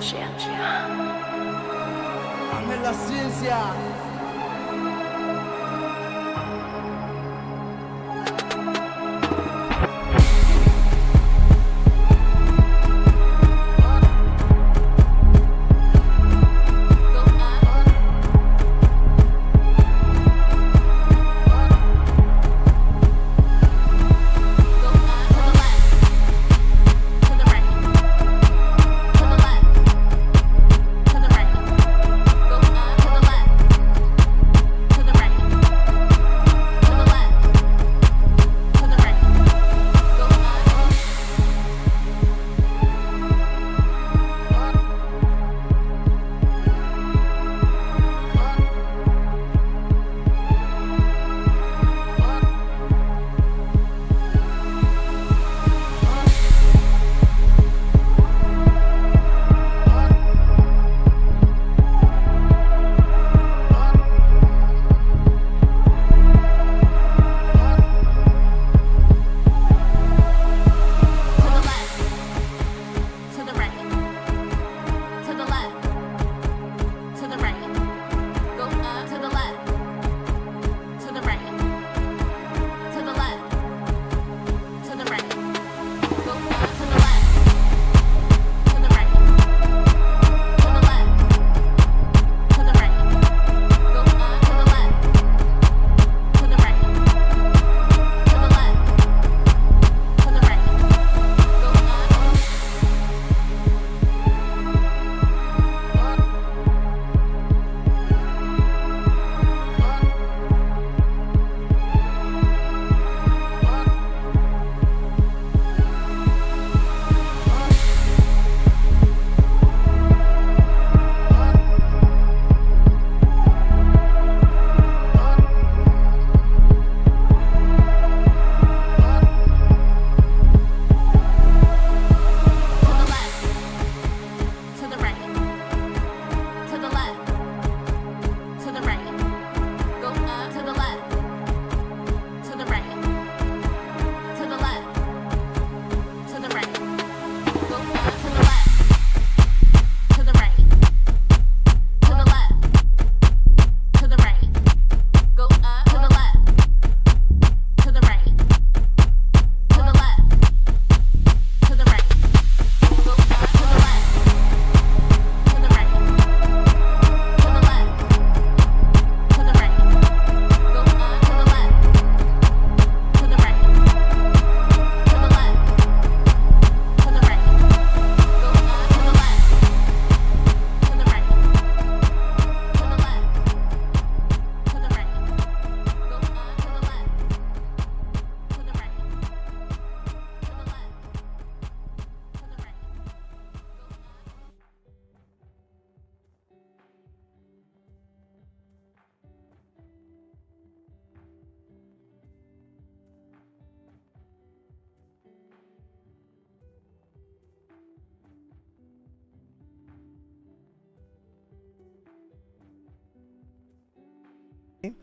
ciencia. Ame la ciencia.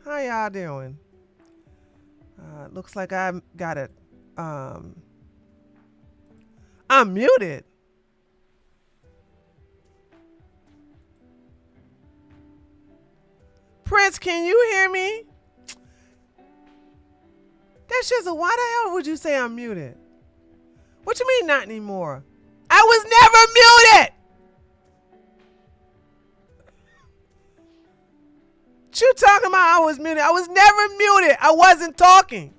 How y'all doing? Looks like I got it. I'm muted. Prince, can you hear me? That's just why the hell would you say I'm muted? What you mean not anymore? I was never muted! What you talking about I was muted? I was never muted. I wasn't talking.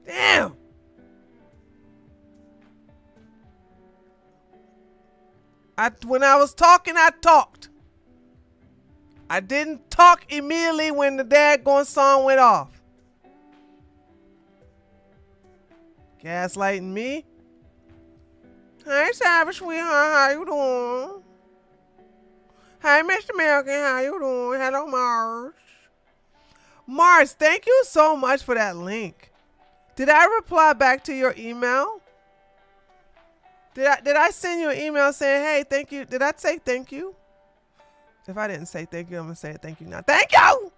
Damn. When I was talking, I talked. I didn't talk immediately when the daggone song went off. Gaslighting me? Hey, Savage sweetheart, how you doing? Hey, Mr. American, how you doing? Hello, Mars. Mars, thank you so much for that link. Did I reply back to your email? Did I send you an email saying, hey, thank you? Did I say thank you? If I didn't say thank you, I'm going to say thank you now. Thank you!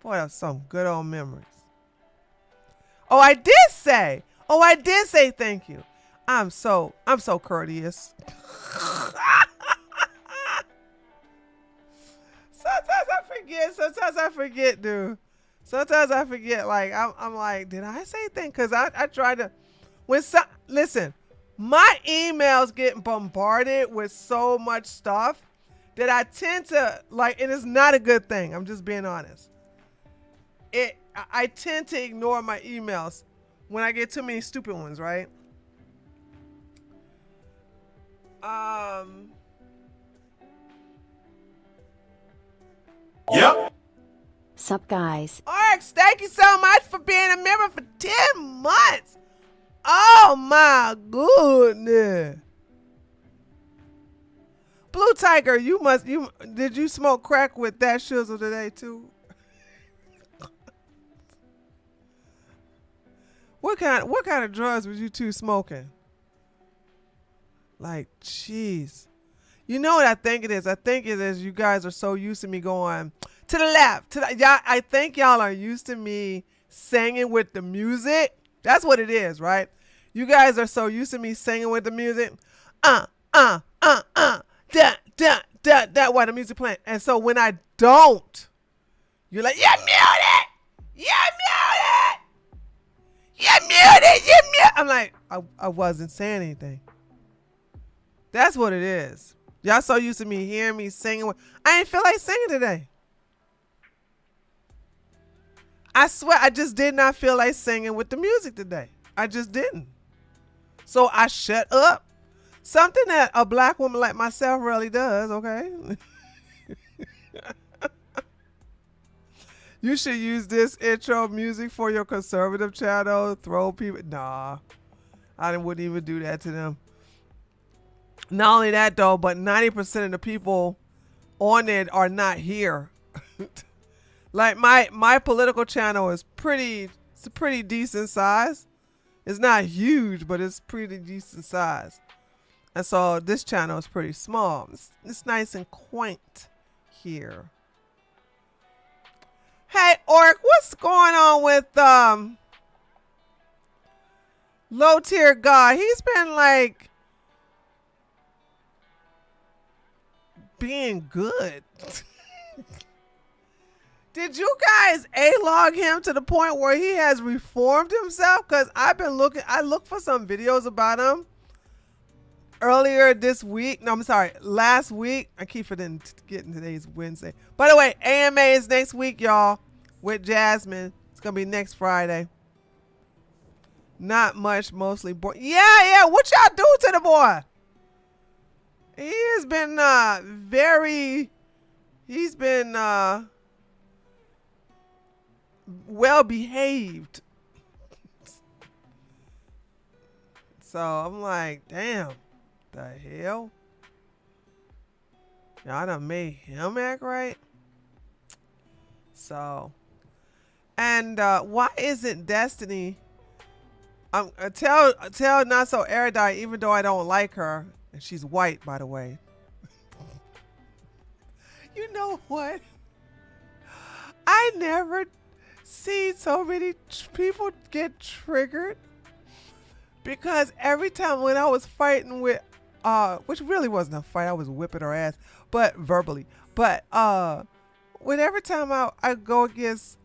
Boy, that's some good old memories. Oh, I did say. Oh, I did say thank you. I'm so courteous. Sometimes I forget, dude. Sometimes I forget. Like I'm like, did I say thank? Because I try to. Listen, my emails get bombarded with so much stuff that I tend to like, and it's not a good thing. I'm just being honest. I tend to ignore my emails when I get too many stupid ones, right? Yep. Sup, guys? Arx, thank you so much for being a member for 10 months. Oh my goodness. Blue Tiger, did you smoke crack with that shizzle today too? What kind of drugs was you two smoking? Like, jeez. You know what I think it is? I think it is you guys are so used to me going to the left. Y'all, I think y'all are used to me singing with the music. That's what it is, right? You guys are so used to me singing with the music. That while the music playing. And so when I don't, you're like, you're muted! You're muted! You're muted! You're muted! I'm like, I wasn't saying anything. That's what it is. Y'all so used to me hearing me singing. I didn't feel like singing today. I swear I just did not feel like singing with the music today. I just didn't. So I shut up. Something that a black woman like myself really does, okay? You should use this intro music for your conservative channel. Throw people. Nah, I wouldn't even do that to them. Not only that though, but 90% of the people on it are not here. Like my political channel is it's a pretty decent size. It's not huge, but it's pretty decent size. And so this channel is pretty small. It's nice and quaint here. Hey, Orc, what's going on with Low Tier God? He's been like being good. Did you guys A-log him to the point where he has reformed himself? Because I looked for some videos about him earlier this week. No, I'm sorry, last week. I keep forgetting today's Wednesday. By the way, AMA is next week, y'all, with Jasmine. It's going to be next Friday. Not much, mostly boring. Yeah, what y'all do to the boy? He has been well behaved. So I'm like, damn, the hell? Y'all done made him act right? So, and why isn't Destiny? Tell Not So Erudite, even though I don't like her, and she's white, by the way. You know what? I never seen so many people get triggered, because every time when I was fighting with, which really wasn't a fight, I was whipping her ass, but verbally. But when every time I go against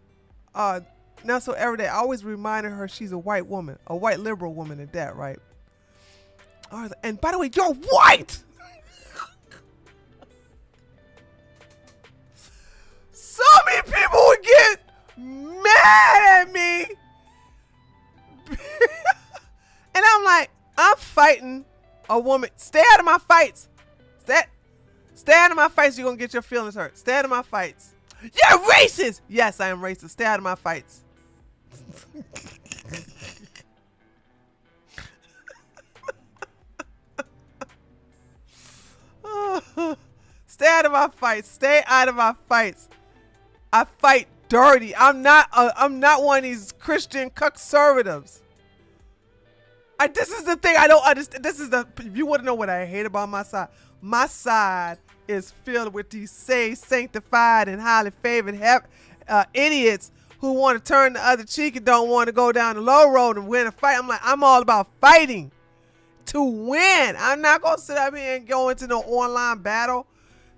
Not So Erudite, I always reminded her she's a white woman, a white liberal woman at that, right? And by the way, you're white. So many people would get mad at me. And I'm like, I'm fighting a woman. Stay out of my fights. Stay out of my fights. You're going to get your feelings hurt. Stay out of my fights. You're racist. Yes, I am racist. Stay out of my fights. Stay out of my fights. Stay out of my fights. I fight dirty. I'm not one of these Christian conservatives. This is the thing I don't understand. If you want to know what I hate about my side. My side is filled with these saved, sanctified, and highly favored idiots who want to turn the other cheek and don't want to go down the low road and win a fight. I'm like, I'm all about fighting to win. I'm not going to sit up here and go into no online battle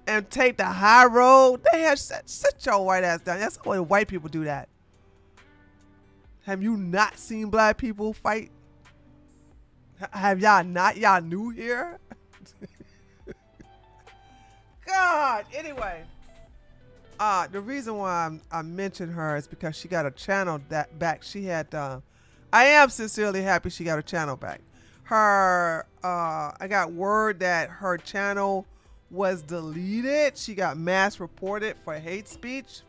and take the high road. They have sit your white ass down. That's the way white people do that. Have you not seen black people fight? Have y'all not? Y'all new here? God. Anyway, the reason why I mentioned her is because she got a channel that back. She had. I am sincerely happy she got her channel back. I got word that her channel was deleted. She got mass reported for hate speech.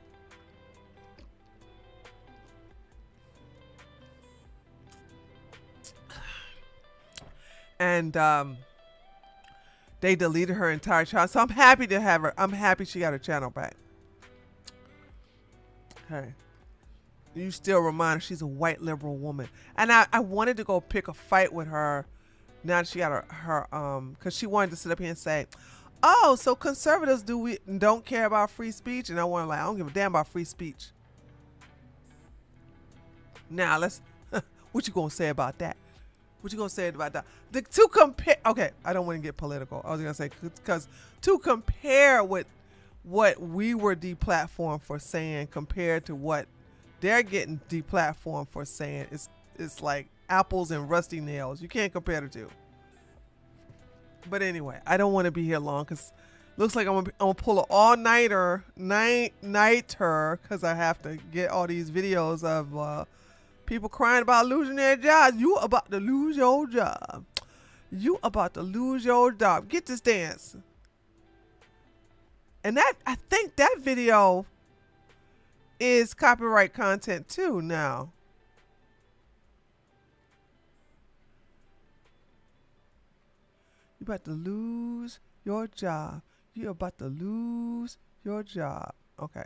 And they deleted her entire channel. So I'm happy to have her. I'm happy she got her channel back. Okay. You still remind her she's a white liberal woman. And I wanted to go pick a fight with her now that she got her because she wanted to sit up here and say, oh, so conservatives don't care about free speech? And I want to I don't give a damn about free speech. Now what you gonna say about that? What you gonna say about that? To compare, okay, I don't want to get political. I was gonna say because to compare with what we were deplatformed for saying compared to what they're getting deplatformed for saying, it's like apples and rusty nails. You can't compare the two. But anyway, I don't want to be here long because looks like I'm gonna pull an all-nighter because I have to get all these videos of people crying about losing their jobs. You about to lose your job. You about to lose your job. Get this dance. And I think that video is copyright content too now. You about to lose your job. You about to lose your job. Okay.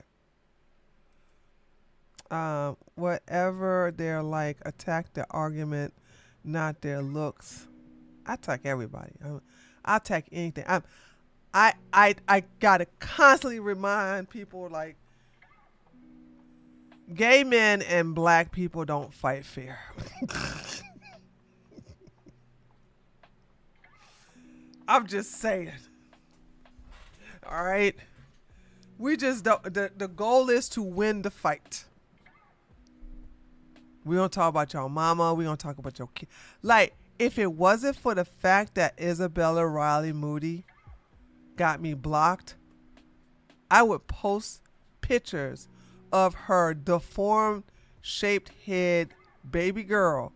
Whatever they're like, attack their argument, not their looks. I attack everybody. I attack anything. I gotta constantly remind people like gay men and black people don't fight fair. I'm just saying. All right. We just don't. The goal is to win the fight. We don't talk about your mama. We don't talk about your kid. Like, if it wasn't for the fact that Isabella Riley Moody got me blocked, I would post pictures of her deformed shaped head baby girl.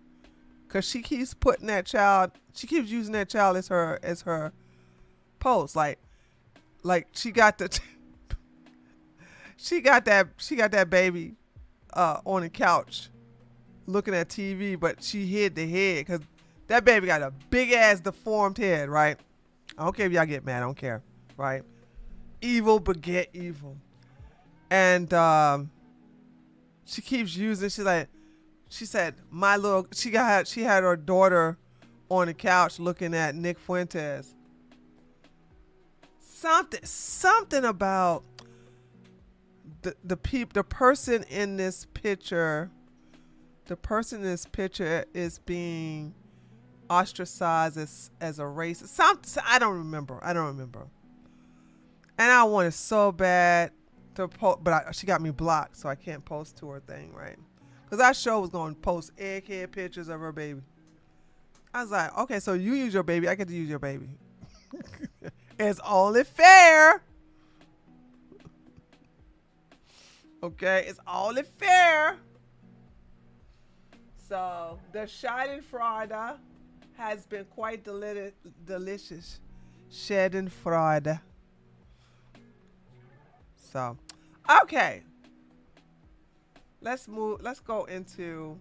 Cause she keeps putting that child, she keeps using that child as her post. Like she got that baby on the couch looking at TV, but she hid the head because that baby got a big ass deformed head, right? I don't care if y'all get mad, I don't care, right? Evil beget evil. And she keeps using, she said, she had her daughter on the couch looking at Nick Fuentes. Something about the person in this picture. The person in this picture is being ostracized as a racist. I don't remember. And I wanted so bad to post, but she got me blocked, so I can't post to her thing, right? Because our show was going to post egghead pictures of her baby. I was like, okay, so you use your baby, I get to use your baby. It's only fair. Okay, it's only fair. So the Schadenfreude has been quite delicious. Schadenfreude. So, okay. Let's go into.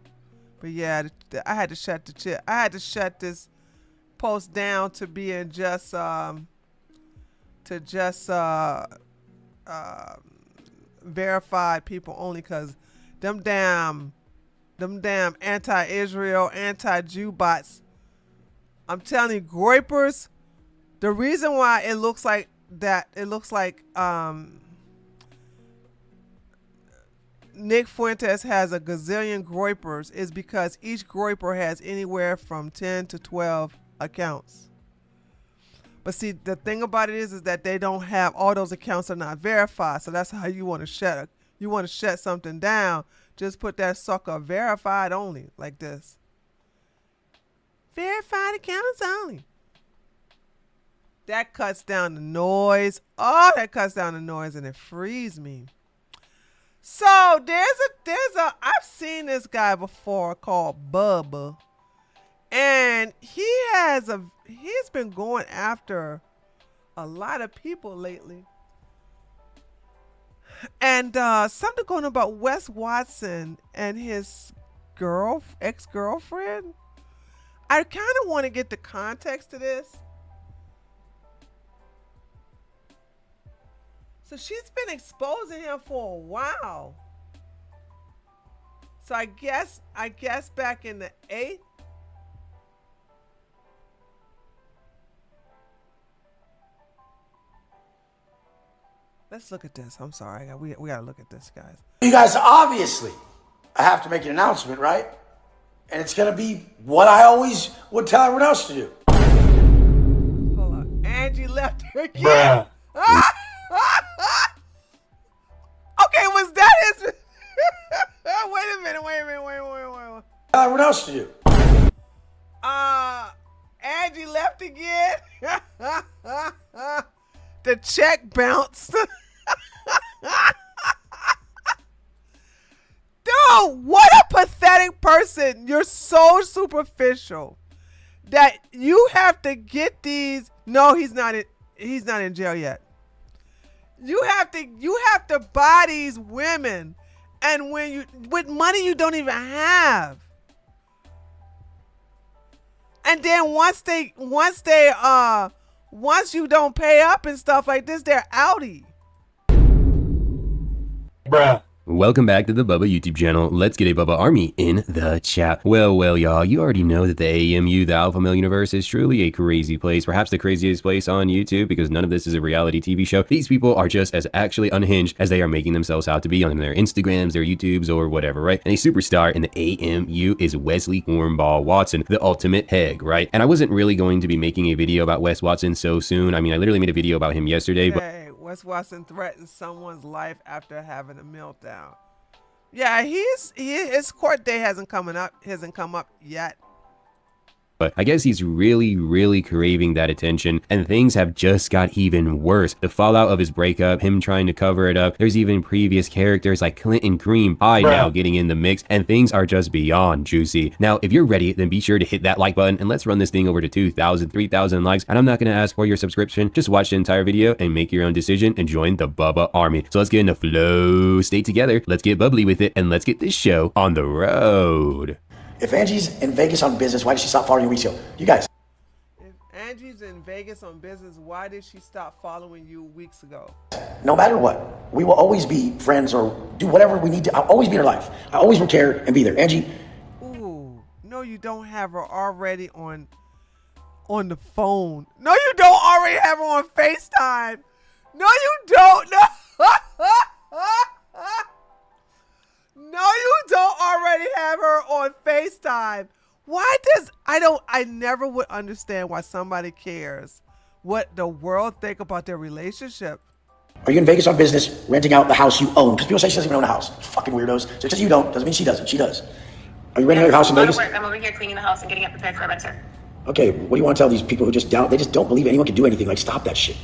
But yeah, I had to shut this post down to being just verified people only, because them damn anti-Israel, anti-Jew bots. I'm telling you, Groypers, the reason why it looks like Nick Fuentes has a gazillion groypers is because each groyper has anywhere from 10 to 12 accounts. But see, the thing about it is that they don't have, all those accounts are not verified. So that's how you want to shut something down. Just put that sucker verified only, like this. Verified accounts only. That cuts down the noise. Oh, that cuts down the noise and it frees me. So I've seen this guy before called Bubba. And he's been going after a lot of people lately. And something going about Wes Watson and his ex-girlfriend. I kind of want to get the context to this. So she's been exposing him for a while. So I guess back in the 8th. Let's look at this. I'm sorry. We got to look at this, guys. You guys, obviously, I have to make an announcement, right? And it's going to be what I always would tell everyone else to do. Hold on. Angie left her again. Okay, was that his? Wait a minute. Tell everyone else to do. Angie left again. The check bounced. Dude, what a pathetic person. You're so superficial that you have to get these. No, he's not in jail yet. You have to buy these women, and with money you don't even have. And then once you don't pay up and stuff like this, they're outie. Bruh. Welcome back to the Bubba YouTube channel. Let's get a Bubba army in the chat. Well, y'all, you already know that the AMU, the Alpha Male Universe, is truly a crazy place, perhaps the craziest place on YouTube, because none of this is a reality TV show. These people are just as actually unhinged as they are making themselves out to be on their Instagrams, their YouTubes, or whatever, right? And a superstar in the AMU is Wesley Hornball Watson, the ultimate heg, right? And I wasn't really going to be making a video about Wes Watson so soon. I mean, I literally made a video about him yesterday, but Wes Watson threatened someone's life after having a meltdown. Yeah, his court day hasn't come up yet. But I guess he's really craving that attention, and things have just got even worse. The fallout of his breakup, him trying to cover it up, there's even previous characters like Clinton Cream Pie now getting in the mix, and things are just beyond juicy. Now, if you're ready, then be sure to hit that like button, and let's run this thing over to 2,000, 3,000 likes, and I'm not going to ask for your subscription. Just watch the entire video and make your own decision and join the Bubba Army. So let's get in the flow state together, let's get bubbly with it, and let's get this show on the road. If Angie's in Vegas on business, why did she stop following you weeks ago? You guys. If Angie's in Vegas on business, why did she stop following you weeks ago? No matter what, we will always be friends or do whatever we need to. I'll always be in her life. I always will care and be there. Angie. Ooh, no, you don't have her already on the phone. No, you don't already have her on FaceTime. No, you don't. No. No, you don't already have her on FaceTime. I never would understand why somebody cares what the world think about their relationship. Are you in Vegas on business, renting out the house you own? Because people say she doesn't even own a house. Fucking weirdos. Just because you don't doesn't mean she doesn't. She does. Are you renting out your house in Vegas? I'm over here cleaning the house and getting it prepared for a renter. Okay, what do you want to tell these people who just doubt? They just don't believe anyone can do anything. Like, stop that shit.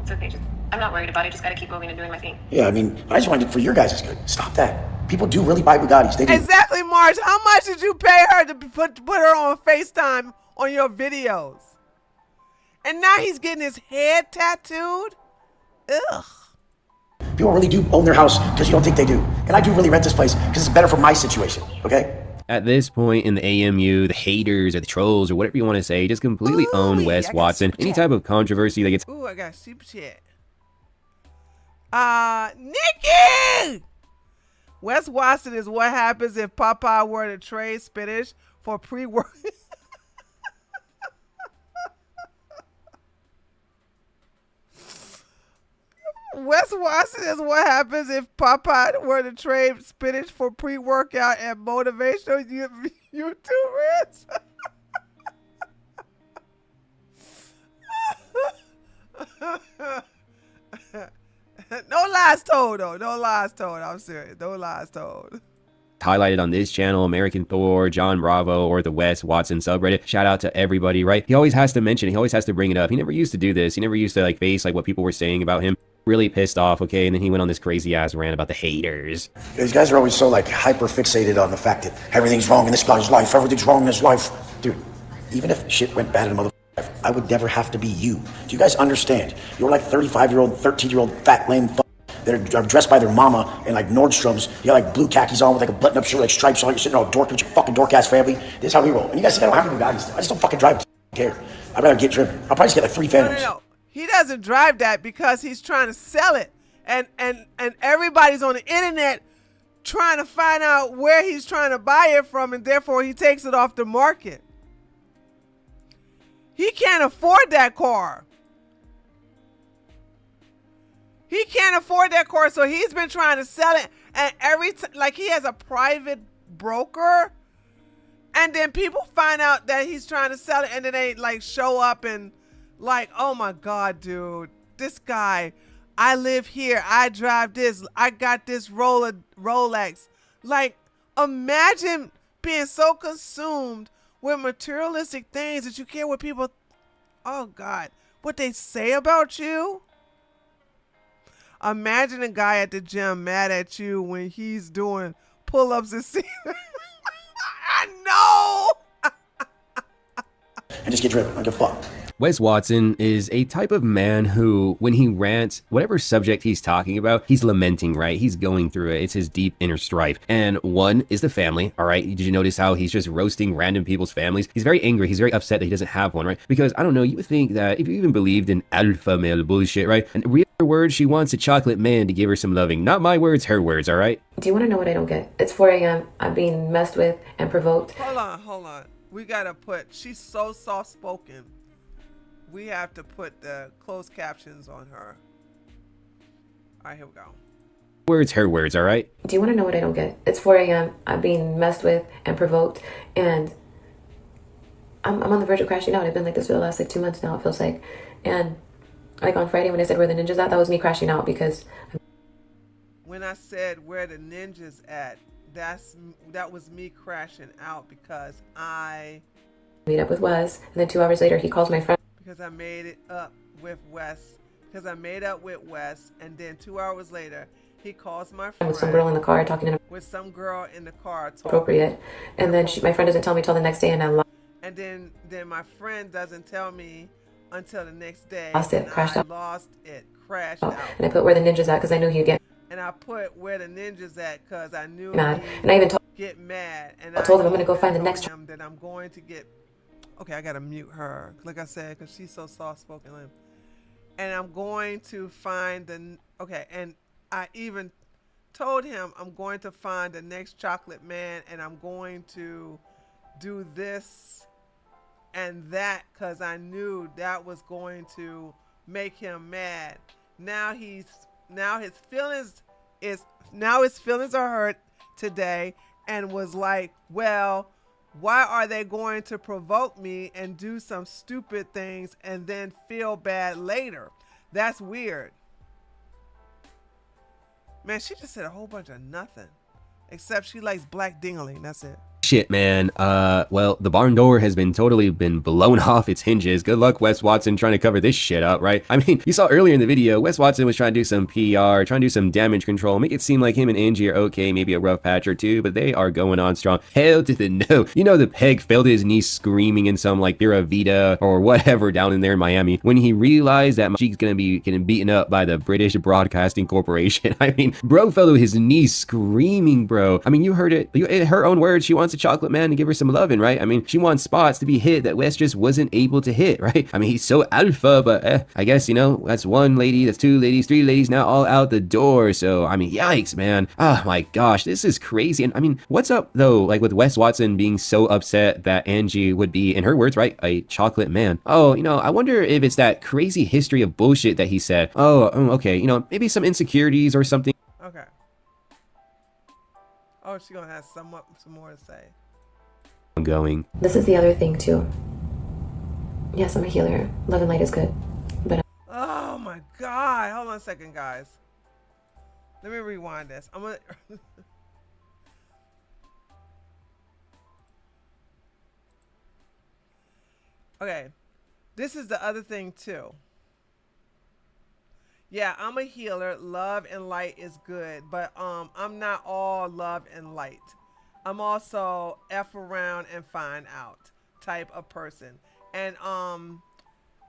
It's okay. I'm not worried about it. Just gotta keep moving and doing my thing. Yeah, I mean, I just wanted it for your guys' good. Stop that. People do really buy Bugattis. They do. Exactly, Marge. How much did you pay her to put her on FaceTime on your videos? And now he's getting his head tattooed? Ugh. People really do own their house because you don't think they do. And I do really rent this place because it's better for my situation, okay? At this point in the AMU, the haters or the trolls or whatever you want to say just completely own Wes Watson. Any type of controversy that gets... Ooh, I got super chat. Nikki! Wes Watson is what happens if Popeye were to trade spinach for pre-work. Wes Watson is what happens if Popeye were to trade spinach for pre-workout and motivational YouTubers. No lies told, though. No lies told. I'm serious. No lies told. Highlighted on this channel, American Thor, John Bravo, or the Wes Watson subreddit. Shout out to everybody, right? He always has to mention it. He always has to bring it up. He never used to do this. He never used to like face like what people were saying about him. Really pissed off, okay? And then he went on this crazy ass rant about the haters. These guys are always so like hyper fixated on the fact that everything's wrong in this guy's life, everything's wrong in his life. Dude, even if shit went bad in the motherfucker's life, I would never have to be you. Do you guys understand? You're like 35-year-old, 13-year-old fat lame that are dressed by their mama in like Nordstrom's. You got like blue khakis on with like a button-up shirt, like stripes on. You're sitting all dork with your fucking dork-ass family. This is how we roll. And you guys think I don't have to do guys. I just don't fucking drive. I don't care. I'd rather get driven. I'll probably just get like 3 Phantoms. No. He doesn't drive that because he's trying to sell it. And everybody's on the internet trying to find out where he's trying to buy it from, and therefore he takes it off the market. He can't afford that car. He can't afford that car, so he's been trying to sell it. And like he has a private broker, and then people find out that he's trying to sell it, and then they like show up and like, oh my God, dude, this guy, I live here, I drive this, I got this Rolex. Like, imagine being so consumed with materialistic things that you care what people, oh God, what they say about you. Imagine a guy at the gym mad at you when he's doing pull-ups and I know. And just get driven. I don't give a fuck. Wes Watson is a type of man who, when he rants, whatever subject he's talking about, he's lamenting, right? He's going through it. It's his deep inner strife. And one is the family, all right? Did you notice how he's just roasting random people's families? He's very angry. He's very upset that he doesn't have one, right? Because, I don't know, you would think that if you even believed in alpha male bullshit, right? And real words, she wants a chocolate man to give her some loving. Not my words, her words, all right? Do you want to know what I don't get? It's 4 a.m. I'm being messed with and provoked. Hold on. We got to put, she's so soft-spoken. We have to put the closed captions on her. All right, here we go. Words, her words, all right? Do you want to know what I don't get? It's 4 a.m. I'm being messed with and provoked, and I'm on the verge of crashing out. I've been like this for the last like 2 months now, it feels like. And like on Friday when I said where the ninjas at, that was me crashing out because when I said where the ninjas at, that was me crashing out because I meet up with Wes, and then 2 hours later he calls my friend. Because I made it up with Wes. Because I made up with Wes, and then 2 hours later, he calls my friend with some girl in the car talking in with some girl in the car appropriate, and then my friend doesn't tell me till the next day, and I lost. And then my friend doesn't tell me until the next day. Lost it, crashed out. Crashed out. And I put where the ninjas at because I knew he'd get. And I put where the ninjas at because I knew mad. And I even get mad. And I told him I'm gonna go find the next. That I'm going to get. Okay, I gotta mute her, like I said, because she's so soft-spoken. And I'm going to find and I even told him I'm going to find the next chocolate man, and I'm going to do this and that, because I knew that was going to make him mad. Now his feelings are hurt today, and was like, well, why are they going to provoke me and do some stupid things and then feel bad later? That's weird. Man, she just said a whole bunch of nothing. Except she likes black dingling. That's it. Shit, man. Well, the barn door has been totally blown off its hinges. Good luck, Wes Watson, trying to cover this shit up, right? I mean, you saw earlier in the video, Wes Watson was trying to do some PR, trying to do some damage control, make it seem like him and Angie are okay, maybe a rough patch or two, but they are going on strong. Hell to the no. You know, the peg fell to his knees screaming in some like Pura Vida or whatever down in there in Miami when he realized that she's gonna be getting beaten up by the British Broadcasting Corporation. I mean, bro fell to his knees screaming, bro. I mean, you heard it. In her own words, she wants a chocolate man to give her some loving, right? I mean, she wants spots to be hit that Wes just wasn't able to hit, right? I mean, he's so alpha, but I guess, you know, that's one lady, that's two ladies, three ladies now all out the door. So, I mean, yikes, man. Oh my gosh, this is crazy. And I mean, what's up though, like with Wes Watson being so upset that Angie would be, in her words, right, a chocolate man? Oh, you know, I wonder if it's that crazy history of bullshit that he said. Oh, okay, you know, maybe some insecurities or something. Okay. Oh, she gonna have some more to say. Going. This is the other thing too. Yes, I'm a healer. Love and light is good, but Oh my God! Hold on a second, guys. Let me rewind this. I'm gonna. Okay, this is the other thing too. Yeah, I'm a healer. Love and light is good, but I'm not all love and light. I'm also F around and find out type of person. And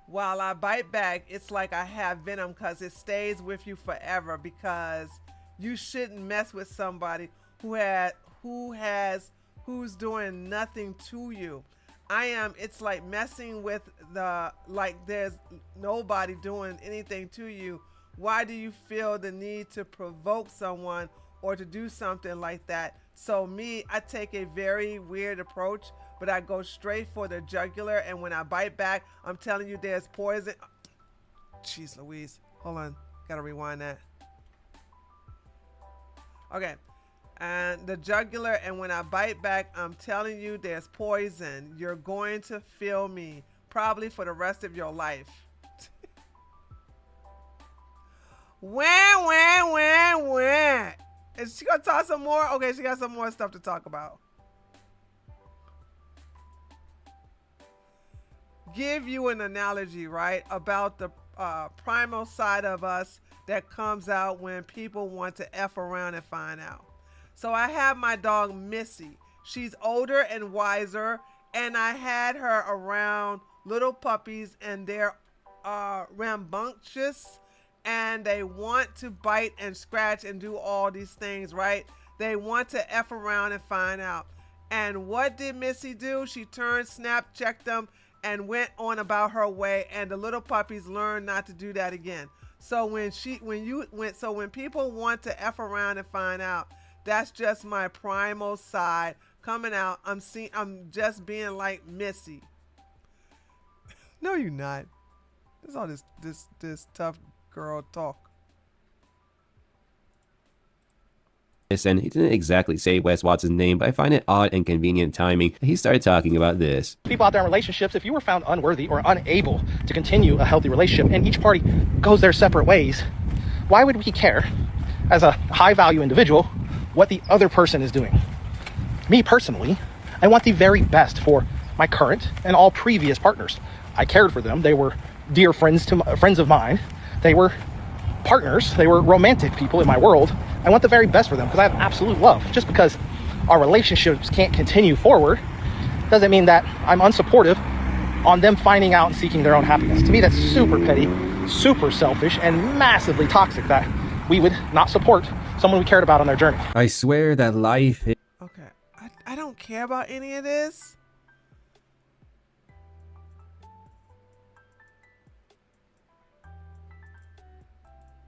while I bite back, it's like I have venom because it stays with you forever, because you shouldn't mess with somebody who's doing nothing to you. It's like messing with there's nobody doing anything to you. Why do you feel the need to provoke someone or to do something like that? So me, I take a very weird approach, but I go straight for the jugular, and when I bite back, I'm telling you there's poison. Jeez Louise. Hold on. Gotta rewind that. Okay. And the jugular, and when I bite back, I'm telling you there's poison. You're going to feel me probably for the rest of your life. When? Is she gonna talk some more? Okay, she got some more stuff to talk about. Give you an analogy, right, about the primal side of us that comes out when people want to F around and find out. So I have my dog Missy. She's older and wiser, and I had her around little puppies, and they're rambunctious, and they want to bite and scratch and do all these things, right? They want to F around and find out. And what did Missy do? She turned, snapped, checked them, and went on about her way, and the little puppies learned not to do that again. So when people want to F around and find out, that's just my primal side coming out. I'm just being like Missy. No, you're not. There's all this tough girl talk. And he didn't exactly say Wes Watson's name, but I find it odd and convenient timing that he started talking about this. People out there in relationships, if you were found unworthy or unable to continue a healthy relationship and each party goes their separate ways, why would we care as a high value individual what the other person is doing? Me personally, I want the very best for my current and all previous partners. I cared for them. They were dear friends of mine. They were partners. They were romantic people in my world. I want the very best for them because I have absolute love. Just because our relationships can't continue forward doesn't mean that I'm unsupportive on them finding out and seeking their own happiness. To me, that's super petty, super selfish, and massively toxic that we would not support someone we cared about on their journey. I swear that life is... Okay, I don't care about any of this.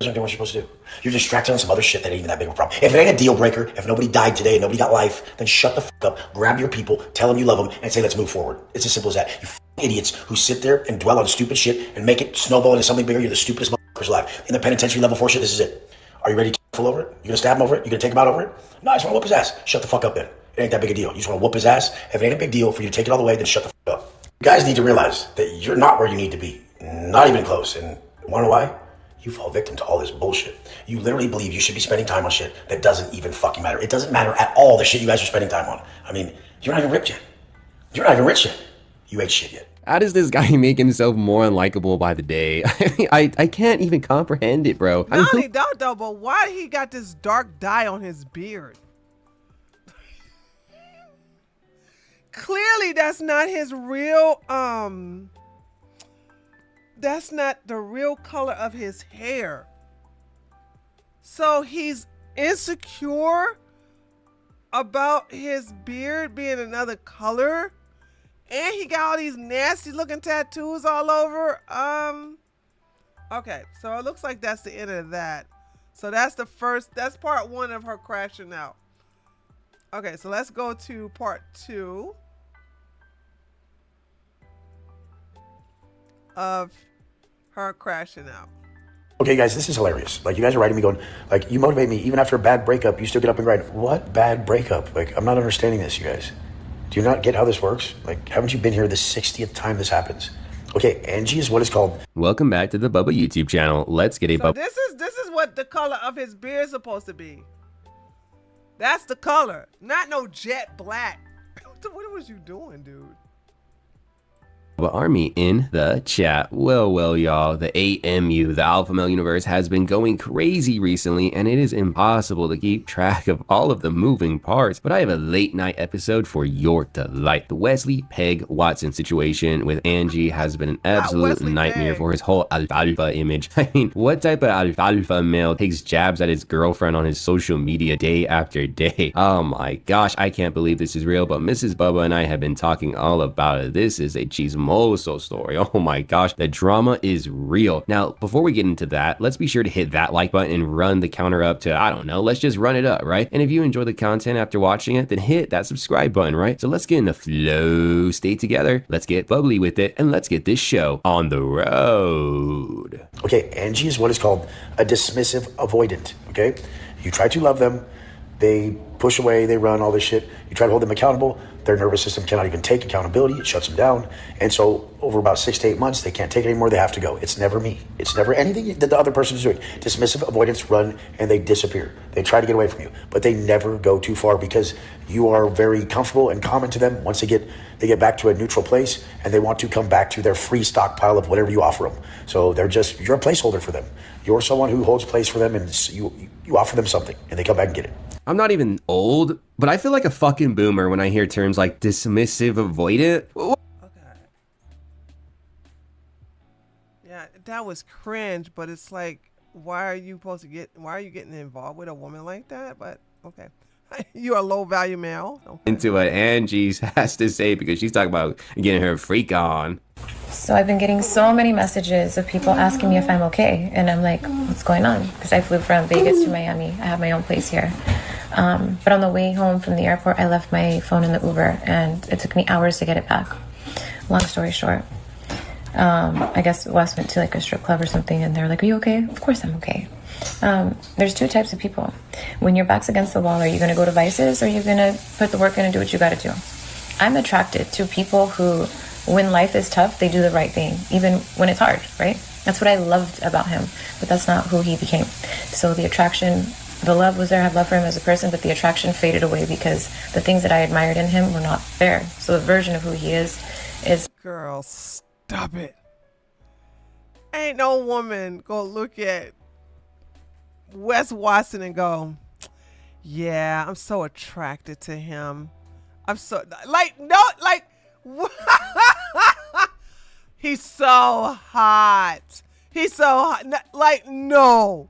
You're doing what you're supposed to do. You're distracted on some other shit that ain't even that big of a problem. If it ain't a deal breaker, if nobody died today and nobody got life, then shut the fuck up, grab your people, tell them you love them, and say, let's move forward. It's as simple as that. You idiots who sit there and dwell on stupid shit and make it snowball into something bigger, you're the stupidest motherfuckers alive. In the penitentiary level 4 shit, this is it. Are you ready to kill over it? You gonna stab him over it? You gonna take him out over it? No, I just wanna whoop his ass. Shut the fuck up then. It ain't that big a deal. You just wanna whoop his ass. If it ain't a big deal for you to take it all the way, then shut the fuck up. You guys need to realize that you're not where you need to be. Not even close. And wanna know why? You fall victim to all this bullshit. You literally believe you should be spending time on shit that doesn't even fucking matter. It doesn't matter at all the shit you guys are spending time on. I mean, you're not even ripped yet. You're not even rich yet. You ain't shit yet. How does this guy make himself more unlikable by the day? I can't even comprehend it, bro. Not only that though, but why he got this dark dye on his beard? Clearly that's not his real that's not the real color of his hair. So he's insecure about his beard being another color, and he got all these nasty looking tattoos all over. Okay, so it looks like that's the end of that. So that's part one of her crashing out. Okay, so let's go to part two of her crashing out. Okay, guys, this is hilarious. Like, you guys are writing me going, like, you motivate me. Even after a bad breakup, you still get up and grind. What bad breakup? Like, I'm not understanding this, you guys. Do you not get how this works? Like, haven't you been here the 60th time this happens? Okay, Angie is what is called. Welcome back to the Bubba YouTube channel. Let's get a So Bubba. this is what the color of his beard is supposed to be. That's the color, not no jet black. What was you doing, dude? Army in the chat. Well, y'all, the AMU, the Alpha Male Universe, has been going crazy recently, and it is impossible to keep track of all of the moving parts. But I have a late night episode for your delight. The Wesley Peg Watson situation with Angie has been an absolute nightmare for his whole alfalfa image. I mean, what type of alfalfa male takes jabs at his girlfriend on his social media day after day? Oh my gosh, I can't believe this is real, but Mrs. Bubba and I have been talking all about it. This is a chismoso story. Oh my gosh, the drama is real. Now, before we get into that, let's be sure to hit that like button and run the counter up to, I don't know, let's just run it up, right? And if you enjoy the content after watching it, then hit that subscribe button, right? So let's get in the flow state together, let's get bubbly with it, and let's get this show on the road. Okay, Angie is what is called a dismissive avoidant, okay? You try to love them, they push away, they run, all this shit. You try to hold them accountable, their nervous system cannot even take accountability, it shuts them down. And so over about 6 to 8 months, they can't take it anymore, they have to go. It's never me. It's never anything that the other person is doing. Dismissive avoidance run and they disappear. They try to get away from you, but they never go too far because you are very comfortable and common to them. Once they get back to a neutral place and they want to come back to their free stockpile of whatever you offer them. So you're a placeholder for them. You're someone who holds place for them, and you offer them something and they come back and get it. I'm not even old, but I feel like a fucking boomer when I hear terms like dismissive avoidant. Okay. Yeah, that was cringe, but it's like, why are you getting involved with a woman like that? But okay. You're a low value male. Okay. Into what Angie has to say because she's talking about getting her freak on. So I've been getting so many messages of people asking me if I'm okay. And I'm like, what's going on? Because I flew from Vegas to Miami. I have my own place here. But on the way home from the airport, I left my phone in the Uber and it took me hours to get it back. Long story short, I guess Wes went to like a strip club or something and they're like, are you okay? Of course I'm okay. There's two types of people. When your back's against the wall, are you going to go to vices or are you going to put the work in and do what you got to do? I'm attracted to people who, when life is tough, they do the right thing, even when it's hard, right? That's what I loved about him, but that's not who he became. So the attraction, the love was there. I had love for him as a person, but the attraction faded away because the things that I admired in him were not there. So the version of who he is. Girl, stop it. Ain't no woman gonna look at Wes Watson and go, yeah, I'm so attracted to him. I'm so, like, no, like, he's so hot. He's so hot. Like, no.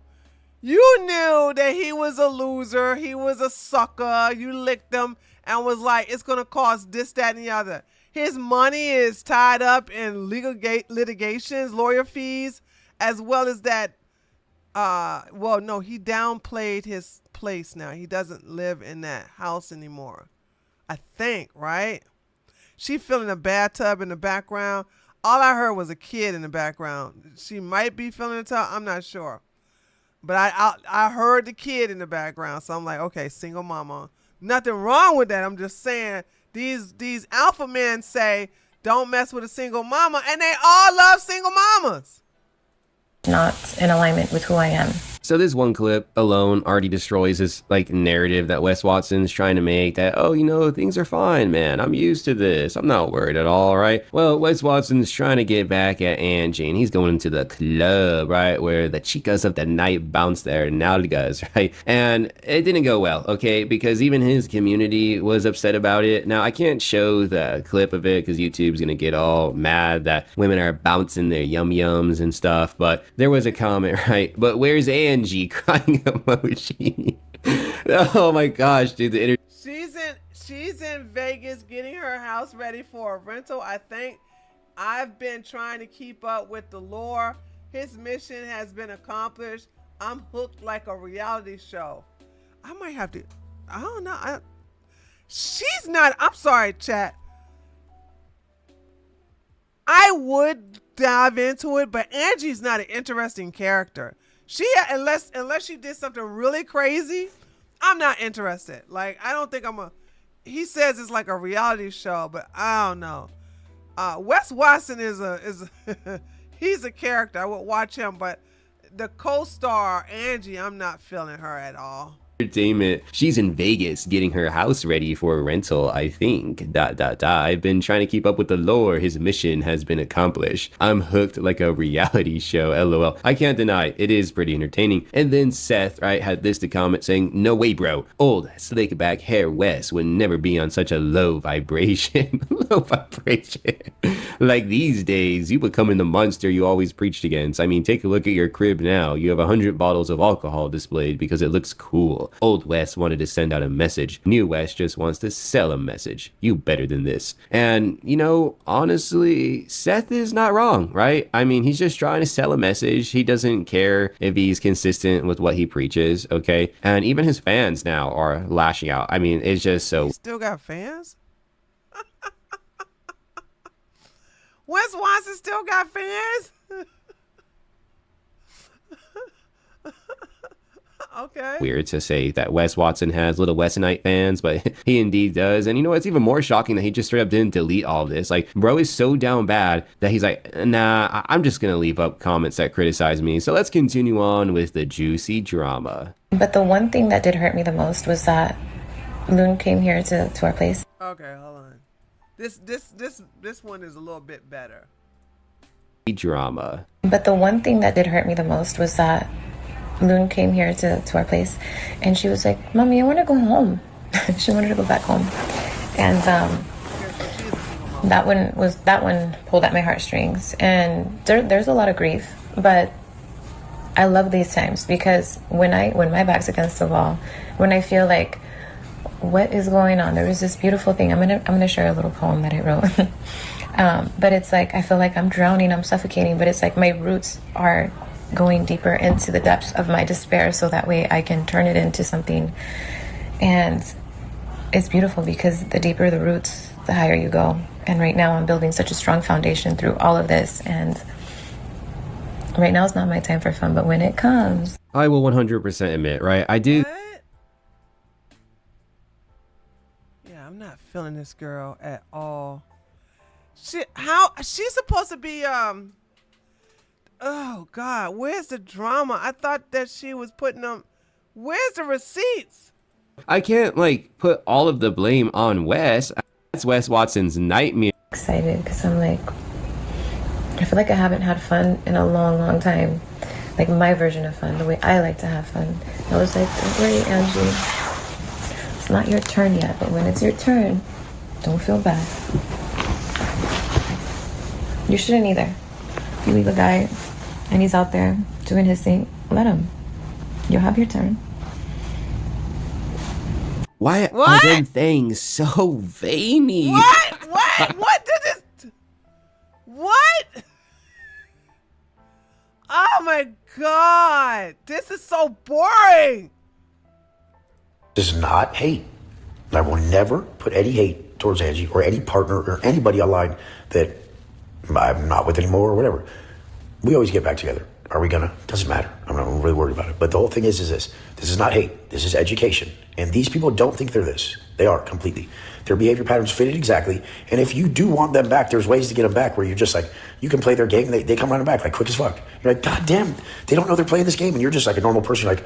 You knew that he was a loser. He was a sucker. You licked him and was like, it's going to cost this, that, and the other. His money is tied up in legal litigations, lawyer fees, as well as that. Well, no, he downplayed his place now. He doesn't live in that house anymore. I think, right? She filling a bathtub in the background. All I heard was a kid in the background. She might be filling a tub. I'm not sure. But I heard the kid in the background. So I'm like, okay, single mama. Nothing wrong with that. I'm just saying these alpha men say don't mess with a single mama. And they all love single mamas. Not in alignment with who I am. So this one clip alone already destroys this like narrative that Wes Watson's trying to make that, oh, you know, things are fine, man. I'm used to this. I'm not worried at all, right? Well, Wes Watson's trying to get back at Angie and he's going into the club, right? Where the chicas of the night bounce their nalgas, right? And it didn't go well, okay? Because even his community was upset about it. Now, I can't show the clip of it because YouTube's going to get all mad that women are bouncing their yum-yums and stuff. But there was a comment, right? But where's Angie? Crying emoji. Oh my gosh, dude. She's in Vegas getting her house ready for a rental. I think I've been trying to keep up with the lore. His mission has been accomplished. I'm hooked like a reality show. I might have to. I don't know. She's not. I'm sorry, chat. I would dive into it, but Angie's not an interesting character. Unless she did something really crazy, I'm not interested. Like, I don't think he says it's like a reality show, but I don't know. Wes Watson is he's a character. I would watch him, but the co-star Angie, I'm not feeling her at all. Entertainment. She's in Vegas getting her house ready for a rental, I think. I've been trying to keep up with the lore. His mission has been accomplished. I'm hooked like a reality show. LOL. I can't deny it is pretty entertaining. And then Seth, right, had this to comment saying, no way, bro. Old slick back hair Wes would never be on such a low vibration. Low vibration. Like these days, you becoming the monster you always preached against. I mean, take a look at your crib now. You have 100 bottles of alcohol displayed because it looks cool. Old Wes wanted to send out a message. New Wes just wants to sell a message. You better than this. And, you know, honestly, Seth is not wrong, right? I mean, he's just trying to sell a message. He doesn't care if he's consistent with what he preaches, okay? And even his fans now are lashing out. I mean, it's just so... He still got fans? Wes Watson still got fans? Okay. Weird to say that Wes Watson has little Westonite fans, but he indeed does. And you know, it's even more shocking that he just straight up didn't delete all of this. Like, bro is so down bad that he's like, nah, I'm just gonna leave up comments that criticize me. So let's continue on with the juicy drama. But the one thing that did hurt me the most was that Loon came here to our place. Okay, hold on. This one is a little bit better. Drama. But the one thing that did hurt me the most was that Loon came here to our place, and she was like, Mommy, I want to go home. She wanted to go back home. And that one pulled at my heartstrings. And there's a lot of grief, but I love these times because when my back's against the wall, when I feel like, what is going on? There was this beautiful thing. I'm gonna share a little poem that I wrote. But it's like I feel like I'm drowning, I'm suffocating, but it's like my roots are going deeper into the depths of my despair so that way I can turn it into something. And it's beautiful because the deeper the roots, the higher you go. And right now I'm building such a strong foundation through all of this, and right now is not my time for fun, but when it comes, I will 100% admit, right? I did. What? Yeah, I'm not feeling this girl at all. She's supposed to be oh God, where's the drama? I thought that she was putting them. Where's the receipts? I can't like put all of the blame on Wes. That's Wes Watson's nightmare. excited because I'm like, I feel like I haven't had fun in a long time. Like my version of fun, the way I like to have fun. I was like, don't worry, Angie. It's not your turn yet, but when it's your turn, don't feel bad. You shouldn't either. If you leave a guy and he's out there doing his thing, let him. You'll have your turn. Why are them things so veiny? What did this? What? Oh my God. This is so boring. This is not hate. I will never put any hate towards Angie or any partner or anybody online that I'm not with anymore or whatever. We always get back together. Are we gonna? Doesn't matter. I'm not really worried about it. But the whole thing is this. This is not hate. This is education. And these people don't think they're this. They are completely. Their behavior patterns fit it exactly. And if you do want them back, there's ways to get them back where you're just like, you can play their game and they come running back like quick as fuck. You're like, God damn, they don't know they're playing this game. And you're just like a normal person. You're like,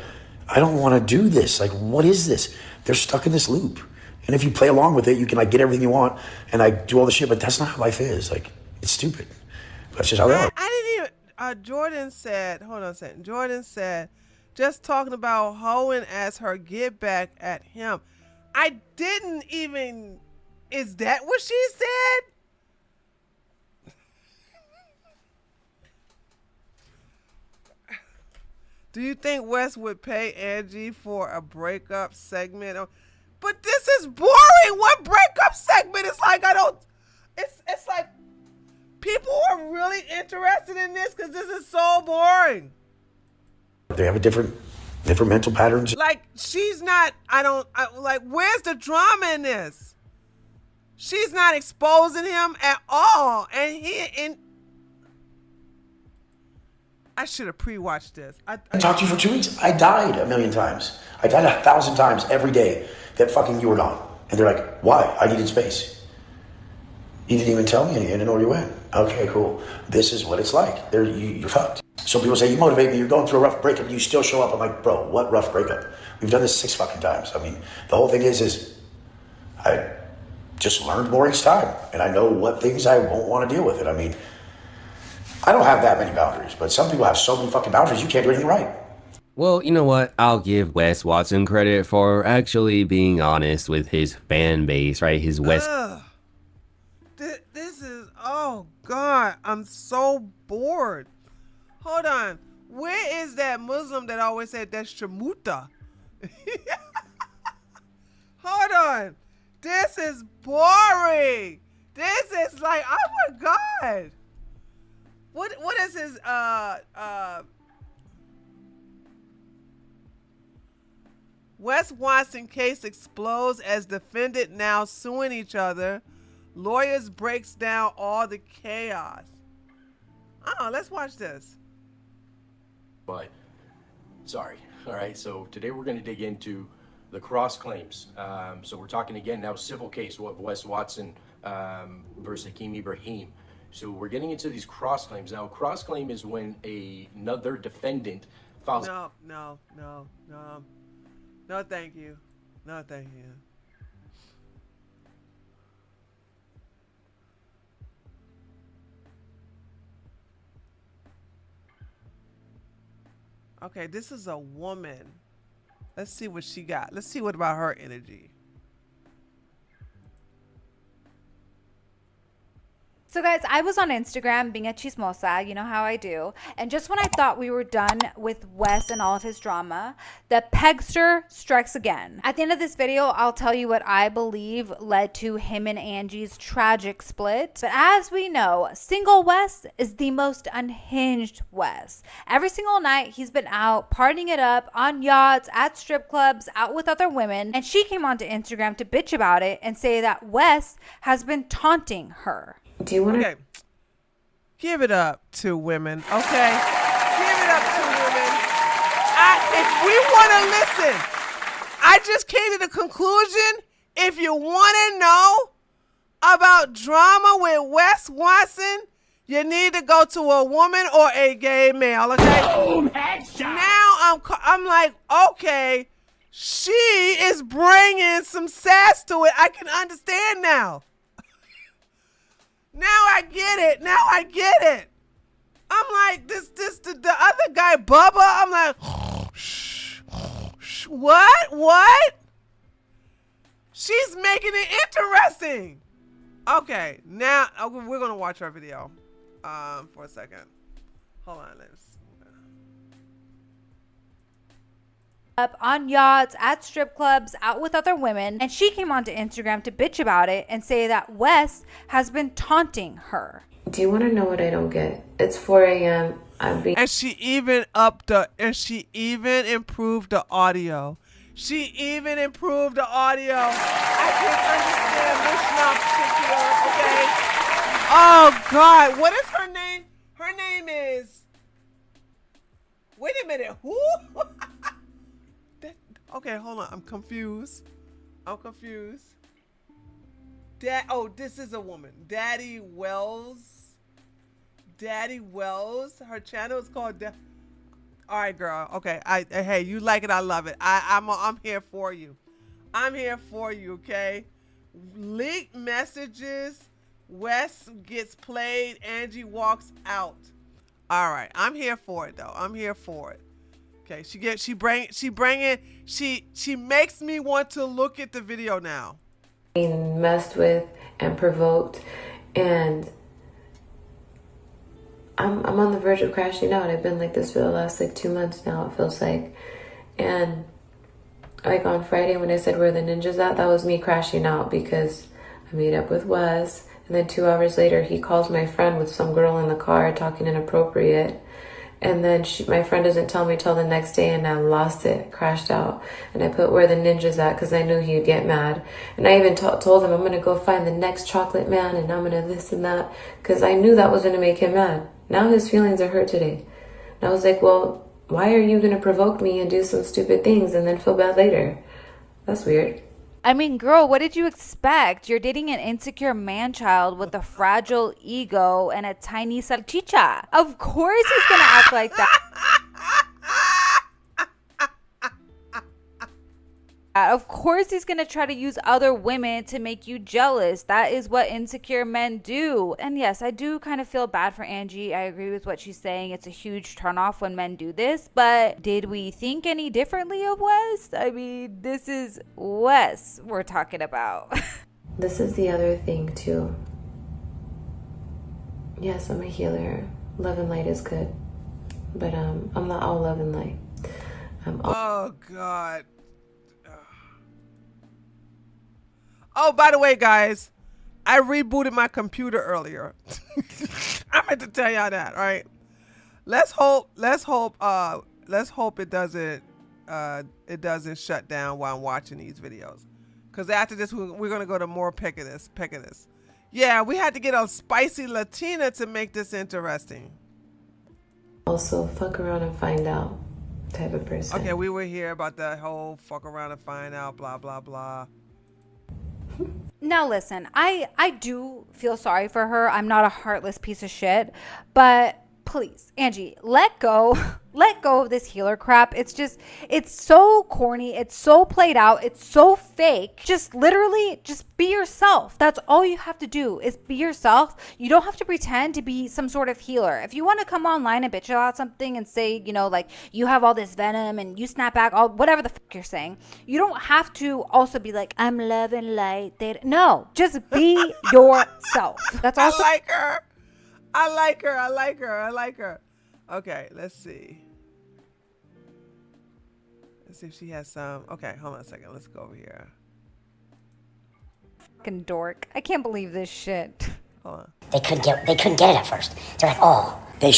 I don't want to do this. Like, what is this? They're stuck in this loop. And if you play along with it, you can like get everything you want and like do all the shit. But that's not how life is. Like, it's stupid. That's just how they are. I didn't even. Jordan said, hold on a second. Jordan said, just talking about hoeing as her get back at him. I didn't even. Is that what she said? Do you think Wes would pay Angie for a breakup segment? But this is boring. What breakup segment is like? It's like people are really interested in this because this is so boring. They have a different mental patterns. Like, she's not, like, where's the drama in this? She's not exposing him at all. And I should have pre-watched this. I talked to you for 2 weeks. I died a million times. I died 1,000 times every day that fucking you were gone. And they're like, why? I needed space. You didn't even tell me anything. I didn't know where you went. Okay, cool. This is what it's like. You're fucked. So people say, you motivate me. You're going through a rough breakup. You still show up. I'm like, bro, what rough breakup? We've done this 6 fucking times. I mean, the whole thing is I just learned more each time. And I know what things I won't want to deal with it. I mean, I don't have that many boundaries, but some people have so many fucking boundaries, you can't do anything right. Well, you know what? I'll give Wes Watson credit for actually being honest with his fan base, right? His West. This is, oh God, I'm so bored. Hold on. Where is that Muslim that always said that's Shamuta? Hold on. This is boring. This is like, oh my God. What is his Wes Watson case explodes as defendant now suing each other. Lawyers breaks down all the chaos. Oh, let's watch this. But sorry. All right. So today we're going to dig into the cross claims. So we're talking again now civil case of Wes Watson versus Hakeem Ibrahim. So we're getting into these cross claims. Now, cross claim is when another defendant files. No, thank you. No, thank you. Okay, this is a woman. Let's see what she got. Let's see what about her energy. So guys, I was on Instagram being a chismosa, you know how I do. And just when I thought we were done with Wes and all of his drama, the pegster strikes again. At the end of this video, I'll tell you what I believe led to him and Angie's tragic split. But as we know, single Wes is the most unhinged Wes. Every single night, he's been out partying it up on yachts, at strip clubs, out with other women. And she came onto Instagram to bitch about it and say that Wes has been taunting her. Do you want to? Okay. Give it up to women, okay? Give it up to women. If we want to listen, I just came to the conclusion, if you want to know about drama with Wes Watson, you need to go to a woman or a gay male, okay? Boom, headshot. Now I'm like, okay, she is bringing some sass to it. I can understand now. Now I get it. I'm like, the other guy, Bubba, I'm like, what? She's making it interesting. Okay, now we're going to watch our video for a second. Hold on, let's. Up on yachts, at strip clubs, out with other women, and she came onto Instagram to bitch about it and say that Wes has been taunting her. Do you want to know what I don't get? It's 4 a.m. And she even improved the audio. I can understand this not particular, okay? Oh God, what is her name? Her name is. Wait a minute, who? Okay, hold on. I'm confused. This is a woman. Daddy Wells. Her channel is called. All right, girl. Okay. Hey, you like it? I love it. I'm here for you. Okay. Leaked messages. Wes gets played. Angie walks out. All right. I'm here for it though. Okay, she makes me want to look at the video now. Being messed with and provoked, and I'm on the verge of crashing out. I've been like this for the last 2 months now, it feels like. And Like on Friday when I said where the ninjas at, that was me crashing out because I meet up with Wes, and then 2 hours later he calls my friend with some girl in the car talking inappropriate, and then my friend doesn't tell me till the next day, and I lost it, crashed out, and I put where the ninjas at because I knew he'd get mad, and I even told him I'm gonna go find the next chocolate man, and I'm gonna this and that, because I knew that was gonna make him mad. Now his feelings are hurt today, and I was like, well, why are you going to provoke me and do some stupid things and then feel bad later? That's weird. I mean, girl, what did you expect? You're dating an insecure man-child with a fragile ego and a tiny salchicha. Of course he's going to act like that. Of course he's going to try to use other women to make you jealous. That is what insecure men do. And yes, I do kind of feel bad for Angie. I agree with what she's saying. It's a huge turnoff when men do this. But did we think any differently of Wes? I mean, this is Wes we're talking about. This is the other thing too. Yes, I'm a healer. Love and light is good. But I'm not all love and light. Oh, God. Oh, by the way, guys, I rebooted my computer earlier. I meant to tell y'all that. All right. Let's hope it doesn't shut down while I'm watching these videos. Because after this, we're gonna go to more pick of this. Yeah, we had to get a spicy Latina to make this interesting. Also, fuck around and find out type of person. Okay, we were here about the whole fuck around and find out, blah blah blah. Now listen, I do feel sorry for her. I'm not a heartless piece of shit, but please, Angie, let go of this healer crap. It's so corny. It's so played out. It's so fake. Just literally just be yourself. That's all you have to do is be yourself. You don't have to pretend to be some sort of healer. If you want to come online and bitch about something and say, you know, like you have all this venom and you snap back, all whatever the fuck you're saying, you don't have to also be like, I'm love and light. No, just be yourself. That's also. I like her. Okay, let's see. Let's see if she has some. Okay, hold on a second. Let's go over here. Fucking dork. I can't believe this shit. Hold on. They couldn't get it at first. They're like, oh, they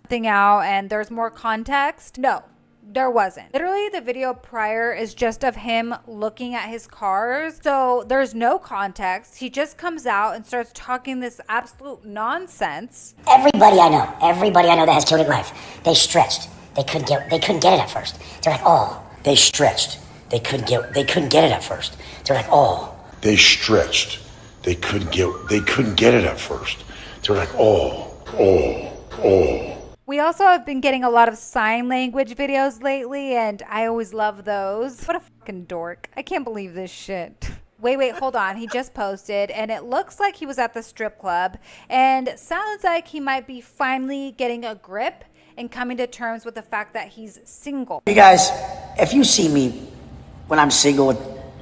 thing out and there's more context. No, there wasn't. Literally, the video prior is just of him looking at his cars. So there's no context. He just comes out and starts talking this absolute nonsense. Everybody I know that has chaotic life, they stretched. They couldn't get it at first. They're like, oh, they stretched. They couldn't get it at first. They're like, oh. They stretched. They couldn't get it at first. They're like, oh. We also have been getting a lot of sign language videos lately, and I always love those. What a fucking dork. I can't believe this shit. Wait, hold on. He just posted, and it looks like he was at the strip club, and sounds like he might be finally getting a grip and coming to terms with the fact that he's single. You guys, if you see me when I'm single with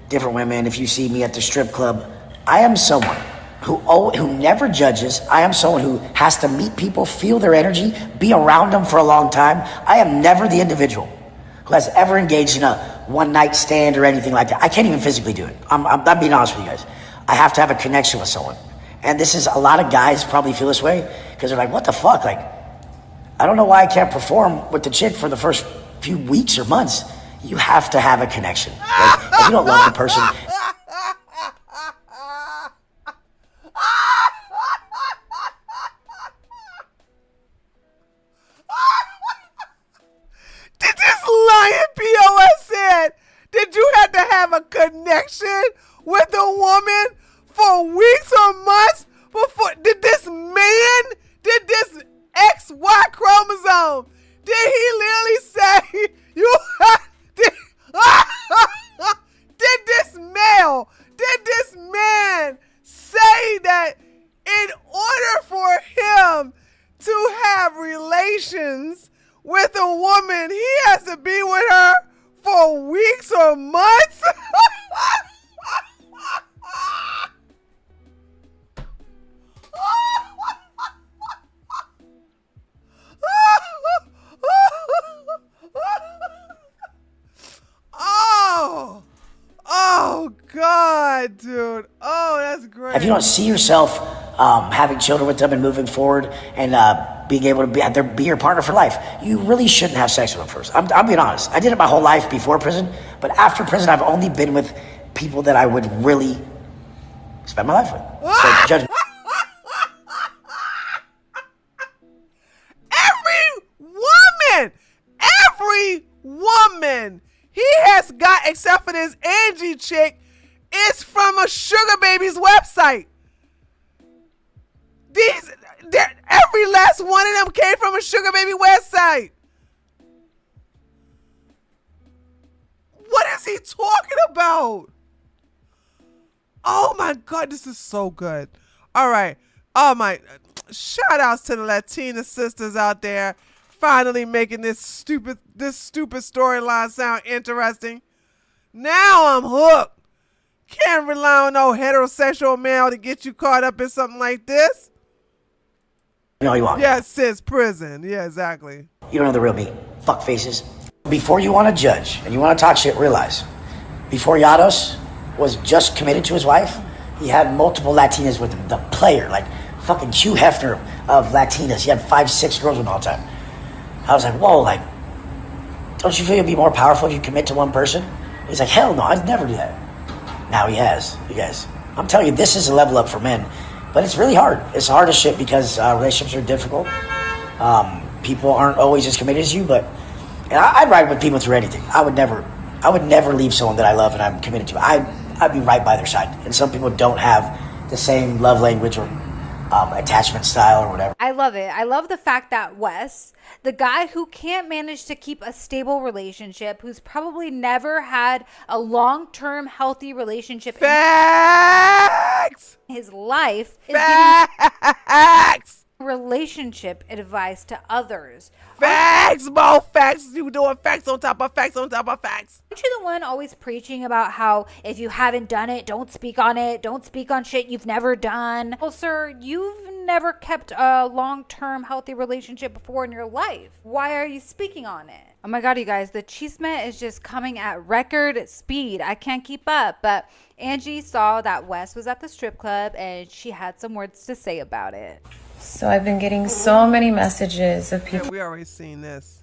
different women, if you see me at the strip club, I am someone who never judges. I am someone who has to meet people, feel their energy, be around them for a long time. I am never the individual who has ever engaged in a one-night stand or anything like that. I can't even physically do it. I'm being honest with you guys. I have to have a connection with someone. And this is, a lot of guys probably feel this way because they're like, what the fuck? Like, I don't know why I can't perform with the chick for the first few weeks or months. You have to have a connection. Like, if you don't love the person... Did this lion POS said, did you have to have a connection with a woman for weeks or months before? Did this XY chromosome, did he literally say you did this man say that in order for him to have relations with a woman, he has to be with her for weeks or months? Oh, God, dude. Oh, that's great. If you don't see yourself having children with them and moving forward and being able to be your partner for life, you really shouldn't have sex with them first. I'm being honest. I did it my whole life before prison, but after prison, I've only been with people that I would really spend my life with. So judge. Every woman he has got, except for this Angie chick, is from a sugar baby's website. Every last one of them came from a sugar baby website. What is he talking about? Oh my God, this is so good. All right. Oh my, shout outs to the Latina sisters out there finally making this stupid storyline sound interesting. Now I'm hooked. Can't rely on no heterosexual male to get you caught up in something like this. You know you want. Yeah, sis, prison. Yeah, exactly. You don't know the real me. Fuck faces. Before you want to judge and you want to talk shit, realize before Yados was just committed to his wife, he had multiple Latinas with him. The player, like fucking Hugh Hefner of Latinas. He had 5-6 girls with him all the time. I was like, whoa, like, don't you feel you'd be more powerful if you commit to one person? He's like, hell no, I'd never do that. Now he has, you guys. I'm telling you, this is a level up for men, but it's really hard. It's hard as shit because relationships are difficult. People aren't always as committed as you, but I'd ride with people through anything. I would never leave someone that I love and I'm committed to. I'd be right by their side. And some people don't have the same love language or attachment style or whatever. I love it. I love the fact that Wes, the guy who can't manage to keep a stable relationship, who's probably never had a long-term healthy relationship Facts! in his life, is Facts! giving relationship advice to others. Facts, more facts. You doing facts on top of facts on top of facts. Aren't you the one always preaching about how if you haven't done it, don't speak on it, don't speak on shit you've never done? Well, sir, you've never kept a long-term healthy relationship before in your life. Why are you speaking on it? Oh my God, you guys, the chisme is just coming at record speed. I can't keep up, but Angie saw that Wes was at the strip club and she had some words to say about it. So I've been getting so many messages of people. Yeah, we already seen this.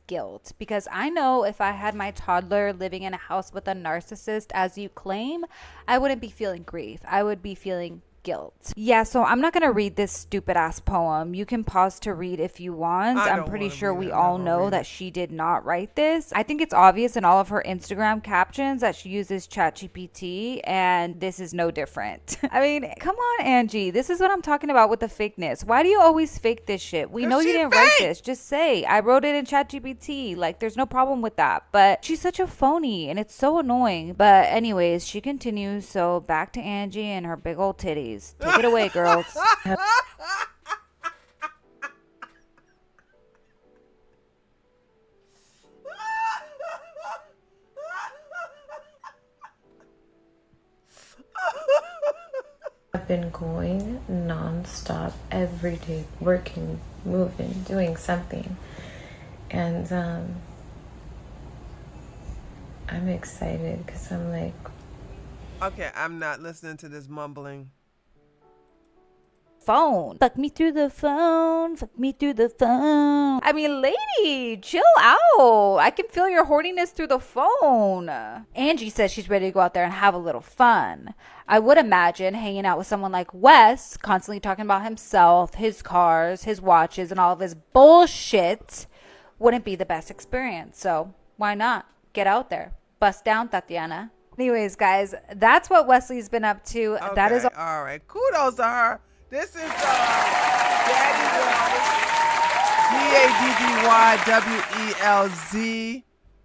Guilt, because I know if I had my toddler living in a house with a narcissist, as you claim, I wouldn't be feeling grief. I would be feeling guilt. Yeah, so I'm not gonna read this stupid ass poem. You can pause to read if you want. I'm pretty sure we all know that she did not write this. I think it's obvious in all of her Instagram captions that she uses ChatGPT, and this is no different. I mean, come on, Angie. This is what I'm talking about with the fakeness. Why do you always fake this shit? We know you didn't write this. Just say, I wrote it in ChatGPT. Like, there's no problem with that. But she's such a phony, and it's so annoying. But anyways, she continues. So back to Angie and her big old titties. Take it away, girls. I've been going non-stop every day, working, moving, doing something. And I'm excited because I'm like... Okay, I'm not listening to this mumbling. Phone. Fuck me through the phone. Fuck me through the phone. I mean, lady, chill out. I can feel your horniness through the phone. Angie says she's ready to go out there and have a little fun. I would imagine hanging out with someone like Wes, constantly talking about himself, his cars, his watches, and all of his bullshit, wouldn't be the best experience. So why not? Get out there. Bust down, Tatiana. Anyways, guys, that's what Wesley's been up to. Okay, That is all right. Kudos to her. This is Daddy DADDYWELZ.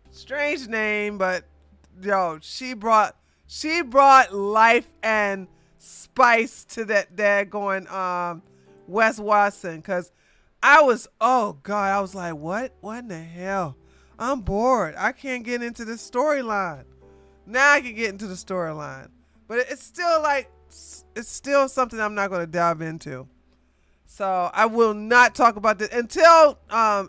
Strange name, but yo, she brought life and spice to that daggone Wes Watson. Cause I was like, what in the hell? I'm bored. I can't get into this storyline. Now I can get into the storyline, but it's still something I'm not going to dive into. So I will not talk about this until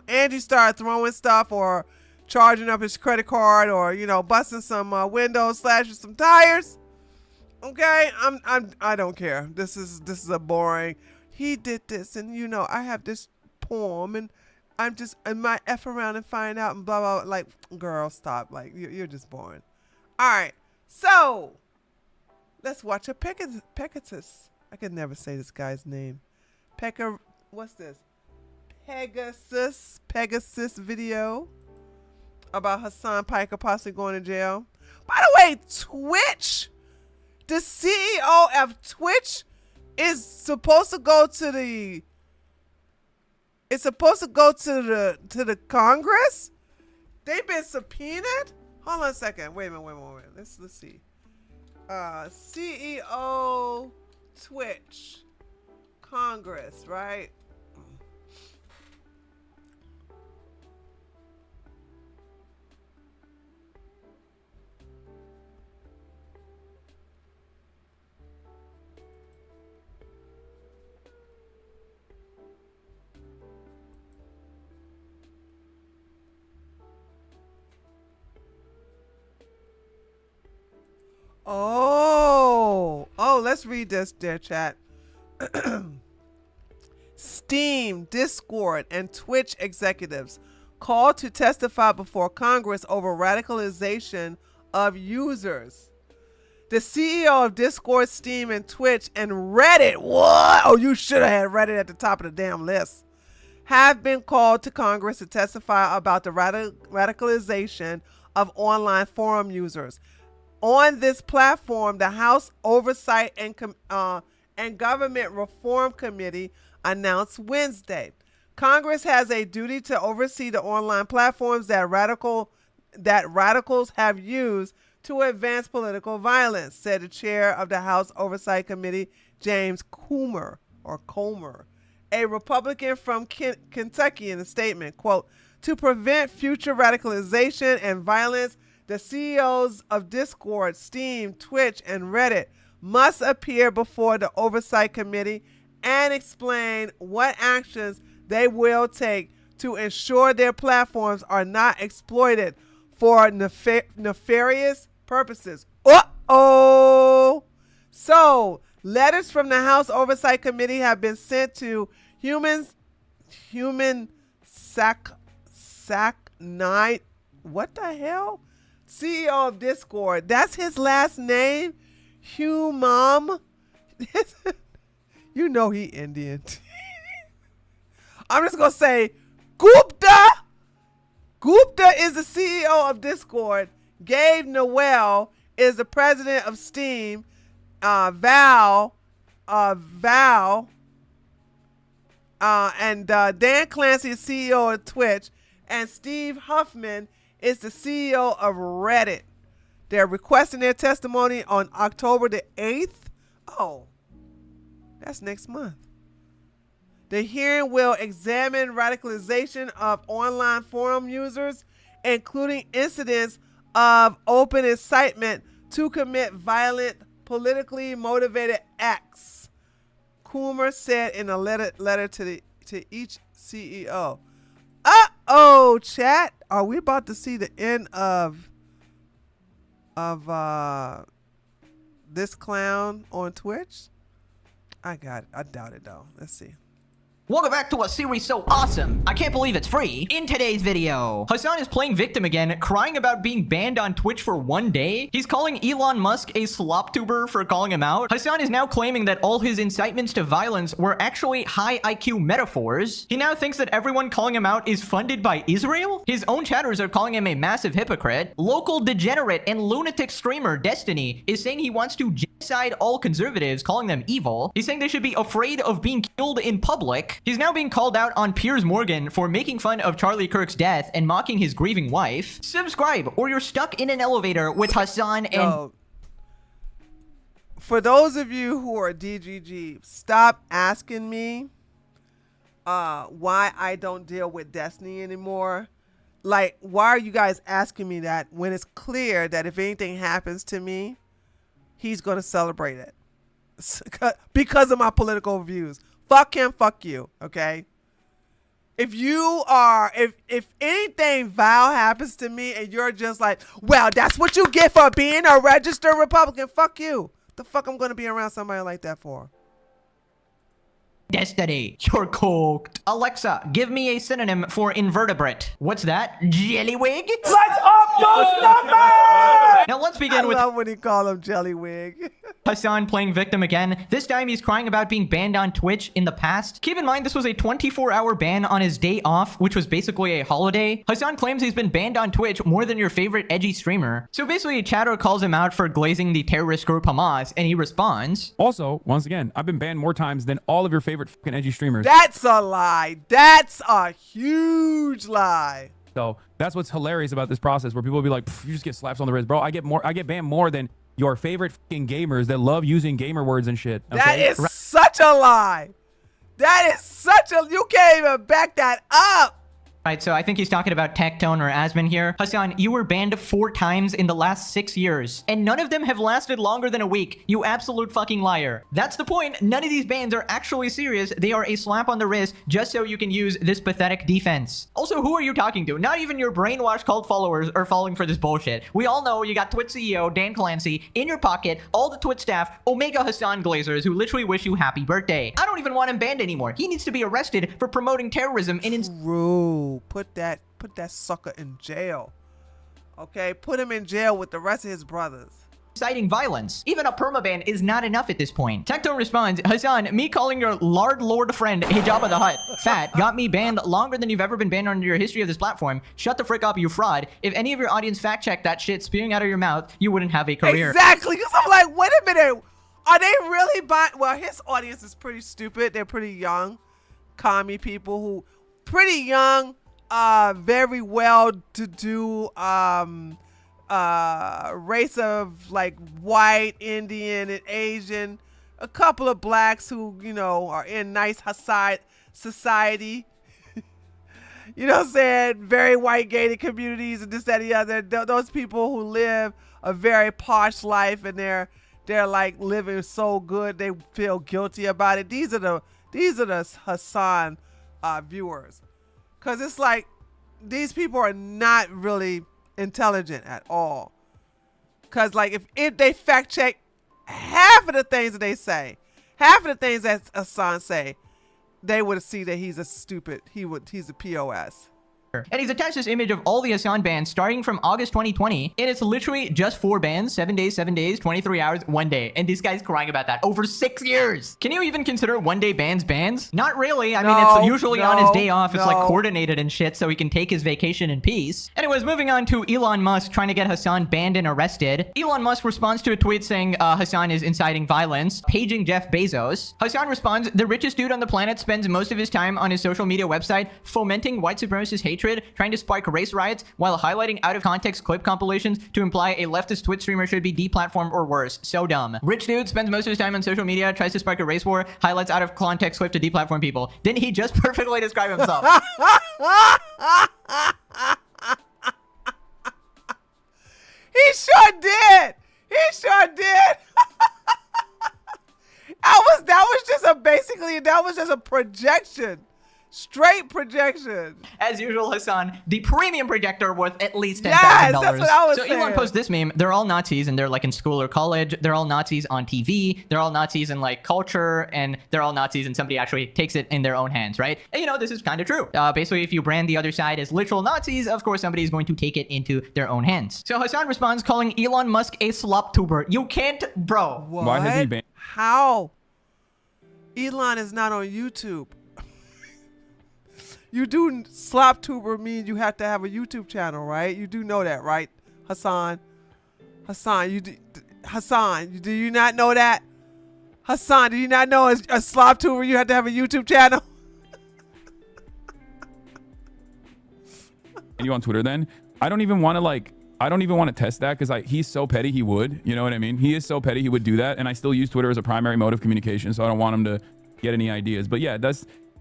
Angie started throwing stuff or charging up his credit card or, busting some windows, slashing some tires. Okay, I don't care. This is a boring. He did this, and I have this poem, and I might F around and find out, and blah blah. Like, girl, stop. Like, you're just boring. All right, so let's watch a Pegasus. I could never say this guy's name. What's this? Pegasus video about Hasan Piker possibly going to jail. By the way, Twitch. The CEO of Twitch is supposed to go to the. It's supposed to go to the Congress. They've been subpoenaed. Hold on a second. Wait a minute. Let's see. CEO Twitch Congress, right? Oh, let's read this, dear chat. Steam, Discord, and Twitch executives called to testify before Congress over radicalization of users. The CEO of Discord, Steam, and Twitch, and Reddit, what? Oh, you should have had Reddit at the top of the damn list, have been called to Congress to testify about the radicalization of online forum users. On this platform, the House Oversight and Government Reform Committee announced Wednesday, Congress has a duty to oversee the online platforms that radicals have used to advance political violence, said the chair of the House Oversight Committee, James Comer, a Republican from Kentucky, in a statement, quote, to prevent future radicalization and violence, the CEOs of Discord, Steam, Twitch, and Reddit must appear before the Oversight Committee and explain what actions they will take to ensure their platforms are not exploited for nefarious purposes. Uh-oh! So, letters from the House Oversight Committee have been sent to Human Night. What the hell? CEO of Discord. That's his last name? Humam. You know he Indian. I'm just going to say Gupta. Gupta is the CEO of Discord. Gabe Noel is the president of Steam. And Dan Clancy is CEO of Twitch. And Steve Huffman is the CEO of Reddit. They're requesting their testimony on October the 8th. Oh, that's next month. The hearing will examine radicalization of online forum users, including incidents of open incitement to commit violent, politically motivated acts, Coomer said in a letter to each CEO. Uh-oh, chat. Are we about to see the end of this clown on Twitch? I doubt it though. Let's see. Welcome back to a series so awesome, I can't believe it's free. In today's video, Hasan is playing victim again, crying about being banned on Twitch for 1 day. He's calling Elon Musk a slop tuber for calling him out. Hasan is now claiming that all his incitements to violence were actually high IQ metaphors. He now thinks that everyone calling him out is funded by Israel. His own chatters are calling him a massive hypocrite. Local degenerate and lunatic streamer Destiny is saying he wants to genocide all conservatives, calling them evil. He's saying they should be afraid of being killed in public. He's now being called out on Piers Morgan for making fun of Charlie Kirk's death and mocking his grieving wife. Subscribe or you're stuck in an elevator with Hasan and... Yo, for those of you who are DGG, stop asking me why I don't deal with Destiny anymore. Like, why are you guys asking me that when it's clear that if anything happens to me, he's going to celebrate it because of my political views. Fuck him, fuck you, okay? If you are, if anything vile happens to me and you're just like, well, that's what you get for being a registered Republican, fuck you. The fuck I'm gonna be around somebody like that for? Destiny, you're cooked. Alexa, give me a synonym for invertebrate. What's that? Jellywig? Let's up those numbers! Now let's begin with I love when he called him Jellywig. Hasan playing victim again. This time he's crying about being banned on Twitch in the past. Keep in mind this was a 24-hour ban on his day off, which was basically a holiday. Hasan claims he's been banned on Twitch more than your favorite edgy streamer. So basically, chatter calls him out for glazing the terrorist group Hamas, and he responds. Also, once again, I've been banned more times than all of your favorite fucking edgy streamers. That's a lie. That's a huge lie. So that's what's hilarious about this process, where people will be like, you just get slaps on the wrist, bro. I get banned more than your favorite fucking gamers that love using gamer words and shit. Okay? That is such a lie. That is such a, you can't even back that up. Right, so I think he's talking about Tectone or Asmon here. Hasan, you were banned 4 times in the last 6 years, and none of them have lasted longer than a week. You absolute fucking liar. That's the point. None of these bans are actually serious. They are a slap on the wrist just so you can use this pathetic defense. Also, who are you talking to? Not even your brainwashed cult followers are falling for this bullshit. We all know you got Twitch CEO Dan Clancy in your pocket, all the Twitch staff, Omega Hasan Glazers who literally wish you happy birthday. I don't even want him banned anymore. He needs to be arrested for promoting terrorism and Put that sucker in jail. Okay, put him in jail with the rest of his brothers. inciting violence. Even a permaban is not enough at this point. Tectone responds, Hasan, me calling your lord friend Hijabba the Hutt fat got me banned longer than you've ever been banned under your history of this platform. Shut the frick up, you fraud. If any of your audience fact checked that shit spewing out of your mouth, you wouldn't have a career. Exactly, because I'm like, wait a minute. Are they really buying? Well, his audience is pretty stupid. They're pretty young, commie people who, pretty young, very well-to-do, race of like white, Indian, and Asian. A couple of blacks who, you know, are in nice society. You know what I'm saying? Very white gated communities and this, that, and the other. Those people who live a very posh life and they're like living so good they feel guilty about it. These are the Hasan viewers, because it's like these people are not really intelligent at all. Because like if they fact check half of the things that they say, half of the things that Hasan say, they would see that he's a stupid. He's a POS. And he's attached this image of all the Hasan bans starting from August 2020, and it's literally just 4 bans, 7 days, 23 hours, 1 day. And this guy's crying about that over 6 years. Can you even consider 1 day bans? Not really. I mean, it's usually on his day off. It's like coordinated and shit, so he can take his vacation in peace. Anyways, moving on to Elon Musk trying to get Hasan banned and arrested. Elon Musk responds to a tweet saying Hasan is inciting violence, paging Jeff Bezos. Hasan responds, the richest dude on the planet spends most of his time on his social media website fomenting white supremacist hatred, trying to spark race riots while highlighting out-of-context clip compilations to imply a leftist Twitch streamer should be deplatformed or worse. So dumb. Rich dude spends most of his time on social media, tries to spark a race war, highlights out-of-context clip to deplatform people. Didn't he just perfectly describe himself? He sure did. He sure did. That was just a projection. Straight projection. As usual, Hasan, the premium projector worth at least $10,000. Yes, that's what I was saying. Elon posts this meme. They're all Nazis and they're like in school or college. They're all Nazis on TV. They're all Nazis in like culture, and they're all Nazis and somebody actually takes it in their own hands, right? And you know, this is kind of true. Basically, if you brand the other side as literal Nazis, of course, somebody is going to take it into their own hands. So Hasan responds calling Elon Musk a slop tuber. You can't, bro. What? Why has he been? How? Elon is not on YouTube. You do slop tuber mean you have to have a YouTube channel, right? You do know that, right, Hasan? Hasan, do you not know that? Hasan, do you not know as a slop tuber you have to have a YouTube channel? And you on Twitter then? I don't even want to test that because he's so petty he would. You know what I mean? He is so petty he would do that, and I still use Twitter as a primary mode of communication, so I don't want him to get any ideas. But yeah,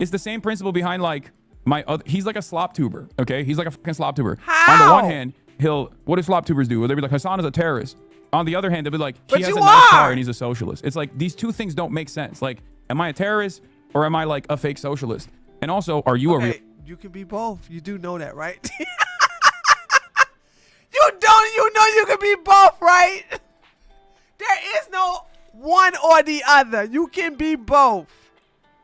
it's the same principle behind like he's like a slop tuber, okay? He's like a fucking slop tuber. How? On the one hand, what do slop tubers do? Well, they'll be like, Hasan is a terrorist. On the other hand, they'll be like, he has a nice car and he's a socialist. It's like these two things don't make sense. Like, am I a terrorist or am I like a fake socialist? And also, are you you can be both. You do know that, right? You know you can be both, right? There is no one or the other. You can be both.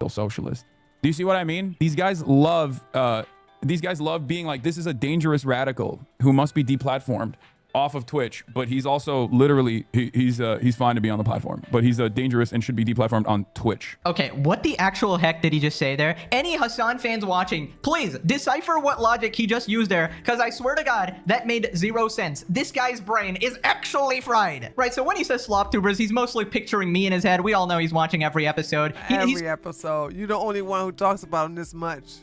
Socialist. Do you see what I mean? These guys love being like, this is a dangerous radical who must be deplatformed off of Twitch, but he's also literally he's fine to be on the platform, but he's dangerous and should be deplatformed on Twitch. Okay, what the actual heck did he just say there? Any Hasan fans watching, please decipher what logic he just used there, because I swear to God, that made 0 sense. This guy's brain is actually fried. Right, so when he says slop tubers, he's mostly picturing me in his head. We all know he's watching every episode. Every episode. You're the only one who talks about him this much.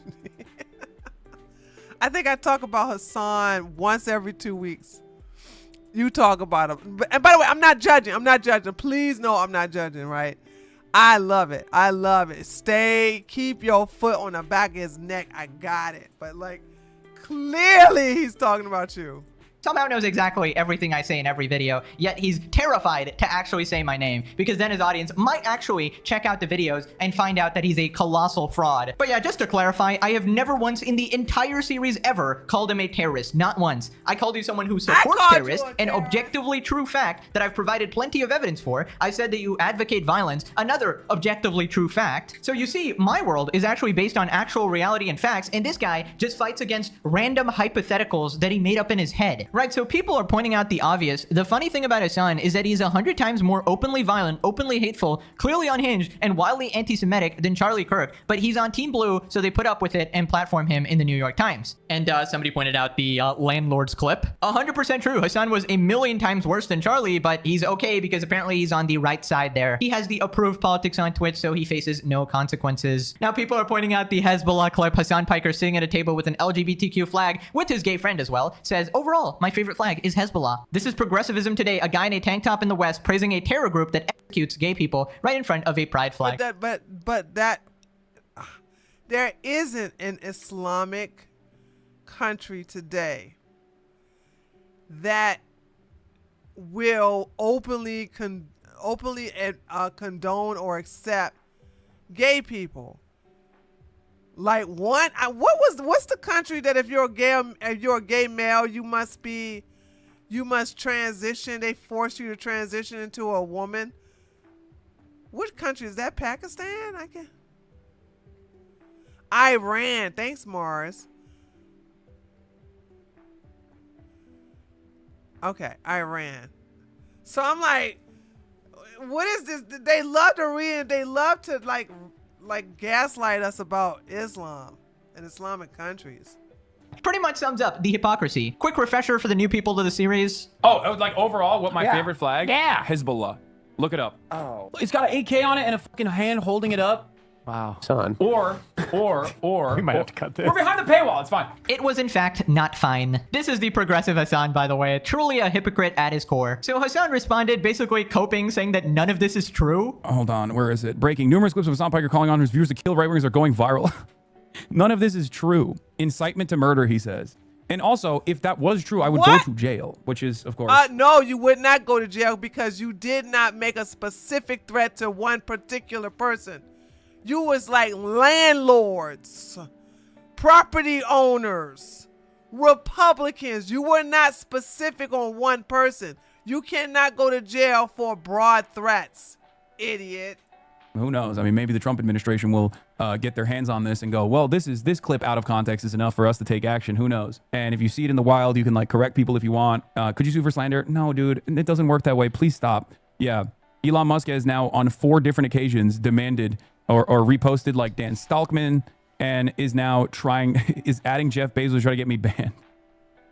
I think I talk about Hasan once every 2 weeks. You talk about him. And by the way, I'm not judging. Please know I'm not judging, right? I love it. Keep your foot on the back of his neck. I got it. But like, clearly he's talking about you. Somehow knows exactly everything I say in every video, yet he's terrified to actually say my name, because then his audience might actually check out the videos and find out that he's a colossal fraud. But yeah, just to clarify, I have never once in the entire series ever called him a terrorist. Not once. I called you someone who supports terrorists, an objectively true fact that I've provided plenty of evidence for. I said that you advocate violence, another objectively true fact. So you see, my world is actually based on actual reality and facts, and this guy just fights against random hypotheticals that he made up in his head. Right, so people are pointing out the obvious. The funny thing about Hasan is that he's 100 times more openly violent, openly hateful, clearly unhinged, and wildly anti-Semitic than Charlie Kirk. But he's on Team Blue, so they put up with it and platform him in the New York Times. And somebody pointed out the landlord's clip. 100% true. Hasan was a million times worse than Charlie, but he's okay because apparently he's on the right side there. He has the approved politics on Twitch, so he faces no consequences. Now people are pointing out the Hezbollah clip. Hasan Piker sitting at a table with an LGBTQ flag with his gay friend as well, says, overall, my favorite flag is Hezbollah. This is progressivism today. A guy in a tank top in the West praising a terror group that executes gay people right in front of a pride flag. But there isn't an Islamic country today that will openly condone or accept gay people. Like what's the country that if you're a gay male, you must transition, they force you to transition into a woman? Which country is that? Pakistan? Iran. Thanks, Mars. Okay, Iran. So I'm like, what is this? They love to read, they love to like gaslight us about Islam and Islamic countries. Pretty much sums up the hypocrisy. Quick refresher for the new people to the series. Oh, like overall, what my favorite flag? Yeah. Hezbollah. Look it up. Oh. It's got an AK on it and a fucking hand holding it up. Wow. Son. Or. We might have to cut this. We're behind the paywall. It's fine. It was in fact not fine. This is the progressive Hasan, by the way. Truly a hypocrite at his core. So Hasan responded, basically coping, saying that none of this is true. Hold on. Where is it? Breaking. Numerous clips of Hasan Piker calling on his viewers to kill right-wingers are going viral. None of this is true. Incitement to murder, he says. And also, if that was true, I would go to jail, which is, of course... No, you would not go to jail because you did not make a specific threat to one particular person. You was like landlords, property owners, Republicans. You were not specific on one person. You cannot go to jail for broad threats, idiot. Who knows? I mean, maybe the Trump administration will get their hands on this and go, well, this clip out of context is enough for us to take action. Who knows? And if you see it in the wild, you can like correct people if you want. Could you sue for slander? No, dude, it doesn't work that way. Please stop. Yeah. Elon Musk has now on 4 different occasions demanded or reposted like Dan Stalkman and is now is adding Jeff Bezos to try to get me banned.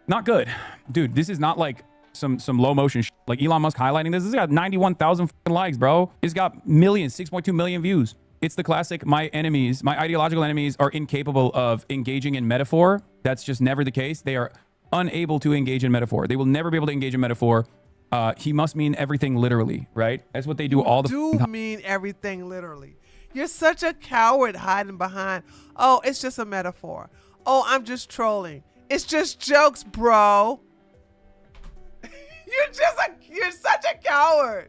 Not good. Dude, this is not like some low motion shit. Like Elon Musk highlighting this. This has got 91,000 likes, bro. It's got millions, 6.2 million views. It's the classic, my ideological enemies are incapable of engaging in metaphor. That's just never the case. They are unable to engage in metaphor. They will never be able to engage in metaphor. He must mean everything literally, right? That's what they do all the time. Mean everything literally. You're such a coward hiding behind, oh, it's just a metaphor. Oh, I'm just trolling. It's just jokes, bro. You're such a coward.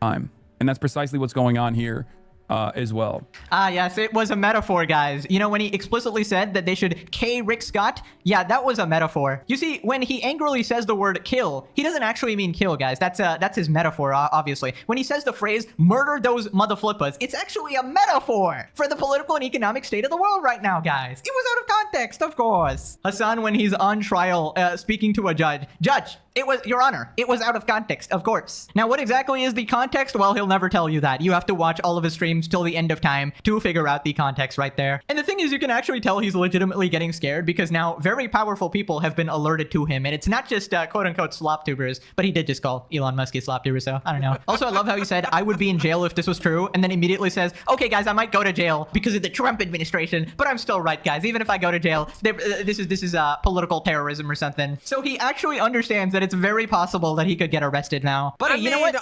And that's precisely what's going on here. as well. Ah, yes, it was a metaphor, guys. You know, when he explicitly said that they should K Rick Scott, yeah, that was a metaphor. You see, when he angrily says the word kill, he doesn't actually mean kill, guys. That's his metaphor, obviously. When he says the phrase murder those motherflippers, it's actually a metaphor for the political and economic state of the world right now, guys. It was out of context, of course. Hasan, when he's on trial, speaking to a judge, it was, Your Honor, it was out of context, of course. Now, what exactly is the context? Well, he'll never tell you that. You have to watch all of his streams till the end of time to figure out the context right there. And the thing is, you can actually tell he's legitimately getting scared because now very powerful people have been alerted to him. And it's not just quote-unquote slop tubers, but he did just call Elon Musk a slop tuber, so I don't know. Also, I love how he said, I would be in jail if this was true, and then immediately says, okay, guys, I might go to jail because of the Trump administration, but I'm still right, guys. Even if I go to jail, this is political terrorism or something. So he actually understands that it's very possible that he could get arrested now. But you know what?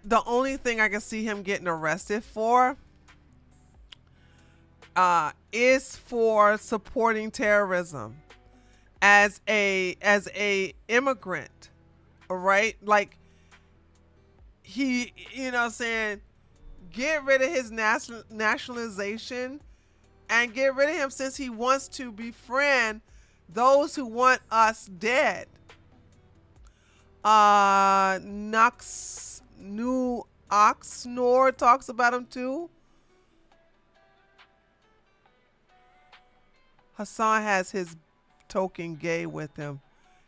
The only thing I can see him getting arrested for is for supporting terrorism as a immigrant, all right? Like he, you know what I'm saying, get rid of his nationalization and get rid of him since he wants to befriend those who want us dead. New Oxnor talks about him too. Hasan has his token gay with him.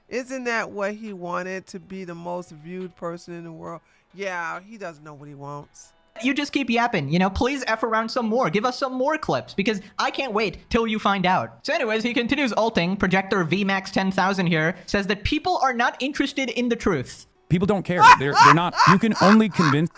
Isn't that what he wanted, to be the most viewed person in the world? Yeah, he doesn't know what he wants. You just keep yapping, you know, please F around some more. Give us some more clips because I can't wait till you find out. So anyways, he continues alting. Projector VMAX 10,000 here says that people are not interested in the truth. People don't care. They're not. You can only convince.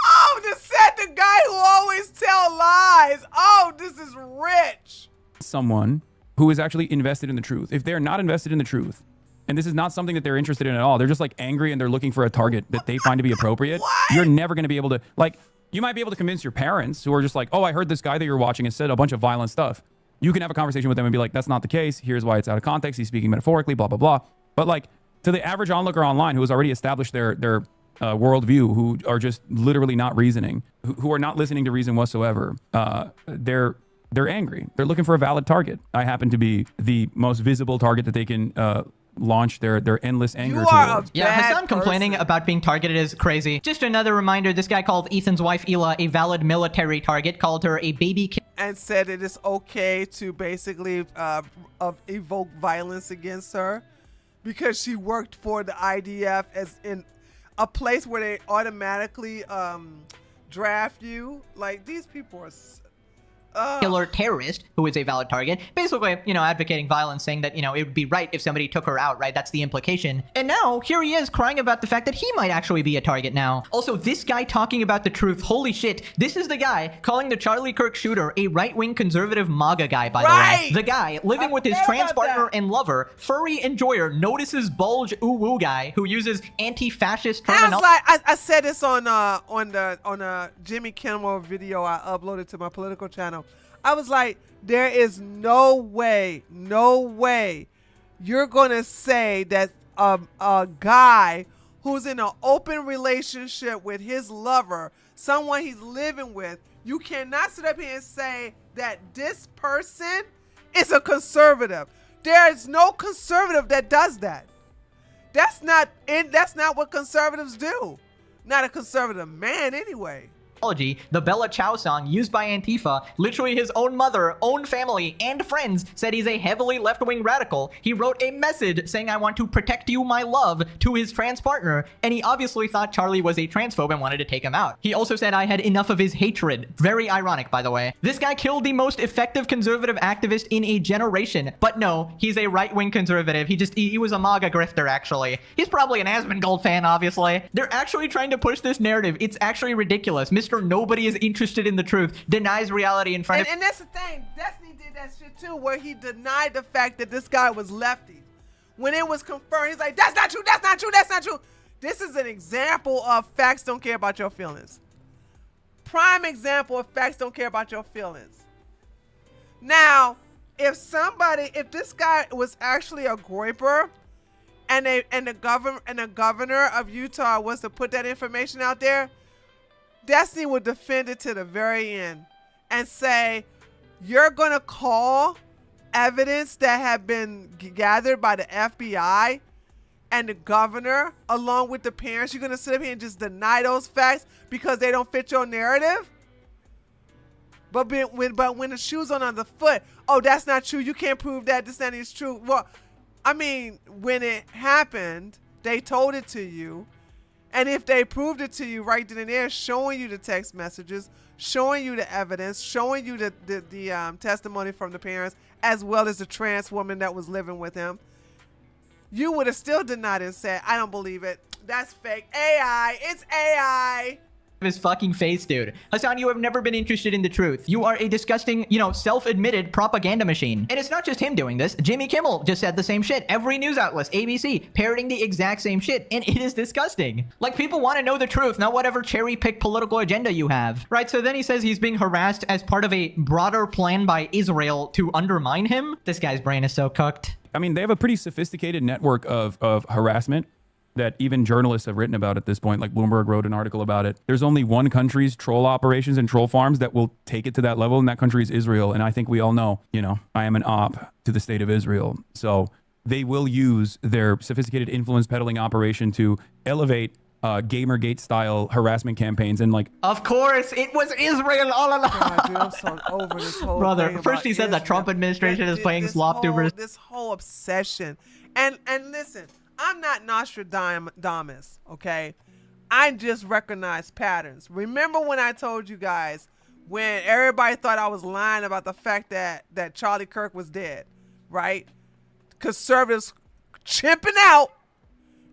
Oh, just said the guy who always tell lies. Oh, this is rich. Someone who is actually invested in the truth. If they're not invested in the truth, and this is not something that they're interested in at all, they're just like angry and they're looking for a target that they find to be appropriate. You're never going to be able to, like, you might be able to convince your parents who are just like, oh, I heard this guy that you're watching has said a bunch of violent stuff. You can have a conversation with them and be like, that's not the case. Here's why it's out of context. He's speaking metaphorically, blah, blah, blah. But like to the average onlooker online who has already established their worldview, who are just literally not reasoning, who are not listening to reason whatsoever, they're angry. They're looking for a valid target. I happen to be the most visible target that they can launch their endless anger towards. Yeah, Hasan complaining about being targeted is crazy. Just another reminder, this guy called Ethan's wife Ela a valid military target, called her a baby kid. And said it is okay to basically evoke violence against her because she worked for the IDF, as in a place where they automatically draft you. Like, these people are killer terrorist who is a valid target, basically, you know, advocating violence, saying that, you know, it would be right if somebody took her out, right? That's the implication. And now here he is crying about the fact that he might actually be a target now. Also, this guy talking about the truth, holy shit, this is the guy calling the Charlie Kirk shooter a right-wing conservative MAGA guy, by the way. The guy living with his trans partner and lover, furry enjoyer, notices bulge ooh-woo guy who uses anti-fascist terminology. I said this on a Jimmy Kimmel video I uploaded to my political channel. I was like, there is no way you're gonna say that a guy who's in an open relationship with his lover, someone he's living with, you cannot sit up here and say that this person is a conservative. There is no conservative that does that. That's not what conservatives do. Not a conservative man anyway. The Bella Ciao song used by Antifa, literally his own mother, own family, and friends said he's a heavily left-wing radical. He wrote a message saying, I want to protect you, my love, to his trans partner, and he obviously thought Charlie was a transphobe and wanted to take him out. He also said, I had enough of his hatred. Very ironic, by the way. This guy killed the most effective conservative activist in a generation, but no, he's a right-wing conservative. He was a MAGA grifter, actually. He's probably an Asmongold fan, obviously. They're actually trying to push this narrative. It's actually ridiculous. Mr. Nobody is interested in the truth, denies reality in front of... And that's the thing. Destiny did that shit too, where he denied the fact that this guy was lefty. When it was confirmed, he's like, that's not true, that's not true, that's not true. This is an example of facts don't care about your feelings. Prime example of facts don't care about your feelings. Now, if this guy was actually a groiper and the governor of Utah was to put that information out there, Destiny would defend it to the very end and say, you're going to call evidence that have been gathered by the FBI and the governor along with the parents. You're going to sit up here and just deny those facts because they don't fit your narrative? But when the shoe's on the foot, oh, that's not true. You can't prove that. This and is true. Well, I mean, when it happened, they told it to you. And if they proved it to you right then and there, showing you the text messages, showing you the evidence, showing you the testimony from the parents, as well as the trans woman that was living with him, you would have still denied it and said, I don't believe it. That's fake. AI. It's AI. His fucking face, dude. Hasan, you have never been interested in the truth. You are a disgusting, self-admitted propaganda machine. And it's not just him doing this. Jimmy Kimmel just said the same shit. Every news outlet, ABC, parroting the exact same shit. And it is disgusting. Like, people want to know the truth, not whatever cherry-picked political agenda you have. Right, so then he says he's being harassed as part of a broader plan by Israel to undermine him. This guy's brain is so cooked. I mean, they have a pretty sophisticated network of harassment that even journalists have written about at this point. Like Bloomberg wrote an article about it. There's only one country's troll operations and troll farms that will take it to that level, and that country is Israel. And I think we all know, I am an op to the state of Israel. So they will use their sophisticated influence peddling operation to elevate Gamergate style harassment campaigns and Of course, it was Israel all along. God, dude, I'm so over this whole Brother, thing first he said about the Trump administration is playing slop tubers. This whole obsession. And listen, I'm not Nostradamus, okay? I just recognize patterns. Remember when I told you guys when everybody thought I was lying about the fact that Charlie Kirk was dead, right? Conservatives chimping out,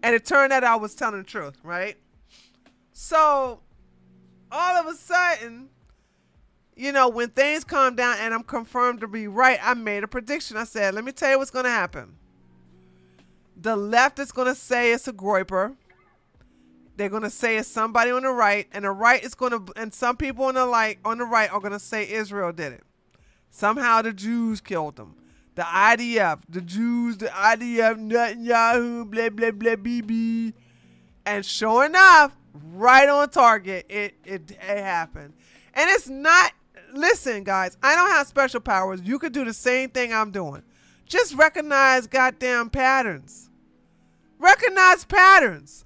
and it turned out I was telling the truth, right? So all of a sudden, when things calm down and I'm confirmed to be right, I made a prediction. I said, let me tell you what's going to happen. The left is going to say it's a groiper. They're going to say it's somebody on the right, and the right is going to, and some people on the right are going to say Israel did it. Somehow the Jews killed them. The IDF, the Jews, the IDF, Netanyahu, blah, blah, blah, BB. And sure enough, right on target, it happened. And it's not, listen, guys, I don't have special powers. You could do the same thing I'm doing. Just recognize goddamn patterns. Recognize patterns.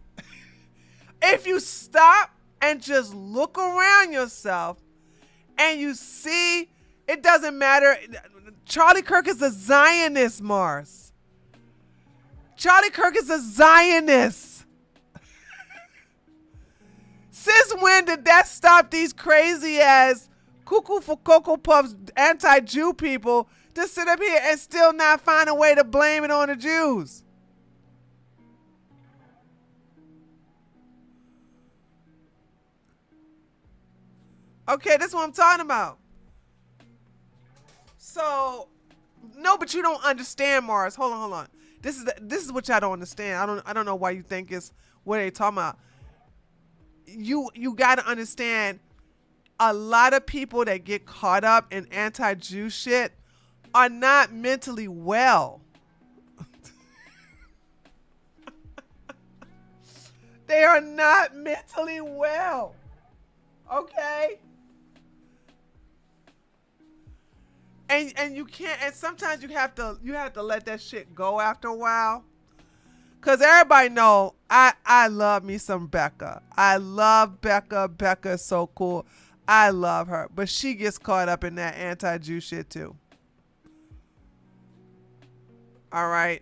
If you stop and just look around yourself and you see, it doesn't matter. Charlie Kirk is a Zionist, Mars. Charlie Kirk is a Zionist. Since when did that stop these crazy ass cuckoo for Cocoa Puffs anti-Jew people to sit up here and still not find a way to blame it on the Jews? Okay, that's what I'm talking about. So, no, but you don't understand, Mars. Hold on. This is what y'all don't understand. I don't know why you think it's what they talking about. You got to understand, a lot of people that get caught up in anti-Jew shit are not mentally well. They are not mentally well. Okay? And you can't, and sometimes you have to let that shit go after a while. Cause everybody know I love me some Becca. I love Becca. Becca is so cool. I love her. But she gets caught up in that anti-Jew shit too. All right.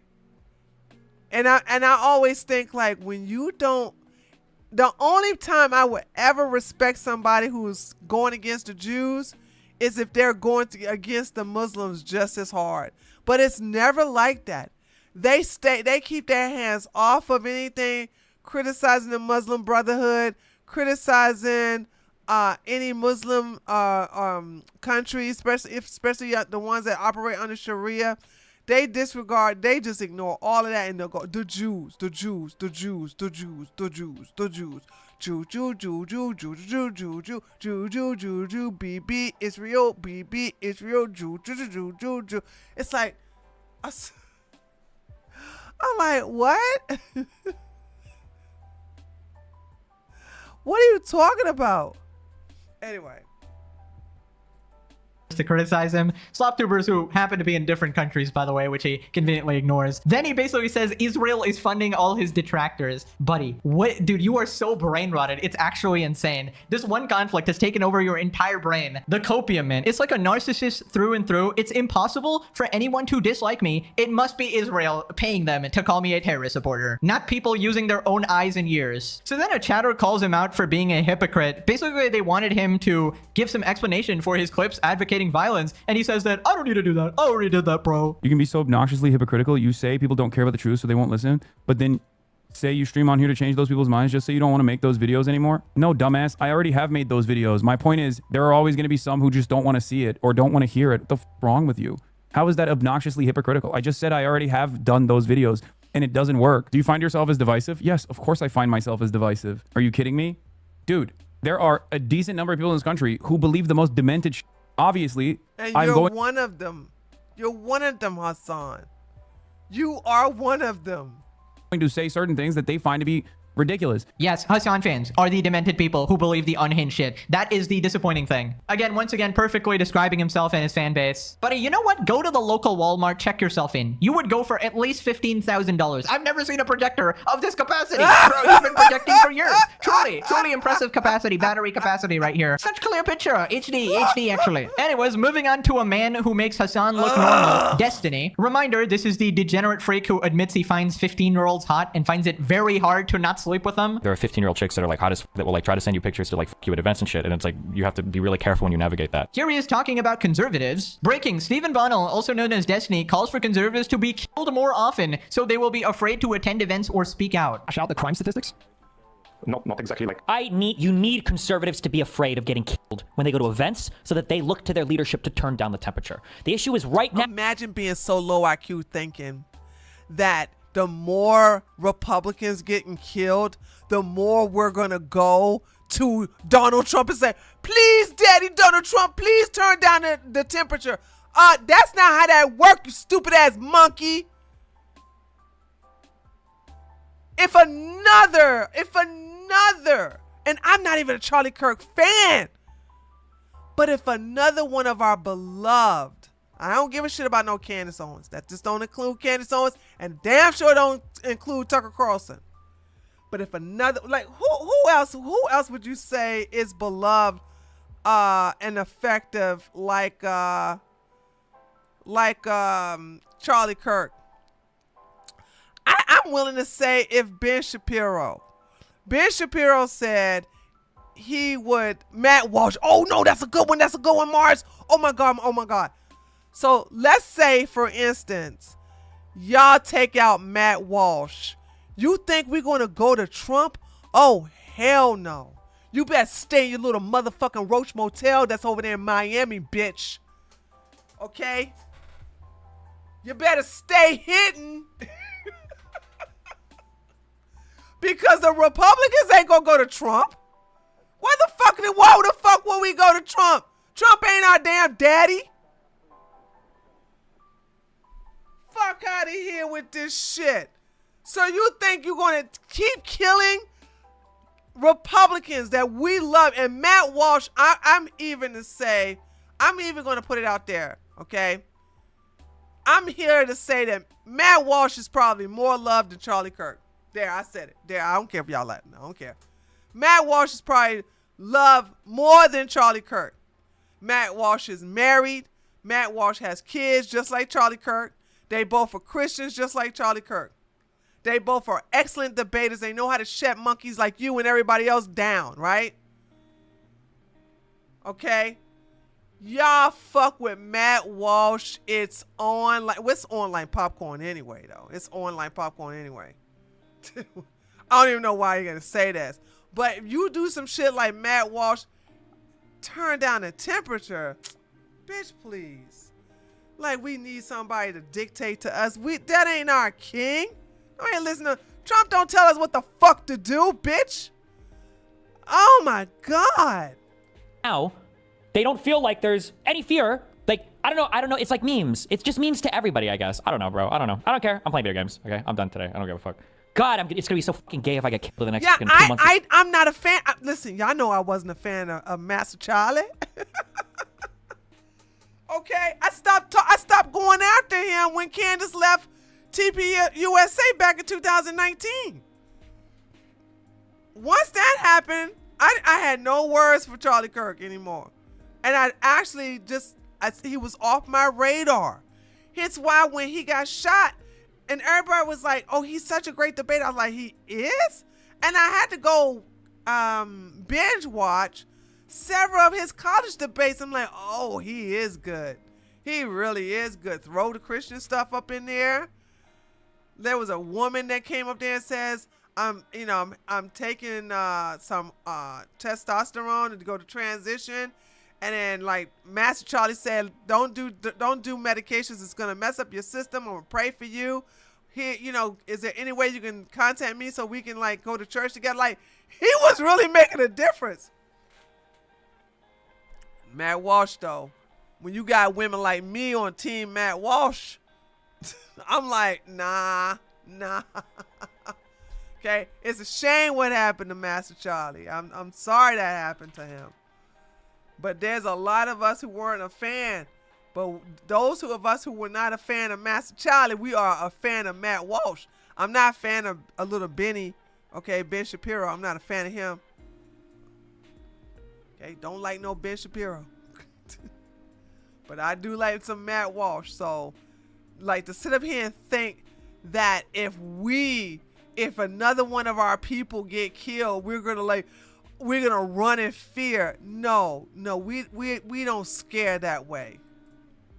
And I always think, like, when you don't, the only time I would ever respect somebody who's going against the Jews is if they're going against the Muslims just as hard. But it's never like that. They keep their hands off of anything criticizing the Muslim Brotherhood, criticizing any Muslim country, especially the ones that operate under Sharia. They disregard, they just ignore all of that, and they'll go, the Jews, the Jews, the Jews, the Jews, the Jews, the Jews. Jew, Jew, Jew, Jew, Jew, Jew, Jew, Jew, Jew, Jew, Jew, Jew, BB, Israel, BB, Israel, Jew, Jew, Jew, Jew, Jew. It's like, I'm like, what? What are you talking about? Anyway. To criticize him. Sloptubers who happen to be in different countries, by the way, which he conveniently ignores. Then he basically says Israel is funding all his detractors. Buddy, what? Dude, you are so brain rotted. It's actually insane. This one conflict has taken over your entire brain. The copium, man. It's like a narcissist through and through. It's impossible for anyone to dislike me. It must be Israel paying them to call me a terrorist supporter, not people using their own eyes and ears. So then a chatter calls him out for being a hypocrite. Basically, they wanted him to give some explanation for his clips advocating violence, and he says that I don't need to do that. I already did that, bro. You can be so obnoxiously hypocritical. You say people don't care about the truth, so they won't listen, but then say you stream on here to change those people's minds just so you don't want to make those videos anymore. No, dumbass. I already have made those videos. My point is, there are always going to be some who just don't want to see it or don't want to hear it. What the f wrong with you? How is that obnoxiously hypocritical? I just said I already have done those videos and it doesn't work. Do you find yourself as divisive? Yes, of course I find myself as divisive. Are you kidding me? Dude, there are a decent number of people in this country who believe the most demented shit. Obviously, and you're one of them. You're one of them, Hasan. You are one of them. Going to say certain things that they find to be ridiculous. Yes, Hasan fans are the demented people who believe the unhinged shit. That is the disappointing thing. Again, once again, perfectly describing himself and his fan base. Buddy, you know what? Go to the local Walmart, check yourself in. You would go for at least $15,000. I've never seen a projector of this capacity. Bro, you've been projecting for years. Truly impressive capacity, battery capacity right here. Such clear picture. HD actually. Anyways, moving on to a man who makes Hasan look normal. Destiny. Reminder, this is the degenerate freak who admits he finds 15-year-olds hot and finds it very hard to not sleep with them. There are 15-year-old chicks that are like hot as that will like try to send you pictures to like you at events and shit, and it's like you have to be really careful when you navigate that. Here he is talking about conservatives. Breaking, Stephen Bonnell, also known as Destiny, calls for conservatives to be killed more often so they will be afraid to attend events or speak out. Shout out the crime statistics? Not exactly like... You need conservatives to be afraid of getting killed when they go to events so that they look to their leadership to turn down the temperature. The issue is right now... Imagine being so low IQ thinking that the more Republicans getting killed, the more we're going to go to Donald Trump and say, please, Daddy Donald Trump, please turn down the temperature. That's not how that works, you stupid ass monkey. If another, and I'm not even a Charlie Kirk fan, but if another one of our beloved, I don't give a shit about no Candace Owens. That just don't include Candace Owens, and damn sure don't include Tucker Carlson. But if another, like who else would you say is beloved and effective like Charlie Kirk? I'm willing to say if Ben Shapiro said he would, Matt Walsh. Oh no, that's a good one, Mars. Oh my God. So let's say, for instance, y'all take out Matt Walsh. You think we're going to go to Trump? Oh, hell no. You better stay in your little motherfucking Roach Motel that's over there in Miami, bitch. Okay? You better stay hidden. Because the Republicans ain't going to go to Trump. Why the fuck will we go to Trump? Trump ain't our damn daddy. Fuck out of here with this shit. So you think you're going to keep killing Republicans that we love? And Matt Walsh, I'm even going to put it out there, okay? I'm here to say that Matt Walsh is probably more loved than Charlie Kirk. There, I said it. There, I don't care if y'all like it. I don't care. Matt Walsh is probably loved more than Charlie Kirk. Matt Walsh is married. Matt Walsh has kids just like Charlie Kirk. They both are Christians just like Charlie Kirk. They both are excellent debaters. They know how to shut monkeys like you and everybody else down, right? Okay? Y'all fuck with Matt Walsh. It's online popcorn anyway, though. It's online popcorn anyway. I don't even know why you're going to say this. But if you do some shit like Matt Walsh, turn down the temperature, bitch, please. Like, we need somebody to dictate to us. That ain't our king. I ain't listening to Trump. Don't tell us what the fuck to do, bitch. Oh my God. Now, they don't feel like there's any fear Like, I don't know. It's like memes. It's just memes to everybody, I guess. I don't know, bro. I don't know. I don't care. I'm playing video games. Okay, I'm done today. I don't give a fuck. God, it's gonna be so fucking gay if I get killed in the next fucking 2 months. I'm not a fan. Listen, y'all know I wasn't a fan of Master Charlie. Okay, I stopped going after him when Candace left TP USA back in 2019. Once that happened, I had no words for Charlie Kirk anymore. And I actually he was off my radar. Hence why when he got shot and everybody was like, oh, he's such a great debater. I was like, he is? And I had to go binge watch several of his college debates. I'm like, oh, he is good. He really is good. Throw the Christian stuff up in there. There was a woman that came up there and says, I'm taking some testosterone to go to transition. And then like Master Charlie said, don't do medications. It's gonna mess up your system. I'm gonna pray for you. Here, is there any way you can contact me so we can like go to church together? Like, he was really making a difference. Matt Walsh, though, when you got women like me on team Matt Walsh, I'm like, nah. Okay, it's a shame what happened to Master Charlie. I'm sorry that happened to him. But there's a lot of us who weren't a fan. But those of us who were not a fan of Master Charlie, we are a fan of Matt Walsh. I'm not a fan of a little Benny, okay, Ben Shapiro. I'm not a fan of him. Okay, don't like no Ben Shapiro. But I do like some Matt Walsh. So, like, to sit up here and think that if another one of our people get killed, we're gonna run in fear. No, we don't scare that way.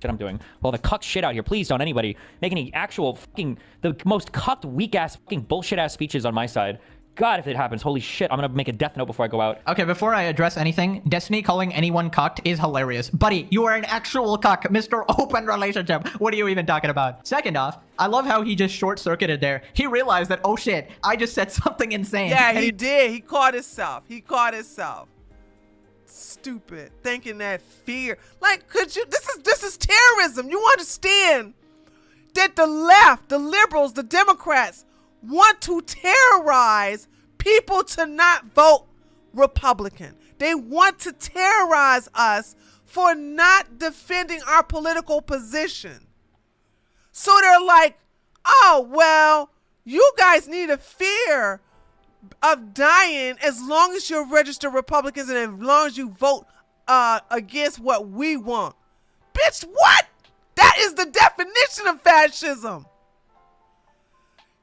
Shit I'm doing. Well, the cuck shit out here. Please don't anybody make any actual fucking, the most cucked, weak ass, fucking bullshit ass speeches on my side. God, if it happens, holy shit, I'm gonna make a death note before I go out. Okay, before I address anything, Destiny calling anyone cucked is hilarious. Buddy, you are an actual cuck, Mr. Open Relationship. What are you even talking about? Second off, I love how he just short-circuited there. He realized that, oh shit, I just said something insane. Yeah, he did. He caught himself. Stupid. Thinking that fear. Like, could you, this is terrorism. You understand that the left, the liberals, the Democrats want to terrorize people to not vote Republican. They want to terrorize us for not defending our political position. So they're like, oh, well, you guys need a fear of dying as long as you're registered Republicans and as long as you vote against what we want. Bitch, what? That is the definition of fascism.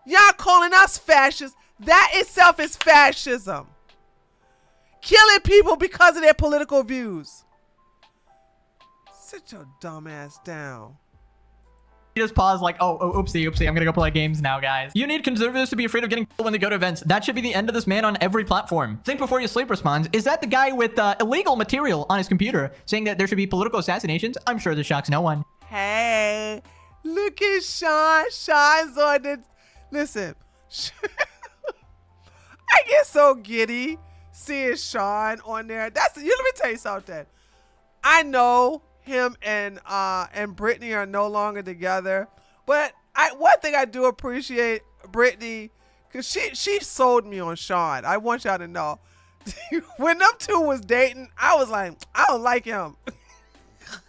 Y'all calling us fascists. That itself is fascism. Killing people because of their political views. Sit your dumb ass down. He just paused like, oh, oopsie, I'm gonna go play games now, guys. You need conservatives to be afraid of getting killed when they go to events. That should be the end of this man on every platform. Think before you sleep responds, is that the guy with illegal material on his computer saying that there should be political assassinations? I'm sure this shocks no one. Hey, look at Sean. Sean's on the... Listen, I get so giddy seeing Sean on there. Let me tell you something. I know him and Brittany are no longer together, but one thing I do appreciate Brittany, because she sold me on Sean. I want y'all to know. When them two was dating, I was like, I don't like him. Because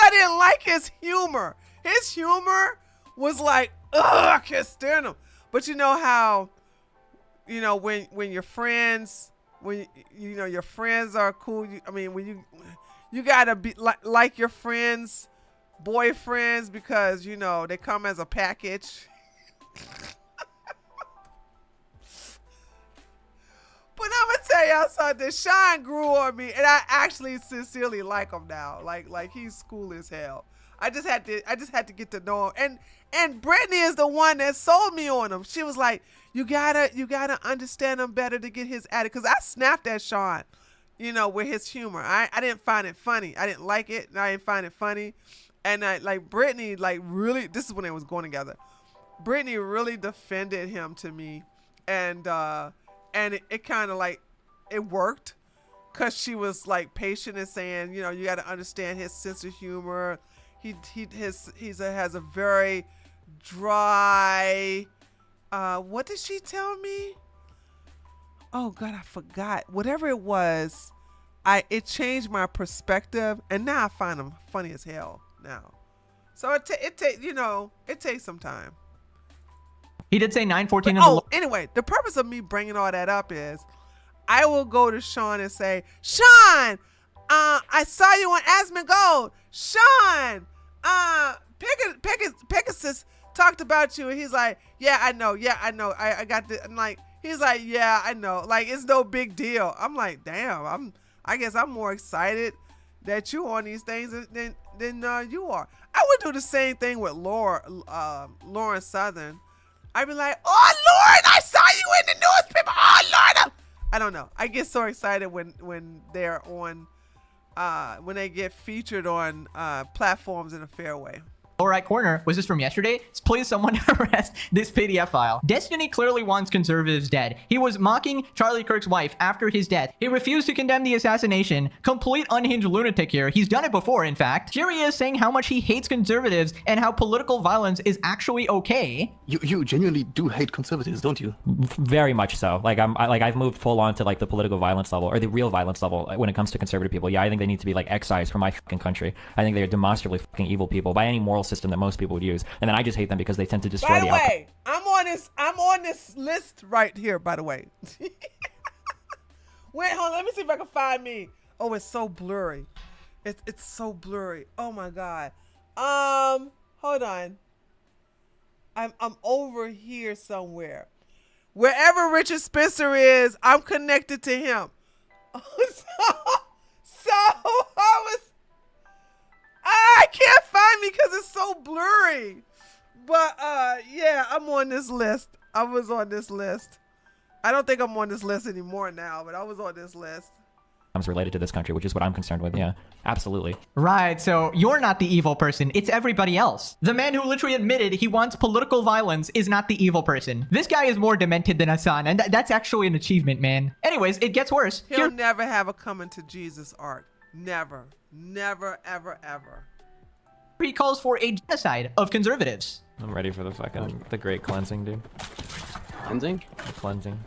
I didn't like his humor. His humor was like, ugh, I can't stand him. But you know how, when your friends, your friends are cool. When you gotta be like your friends, boyfriends, because they come as a package. But I'm gonna tell y'all something. Sean grew on me, and I actually sincerely like him now. Like he's cool as hell. I just had to get to know him. And Brittany is the one that sold me on him. She was like, you gotta understand him better to get his attitude. Because I snapped at Sean, with his humor. I didn't find it funny. I didn't like it, and I didn't find it funny. And Brittany, really, this is when they was going together. Brittany really defended him to me, and it kind of it worked. because she was like patient and saying, you know, you got to understand his sense of humor. He has a very dry. What did she tell me? Oh God, I forgot. Whatever it was, it changed my perspective, and now I find him funny as hell now. So it takes some time. He did say 9:14. Anyway, the purpose of me bringing all that up is, I will go to Sean and say, Sean, I saw you on Asmongold. Sean, Pegasus talked about you, and he's like, yeah, I know. I got the, and like, he's like, yeah, I know. Like, it's no big deal. I'm like, damn. I guess I'm more excited that you on these things than you are. I would do the same thing with Lauren Southern. I'd be like, oh Lord, I saw you in the newspaper. Oh Lord, I don't know. I get so excited when they're on, when they get featured on platforms in a fair way. Lower right corner, was this from yesterday? Please someone arrest this PDF file. Destiny clearly wants conservatives dead. He was mocking Charlie Kirk's wife after his death. He refused to condemn the assassination. Complete unhinged lunatic here. He's done it before, in fact. Here he is saying how much he hates conservatives and how political violence is actually okay. You genuinely do hate conservatives, don't you? Very much so. Like I've moved full on to like the political violence level, or the real violence level when it comes to conservative people. Yeah, I think they need to be like excised from my fucking country. I think they are demonstrably fucking evil people by any moral system that most people would use, and then I just hate them because they tend to destroy By the way, I'm on this list right here, by the way. Wait, hold on, let me see if I can find me. Oh, it's so blurry. It's so blurry. Oh my God. Hold on. I'm over here somewhere. Wherever Richard Spencer is, I'm connected to him. So I can't find me because it's so blurry. But yeah, I'm on this list. I was on this list. I don't think I'm on this list anymore now, but I was on this list. Related to this country, which is what I'm concerned with. Yeah, absolutely. Right, so you're not the evil person, it's everybody else. The man who literally admitted he wants political violence is not the evil person. This guy is more demented than Hasan, and that's actually an achievement, man. Anyways, it gets worse. He'll never have a coming to Jesus arc. Never. Never, ever, ever. He calls for a genocide of conservatives. I'm ready for the great cleansing, dude. Cleansing? The cleansing.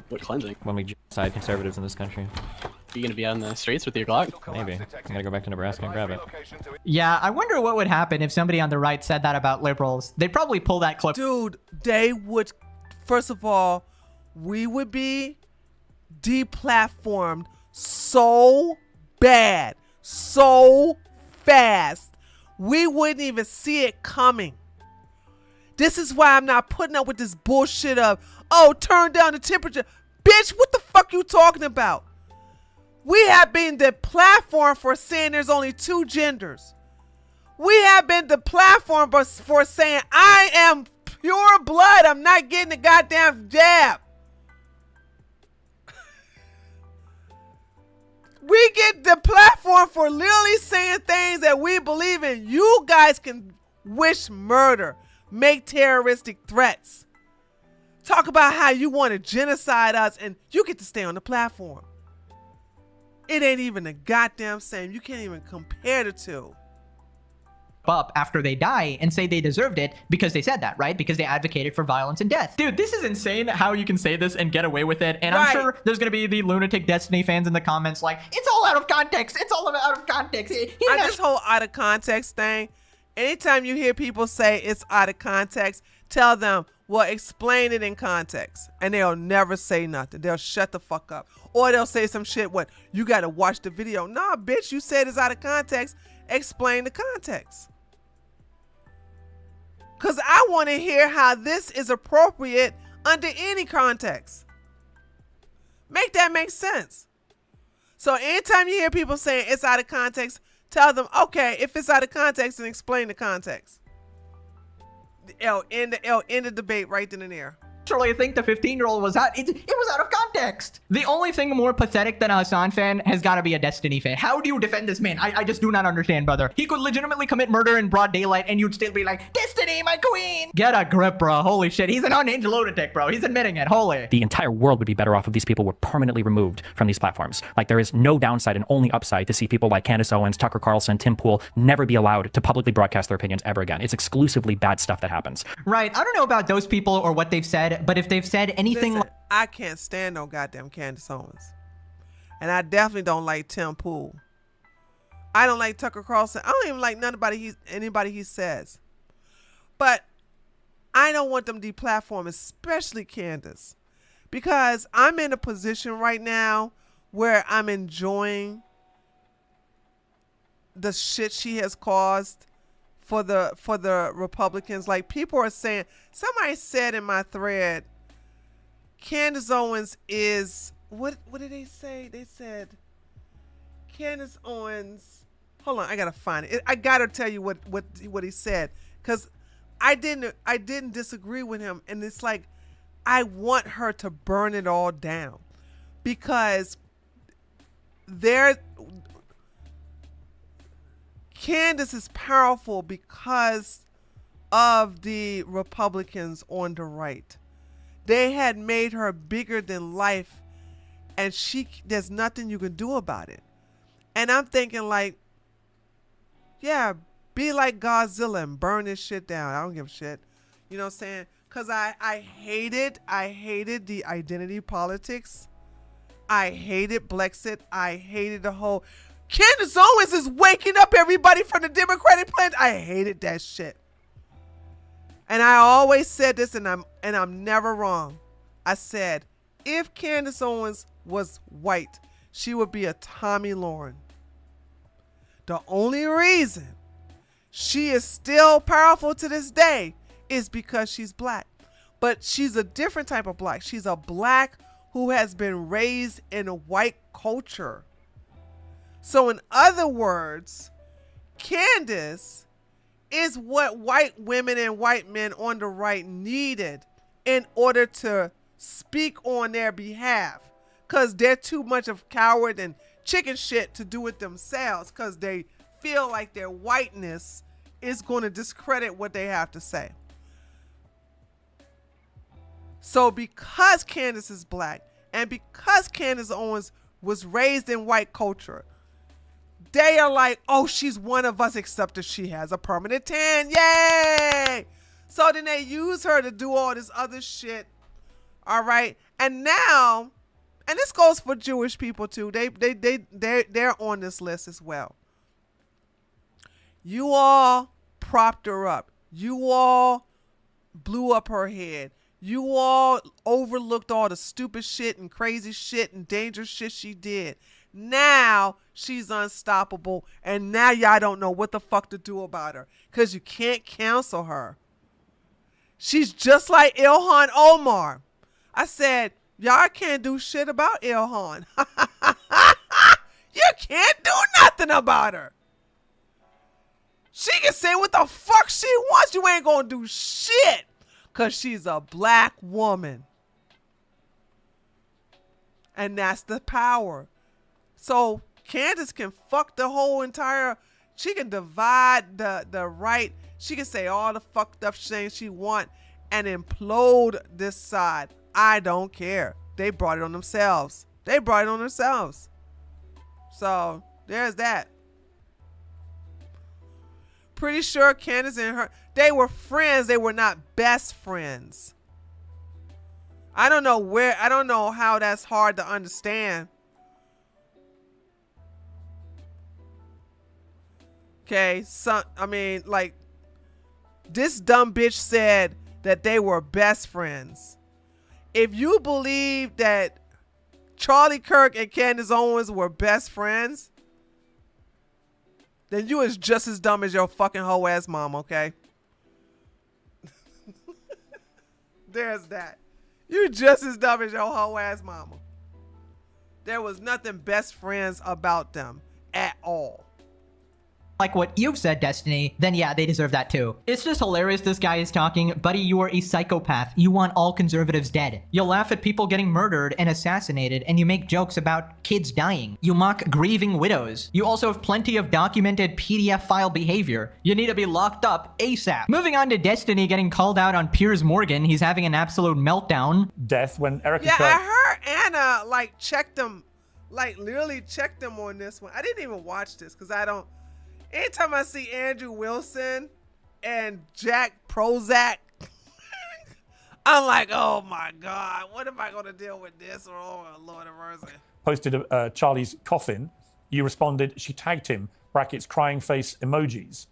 What cleansing? When we genocide conservatives in this country. Are you gonna be out in the streets with your Glock? Maybe. I gotta go back to Nebraska and grab it. Yeah, I wonder what would happen if somebody on the right said that about liberals. They'd probably pull that clip. Dude, they would, first of all, we would be deplatformed so bad, so fast, we wouldn't even see it coming. This is why I'm not putting up with this bullshit of, oh, turn down the temperature. Bitch, what the fuck you talking about? We have been the platform for saying there's only two genders. We have been the platform for saying I am pure blood. I'm not getting the goddamn jab. We get the platform for literally saying things that we believe in. You guys can wish murder, make terroristic threats, talk about how you want to genocide us, and you get to stay on the platform. It ain't even the goddamn same. You can't even compare the two. Up after they die and say they deserved it because they said that, right? Because they advocated for violence and death. Dude, this is insane how you can say this and get away with it. And right. I'm sure there's going to be the lunatic Destiny fans in the comments like, it's all out of context. It's all out of context. This whole out of context thing, anytime you hear people say it's out of context, tell them, well, explain it in context. And they'll never say nothing. They'll shut the fuck up. Or they'll say some shit, what, you got to watch the video. Nah, bitch, you said it's out of context. Explain the context. Because I want to hear how this is appropriate under any context. Make that make sense. So anytime you hear people saying it's out of context, tell them, okay, if it's out of context, then explain the context. It'll end the debate right then and there. actually think the 15-year-old was out. It was out of context. The only thing more pathetic than a Hasan fan has got to be a Destiny fan. How do you defend this man? I just do not understand, brother. He could legitimately commit murder in broad daylight and you'd still be like, Destiny, my queen. Get a grip, bro. Holy shit. He's an unhinged lunatic, bro. He's admitting it. Holy. The entire world would be better off if these people were permanently removed from these platforms. Like, there is no downside and only upside to see people like Candace Owens, Tucker Carlson, Tim Pool never be allowed to publicly broadcast their opinions ever again. It's exclusively bad stuff that happens. Right. I don't know about those people or what they've said, but if they've said anything... Listen, I can't stand no goddamn Candace Owens. And I definitely don't like Tim Pool. I don't like Tucker Carlson. I don't even like anybody he says. But I don't want them deplatformed, especially Candace. Because I'm in a position right now where I'm enjoying the shit she has caused for the Republicans. Like, people are saying, somebody said in my thread, Candace Owens is, what did they say? They said Candace Owens, hold on, I gotta find it. I gotta tell you what he said, because I didn't disagree with him, and it's like, I want her to burn it all down, because Candace is powerful because of the Republicans on the right. They had made her bigger than life, and there's nothing you can do about it. And I'm thinking, like, yeah, be like Godzilla and burn this shit down. I don't give a shit. You know what I'm saying? Because I hated the identity politics. I hated Brexit. I hated the whole... Candace Owens is waking up everybody from the Democratic plan. I hated that shit. And I always said this, and I'm never wrong. I said, if Candace Owens was white, she would be a Tommy Lauren. The only reason she is still powerful to this day is because she's black. But she's a different type of black. She's a black who has been raised in a white culture. So in other words, Candace is what white women and white men on the right needed in order to speak on their behalf, because they're too much of coward and chicken shit to do it themselves, because they feel like their whiteness is going to discredit what they have to say. So because Candace is black, and because Candace Owens was raised in white culture, they are like, oh, she's one of us, except that she has a permanent tan. Yay! So then they use her to do all this other shit. All right. And now, and this goes for Jewish people too. They're on this list as well. You all propped her up. You all blew up her head. You all overlooked all the stupid shit and crazy shit and dangerous shit she did. Now she's unstoppable, and now y'all don't know what the fuck to do about her, because you can't cancel her. She's just like Ilhan Omar. I said, y'all can't do shit about Ilhan. You can't do nothing about her. She can say what the fuck she wants. You ain't gonna do shit, because she's a black woman. And that's the power. So Candace can fuck the whole entire... She can divide the right. She can say all the fucked up things she want and implode this side. I don't care. They brought it on themselves. So there's that. Pretty sure Candace and her, they were friends. They were not best friends. I don't know how that's hard to understand. Okay, so I mean, like, this dumb bitch said that they were best friends. If you believe that Charlie Kirk and Candace Owens were best friends, then you is just as dumb as your fucking hoe ass mom, okay? There's that. You just as dumb as your hoe ass mama. There was nothing best friends about them at all. like what you've said, Destiny, then yeah, they deserve that too. It's just hilarious this guy is talking. Buddy, you are a psychopath. You want all conservatives dead. You laugh at people getting murdered and assassinated, and you make jokes about kids dying. You mock grieving widows. You also have plenty of documented PDF file behavior. You need to be locked up ASAP. Moving on to Destiny getting called out on Piers Morgan. He's having an absolute meltdown. Death when Eric. Yeah, I heard Anna like checked them, like literally checked them on this one. I didn't even watch this because I don't. Anytime I see Andrew Wilson and Jack Prozac, I'm like, oh my God, what am I going to deal with this? Oh, Lord of mercy. Posted Charlie's coffin. You responded, she tagged him, brackets, crying face emojis.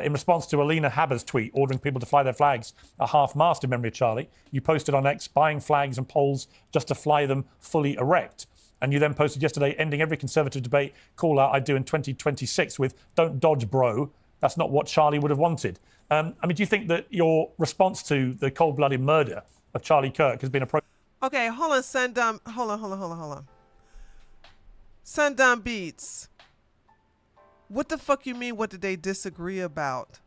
In response to Alina Haber's tweet ordering people to fly their flags at half-mast in memory of Charlie, you posted on X buying flags and poles just to fly them fully erect. And you then posted yesterday, ending every conservative debate call out I do in 2026 with "Don't dodge, bro." That's not what Charlie would have wanted. I mean, do you think that your response to the cold-blooded murder of Charlie Kirk has been appropriate? Okay, hold on, Sundum. Hold on. Sundum Beats. What the fuck you mean? What did they disagree about?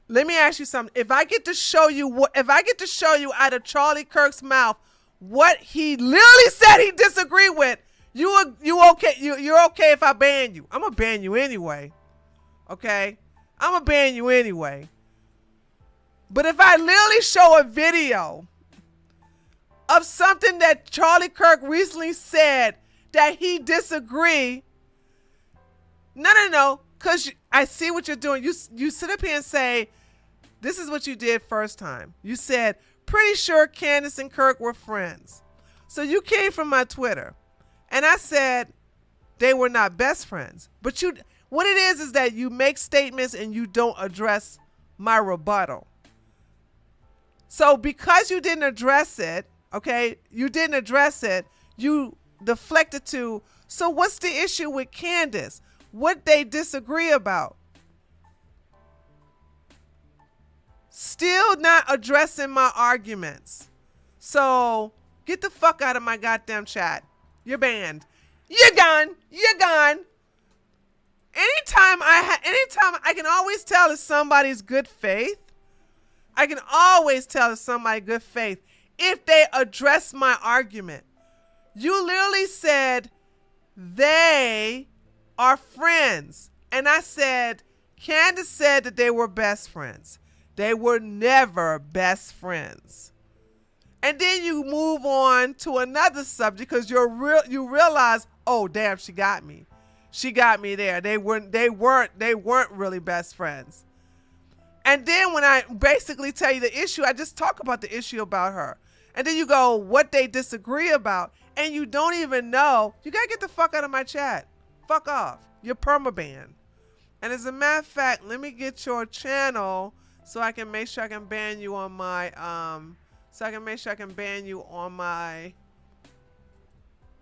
Let me ask you something. If I get to show you out of Charlie Kirk's mouth what he literally said he disagreed with, you okay? You're okay if I ban you? I'm gonna ban you anyway. Okay, I'm gonna ban you anyway. But if I literally show a video of something that Charlie Kirk recently said that he disagreed, no, because I see what you're doing. You sit up here and say, this is what you did first time. You said, pretty sure Candace and Kirk were friends. So you came from my Twitter, and I said they were not best friends. But what it is that you make statements and you don't address my rebuttal. So because you didn't address it, okay, you deflected to, so what's the issue with Candace? What they disagree about? Still not addressing my arguments. So get the fuck out of my goddamn chat. You're banned. You're gone. Anytime I can always tell if somebody's good faith. I can always tell if somebody's good faith if they address my argument. You literally said they are friends. And I said, Candace said that they were best friends. They were never best friends. And then you move on to another subject because you realize, oh damn, she got me. She got me there. They weren't really best friends. And then when I basically tell you the issue, I just talk about the issue about her. And then you go, what they disagree about, and you don't even know. You gotta get the fuck out of my chat. Fuck off. You're permabanned. And as a matter of fact, let me get your channel so I can make sure I can ban you on my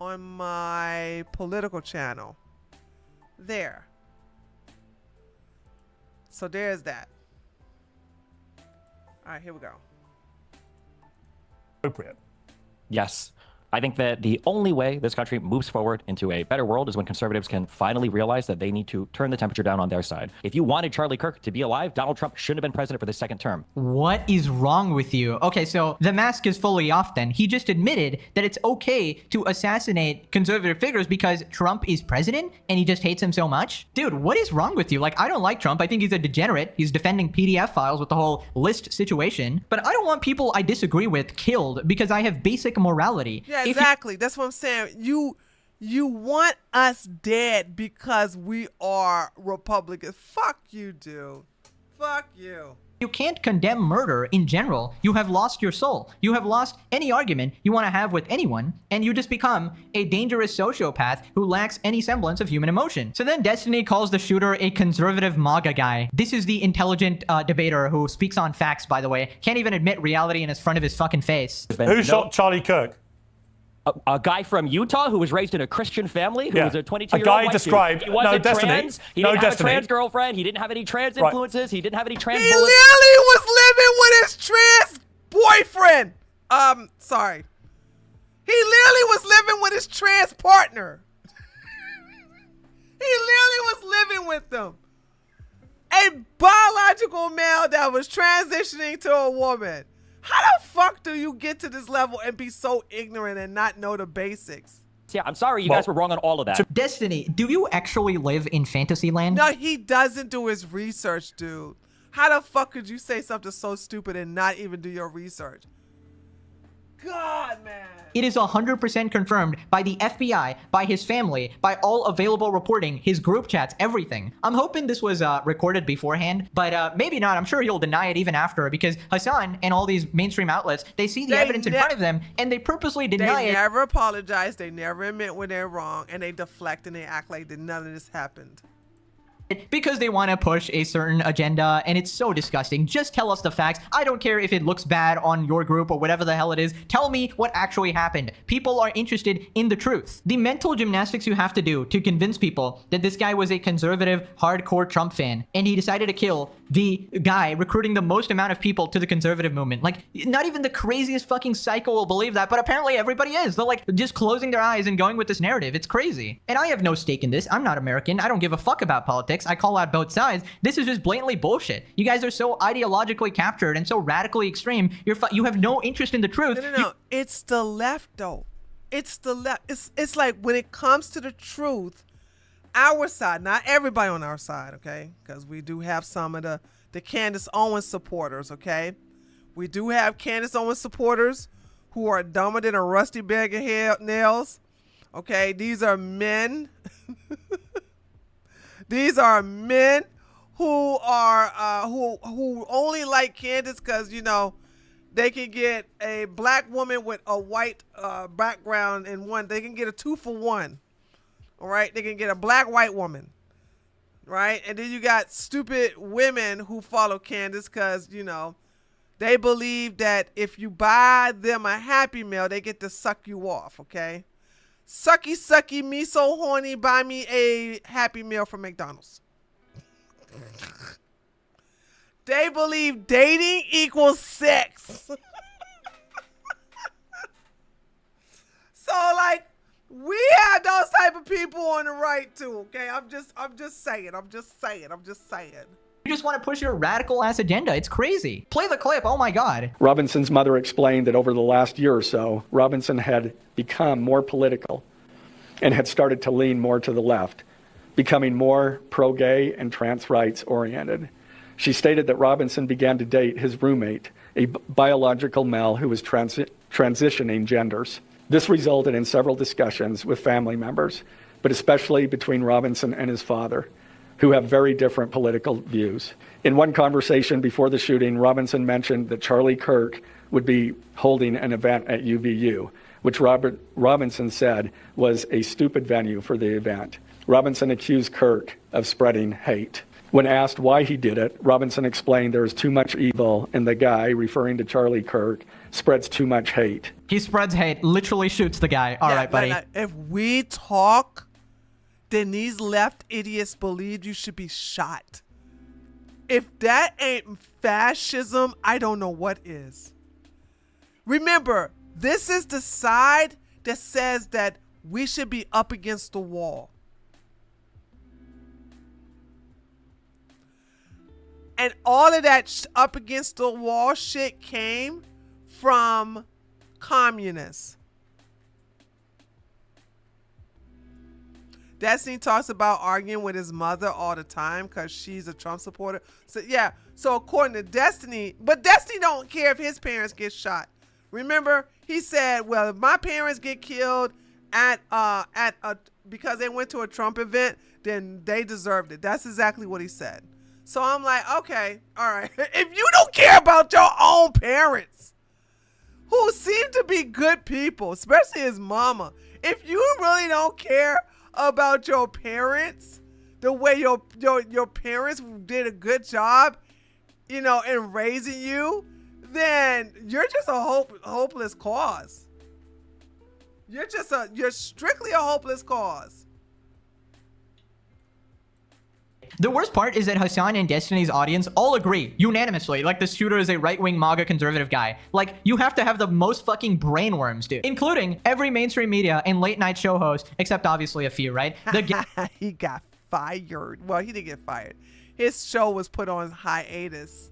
on my political channel. There. So there's that. All right, here we go. Appropriate. Yes. I think that the only way this country moves forward into a better world is when conservatives can finally realize that they need to turn the temperature down on their side. If you wanted Charlie Kirk to be alive, Donald Trump shouldn't have been president for the second term. What is wrong with you? Okay, so the mask is fully off then. He just admitted that it's okay to assassinate conservative figures because Trump is president and he just hates him so much? Dude, what is wrong with you? Like, I don't like Trump. I think he's a degenerate. He's defending PDF files with the whole list situation. But I don't want people I disagree with killed because I have basic morality. Yeah, exactly. That's what I'm saying. You want us dead because we are Republicans. Fuck you, dude. Fuck you. You can't condemn murder in general. You have lost your soul. You have lost any argument you want to have with anyone, and you just become a dangerous sociopath who lacks any semblance of human emotion. So then Destiny calls the shooter a conservative MAGA guy. This is the intelligent debater who speaks on facts, by the way. Can't even admit reality in his front of his fucking face. Who shot Charlie Kirk? A guy from Utah who was raised in a Christian family, who was a 22-year-old guy white described. Dude. He wasn't Destiny. trans. He didn't have a trans girlfriend. He didn't have any trans influences. He didn't have any trans He bullets. literally was living with his trans boyfriend. Sorry. He literally was living with his trans partner. He literally was living with them. Alina was transitioning to a woman. How the fuck do you get to this level and be so ignorant and not know the basics? Yeah, I'm sorry you guys were wrong on all of that. Destiny, do you actually live in Fantasyland? No, he doesn't do his research, dude. How the fuck could you say something so stupid and not even do your research? God, man. It is 100% confirmed by the FBI, by his family, by all available reporting, his group chats, everything. I'm hoping this was recorded beforehand, but maybe not. I'm sure he'll deny it even after, because Hasan and all these mainstream outlets, they see the evidence in front of them, and they purposely deny it. They never apologize. They never admit when they're wrong, and they deflect and they act like that none of this happened. Because they want to push a certain agenda, and it's so disgusting. Just tell us the facts. I don't care if it looks bad on your group or whatever the hell it is. Tell me what actually happened. People are interested in the truth. The mental gymnastics you have to do to convince people that this guy was a conservative, hardcore Trump fan, and he decided to kill the guy recruiting the most amount of people to the conservative movement. Like, not even the craziest fucking psycho will believe that, but apparently everybody is. They're like just closing their eyes and going with this narrative. It's crazy. And I have no stake in this. I'm not American. I don't give a fuck about politics. I call out both sides. This is just blatantly bullshit. You guys are so ideologically captured and so radically extreme. You have no interest in the truth. No. It's the left, though. It's the left. It's like when it comes to the truth, our side, not everybody on our side, okay? Because we do have some of the Candace Owens supporters, okay? We do have Candace Owens supporters who are dumber than a rusty bag of nails, okay? These are men. These are men who are who only like Candace because, you know, they can get a black woman with a white background in one. They can get a 2-for-1. All right, they can get a white woman, right? And then you got stupid women who follow Candace because, you know, they believe that if you buy them a Happy Meal, they get to suck you off, okay? Sucky, sucky, me so horny, buy me a Happy Meal from McDonald's. They believe dating equals sex. So, like, we have those type of people on the right too, okay? I'm just saying. You just want to push your radical ass agenda. It's crazy. Play the clip. Oh my God. Robinson's mother explained that over the last year or so, Robinson had become more political and had started to lean more to the left, becoming more pro-gay and trans rights oriented. She stated that Robinson began to date his roommate, a biological male who was transitioning genders. This resulted in several discussions with family members, but especially between Robinson and his father, who have very different political views. In one conversation before the shooting, Robinson mentioned that Charlie Kirk would be holding an event at UVU, which Robinson said was a stupid venue for the event. Robinson accused Kirk of spreading hate. When asked why he did it, Robinson explained there is too much evil and the guy, referring to Charlie Kirk, spreads too much hate. He spreads hate, literally shoots the guy. All right, buddy. If we talk, then these left idiots believe you should be shot. If that ain't fascism, I don't know what is. Remember, this is the side that says that we should be up against the wall. And all of that up against the wall shit came from communists. Destiny talks about arguing with his mother all the time because she's a Trump supporter. So yeah, so according to Destiny, but Destiny don't care if his parents get shot. Remember, he said, well, if my parents get killed because they went to a Trump event, then they deserved it. That's exactly what he said. So I'm like, okay, all right. If you don't care about your own parents, who seem to be good people, especially his mama, if you really don't care about your parents, the way your parents did a good job, you know, in raising you, then you're just a hopeless cause. You're strictly a hopeless cause. The worst part is that Hasan and Destiny's audience all agree unanimously, like the shooter is a right-wing MAGA conservative guy. Like, you have to have the most fucking brainworms, dude. Including every mainstream media and late-night show host, except obviously a few, right? He got fired. Well, he didn't get fired. His show was put on hiatus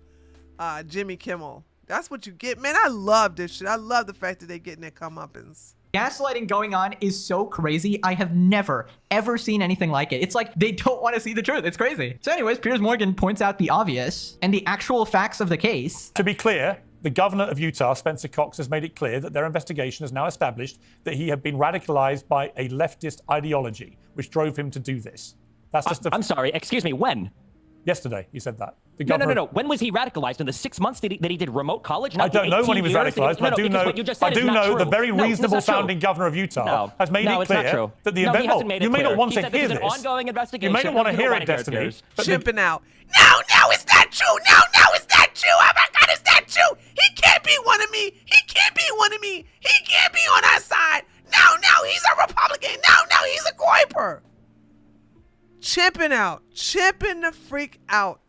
Jimmy Kimmel. That's what you get. Man, I love this shit. I love the fact that they getting their comeuppance. Gaslighting going on is so crazy. I have never, ever seen anything like it. It's like they don't want to see the truth. It's crazy. So anyways, Piers Morgan points out the obvious and the actual facts of the case. To be clear, the governor of Utah, Spencer Cox, has made it clear that their investigation has now established that he had been radicalized by a leftist ideology, which drove him to do this. That's just I'm sorry, excuse me, when? Yesterday, he said that. No. When was he radicalized? In the 6 months that he did remote college? I don't know when he was radicalized, but I do know the very reasonable sounding governor of Utah has made it clear that the event. You may not want to hear this. An ongoing investigation. You may not want to hear it, Destiny. Chipping out. No, it's not true. No, it's not true. Oh my God, it's not true. He can't be one of me. He can't be one of me. He can't be on our side. No, he's a Republican. No, he's a Kuiper. Chipping the freak out,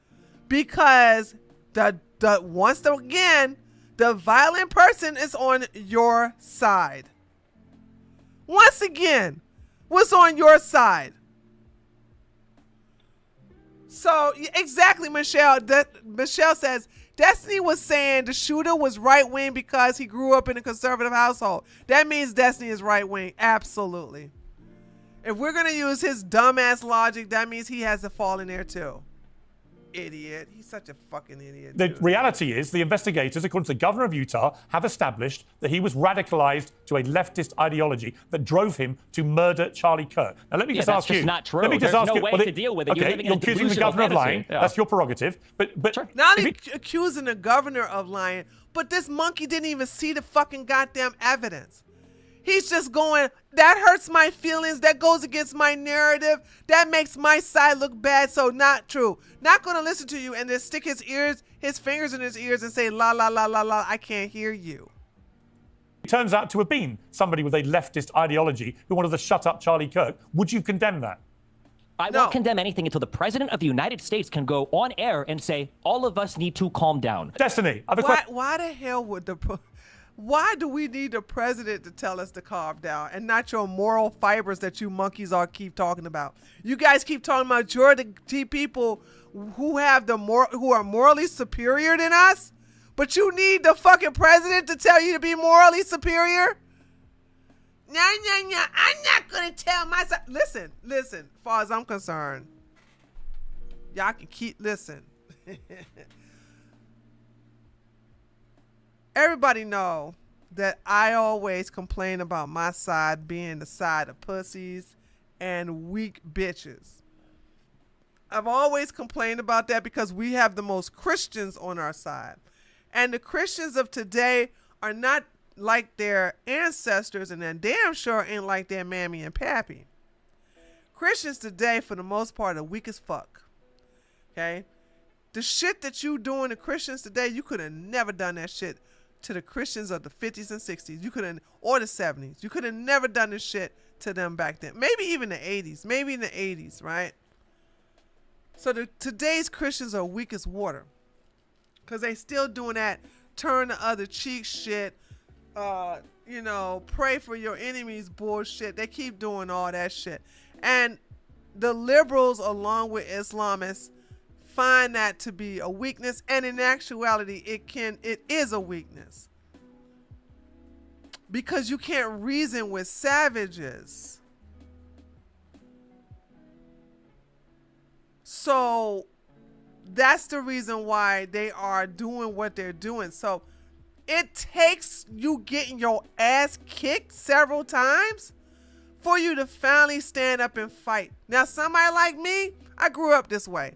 because once again, the violent person is on your side. Once again, what's on your side? So exactly, Michelle. Michelle says Destiny was saying the shooter was right wing because he grew up in a conservative household. That means Destiny is right wing. Absolutely. If we're going to use his dumbass logic, that means he has to fall in there too. Idiot. He's such a fucking idiot. The reality is the investigators, according to the governor of Utah, have established that he was radicalized to a leftist ideology that drove him to murder Charlie Kirk. Now, let me just ask you. That's just not true. Let me just There's ask no you. way to deal with it. You're Okay, living in a you're accusing the delusional governor of lying. fantasy. Yeah. That's your prerogative. But not only accusing the governor of lying, but this monkey didn't even see the fucking goddamn evidence. He's just going, that hurts my feelings. That goes against my narrative. That makes my side look bad. So not true. Not going to listen to you and then stick his fingers in his ears and say, la, la, la, la, la, I can't hear you. He turns out to have been somebody with a leftist ideology who wanted to shut up Charlie Kirk. Would you condemn that? I won't condemn anything until the president of the United States can go on air and say, all of us need to calm down. Destiny, why the hell would why do we need the president to tell us to calm down and not your moral fibers that you monkeys all keep talking about? You guys keep talking about you're the people who are morally superior than us, but you need the fucking president to tell you to be morally superior? No, I'm not gonna tell myself. Listen, as far as I'm concerned, y'all can listen. Everybody know that I always complain about my side being the side of pussies and weak bitches. I've always complained about that because we have the most Christians on our side. And the Christians of today are not like their ancestors, and then damn sure ain't like their mammy and pappy. Christians today, for the most part, are weak as fuck. Okay? The shit that you doing to Christians today, you could have never done that shit to the Christians of the 50s and 60s. You couldn't, or the 70s. You could have never done this shit to them back then. Maybe even the 80s. Maybe in the 80s, right? So today's Christians are weak as water. Because they still doing that turn the other cheek shit. Pray for your enemies bullshit. They keep doing all that shit. And the liberals, along with Islamists, find that to be a weakness, and in actuality it is a weakness, because you can't reason with savages. So that's the reason why they are doing what they're doing. So it takes you getting your ass kicked several times for you to finally stand up and fight. Now, somebody like me, I grew up this way.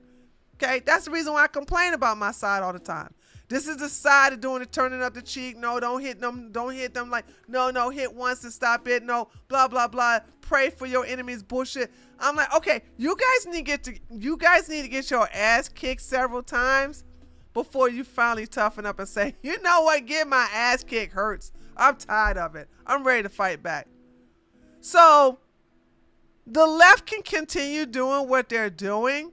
Okay, that's the reason why I complain about my side all the time. This is the side of doing it, turning up the cheek. No, don't hit them. Don't hit them. Like, no, hit once and stop it. No, blah, blah, blah. Pray for your enemies bullshit. I'm like, okay, you guys need to get your ass kicked several times before you finally toughen up and say, you know what, getting my ass kicked hurts. I'm tired of it. I'm ready to fight back. So the left can continue doing what they're doing.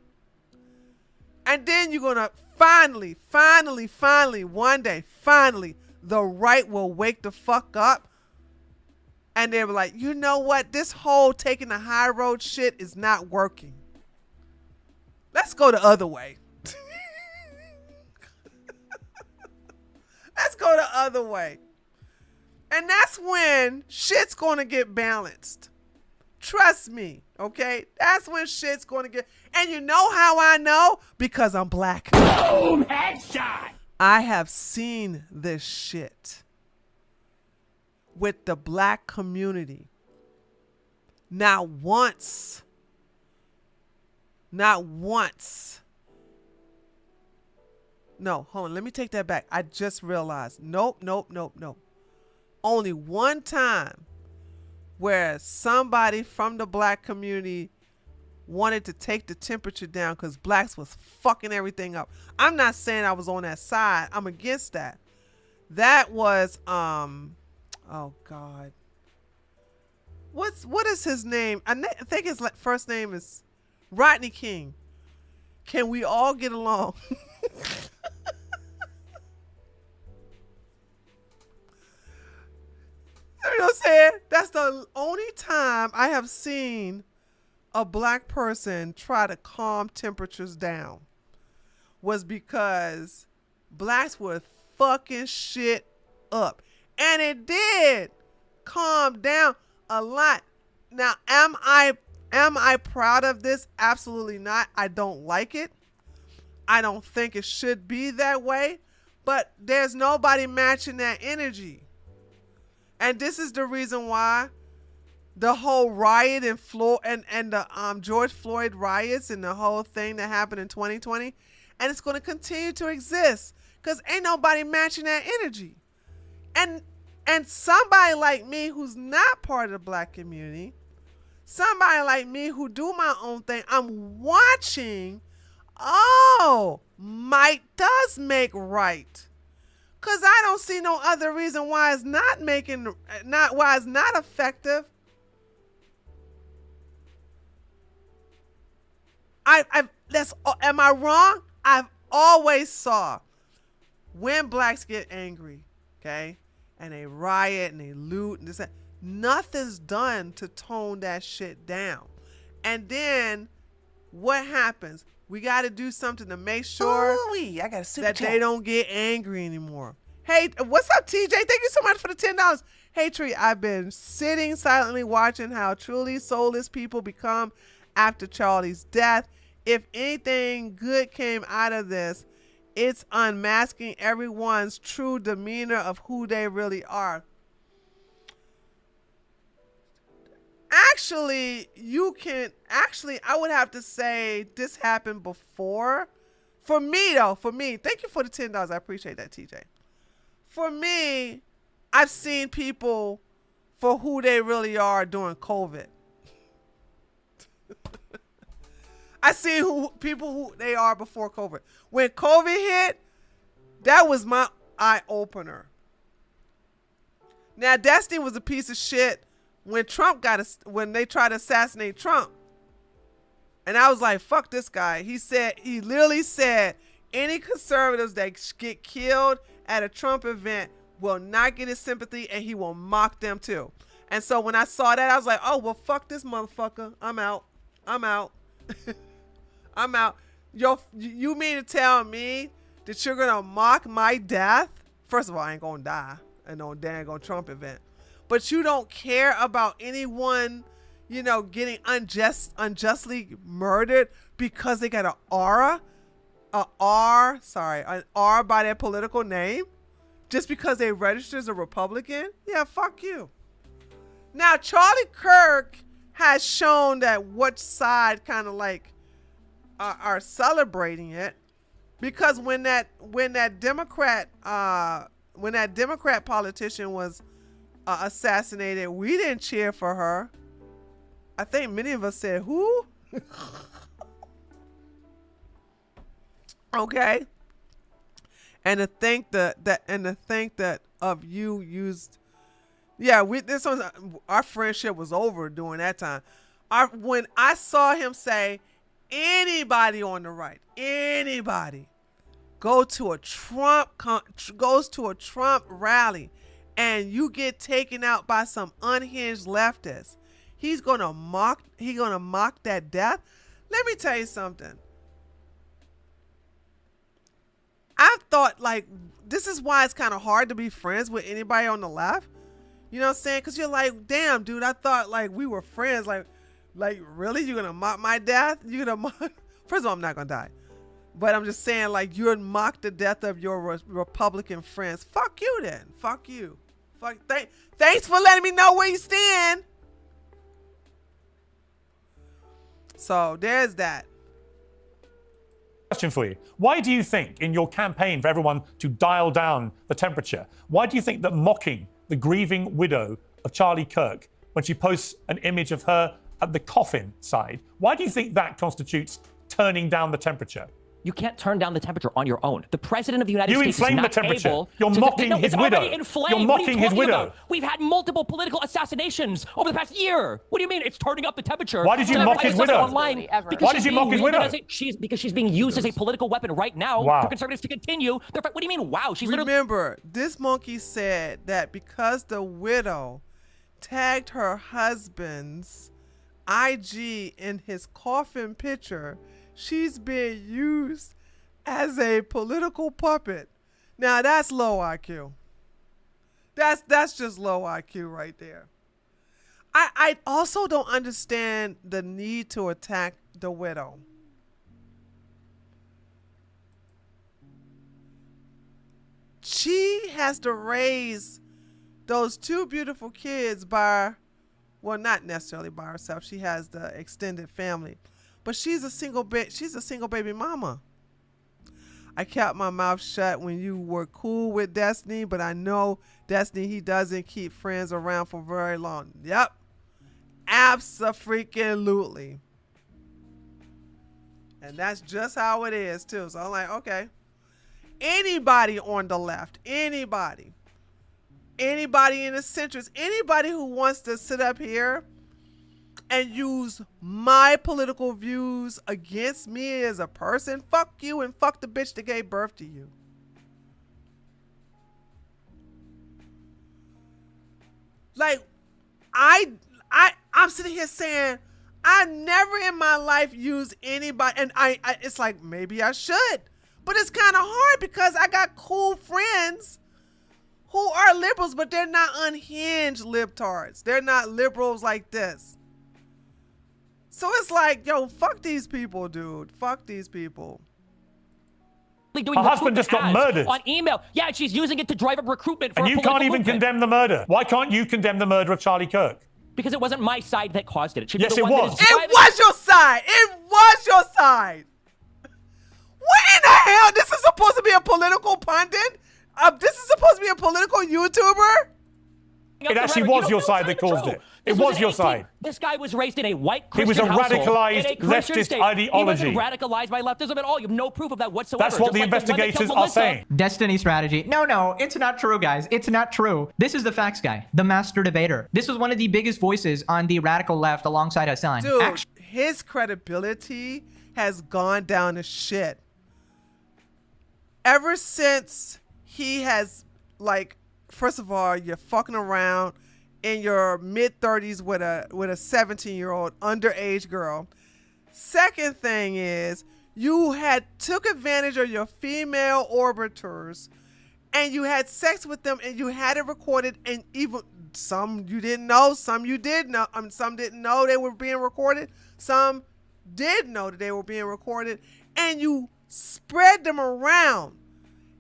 And then you're going to finally, one day, the right will wake the fuck up. And they'll be like, you know what? This whole taking the high road shit is not working. Let's go the other way. Let's go the other way. And that's when shit's gonna get balanced. Trust me, okay? That's when shit's gonna get. And you know how I know? Because I'm black. Boom! Headshot! I have seen this shit with the black community. Not once. Not once. No, hold on. Let me take that back. I just realized. Nope. Only one time where somebody from the black community wanted to take the temperature down because blacks was fucking everything up. I'm not saying I was on that side. I'm against that. That was oh God. What is his name? I think his first name is Rodney King. Can we all get along? You know what I'm saying? That's the only time I have seen a black person try to calm temperatures down, was because blacks were fucking shit up. And it did calm down a lot. Now, am I proud of this? Absolutely not. I don't like it. I don't think it should be that way. But there's nobody matching that energy. And this is the reason why the whole riot and the George Floyd riots and the whole thing that happened in 2020, and it's going to continue to exist because ain't nobody matching that energy. And somebody like me who's not part of the black community, somebody like me who do my own thing, I'm watching, oh, might does make right. Cause I don't see no other reason why it's not effective. Am I wrong? I've always saw when blacks get angry, okay, and they riot and they loot and this, that, nothing's done to tone that shit down. And then what happens? We got to do something to make sure that they don't get angry anymore. Hey, what's up, TJ? Thank you so much for the $10. Hey, Tree, I've been sitting silently watching how truly soulless people become after Charlie's death. If anything good came out of this, it's unmasking everyone's true demeanor of who they really are. Actually, I would have to say this happened before. For me, thank you for the $10. I appreciate that, TJ. For me, I've seen people for who they really are during COVID. I see people who they are before COVID. When COVID hit, that was my eye opener. Now, Destiny was a piece of shit when when they tried to assassinate Trump. And I was like, fuck this guy. He literally said any conservatives that get killed at a Trump event will not get his sympathy, and he will mock them too. And so when I saw that, I was like, oh, well, fuck this motherfucker. I'm out. I'm out. You mean to tell me that you're going to mock my death? First of all, I ain't going to die at no dang Trump event. But you don't care about anyone, getting unjustly murdered because they got an R by their political name, just because they registered as a Republican? Yeah, fuck you. Now, Charlie Kirk has shown that which side kind of like are celebrating it, because when that Democrat politician was assassinated, we didn't cheer for her. I think many of us said, who? Okay. And to think that of you used, our friendship was over during that time. When I saw him say, anybody on the right, anybody goes to a Trump rally and you get taken out by some unhinged leftist, he's gonna mock that death. Let me tell you something. I thought like this is why it's kind of hard to be friends with anybody on the left. You know what I'm saying? Because you're like, damn, dude, I thought like we were friends. Like really? You're gonna mock my death? You're gonna mock? First of all, I'm not gonna die. But I'm just saying, like, you'd mock the death of your Republican friends. Fuck you then. Fuck you. Thanks for letting me know where you stand. So there's that. Question for you. Why do you think in your campaign for everyone to dial down the temperature, why do you think that mocking the grieving widow of Charlie Kirk when she posts an image of her at the coffin side, why do you think that constitutes turning down the temperature? You can't turn down the temperature on your own. The president of the United States is inflame not the temperature. able. You're mocking his it's widow. Already inflamed. You're What are you mocking his talking widow. about? We've had multiple political assassinations over the past year. What do you mean it's turning up the temperature? Why did you mock his widow? Online because Why did you mock his widow? Because she's being used as a political weapon right now Wow. for conservatives to continue. What do you mean? Wow, she's literally. Remember, this monkey said that because the widow tagged her husband's IG in his coffin picture, she's being used as a political puppet. Now that's low IQ. That's just low IQ right there. I also don't understand the need to attack the widow. She has to raise those two beautiful kids by, well, not necessarily by herself. She has the extended family, but she's a single baby mama. I kept my mouth shut when you were cool with Destiny, but I know Destiny, he doesn't keep friends around for very long. Yep. Abso-freaking-lutely. And that's just how it is, too. So I'm like, okay. Anybody on the left, anybody in the centrist, anybody who wants to sit up here and use my political views against me as a person, fuck you and fuck the bitch that gave birth to you. Like, I'm sitting here saying, I never in my life used anybody, and I it's like, maybe I should, but it's kind of hard because I got cool friends who are liberals, but they're not unhinged libtards. They're not liberals like this. So it's like, yo, fuck these people, dude. Fuck these people. Doing Her husband just got murdered. On email. Yeah, and she's using it to drive up recruitment for And a you political can't even movement. condemn the murder. Why can't you condemn the murder of Charlie Kirk? Because it wasn't my side that caused it. It should be Yes, the it one that was. is It driving- was your side. It was your side. What in the hell? This is supposed to be a political pundit? This is supposed to be a political YouTuber? It actually was your side that caused it. It was your side. This guy was raised in a white He Christian was a household, radicalized in a Christian leftist state. ideology. He wasn't radicalized by leftism at all. You have no proof of that whatsoever. That's what Just the like one that killed investigators are Melissa. saying. Destiny strategy. No, it's not true, guys. It's not true. This is the facts guy, the master debater. This was one of the biggest voices on the radical left alongside Hasan. Dude, his credibility has gone down to shit. Ever since he has, like, first of all, you're fucking around in your mid-30s with a 17-year-old underage girl. Second thing is, you had took advantage of your female orbiters and you had sex with them and you had it recorded, and even some you didn't know, some you did know. Some didn't know they were being recorded. Some did know that they were being recorded, and you spread them around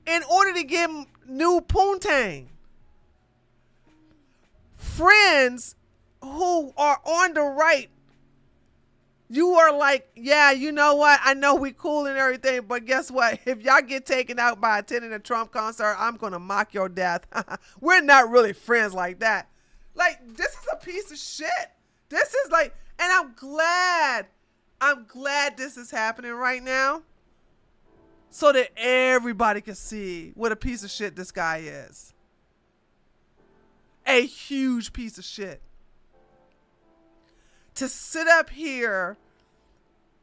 in order to get new poontang. Friends who are on the right, you are like, yeah, you know what? I know we cool and everything, but guess what? If y'all get taken out by attending a Trump concert, I'm going to mock your death. We're not really friends like that. Like, this is a piece of shit. This is like, and I'm glad this is happening right now so that everybody can see what a piece of shit this guy is. A huge piece of shit. To sit up here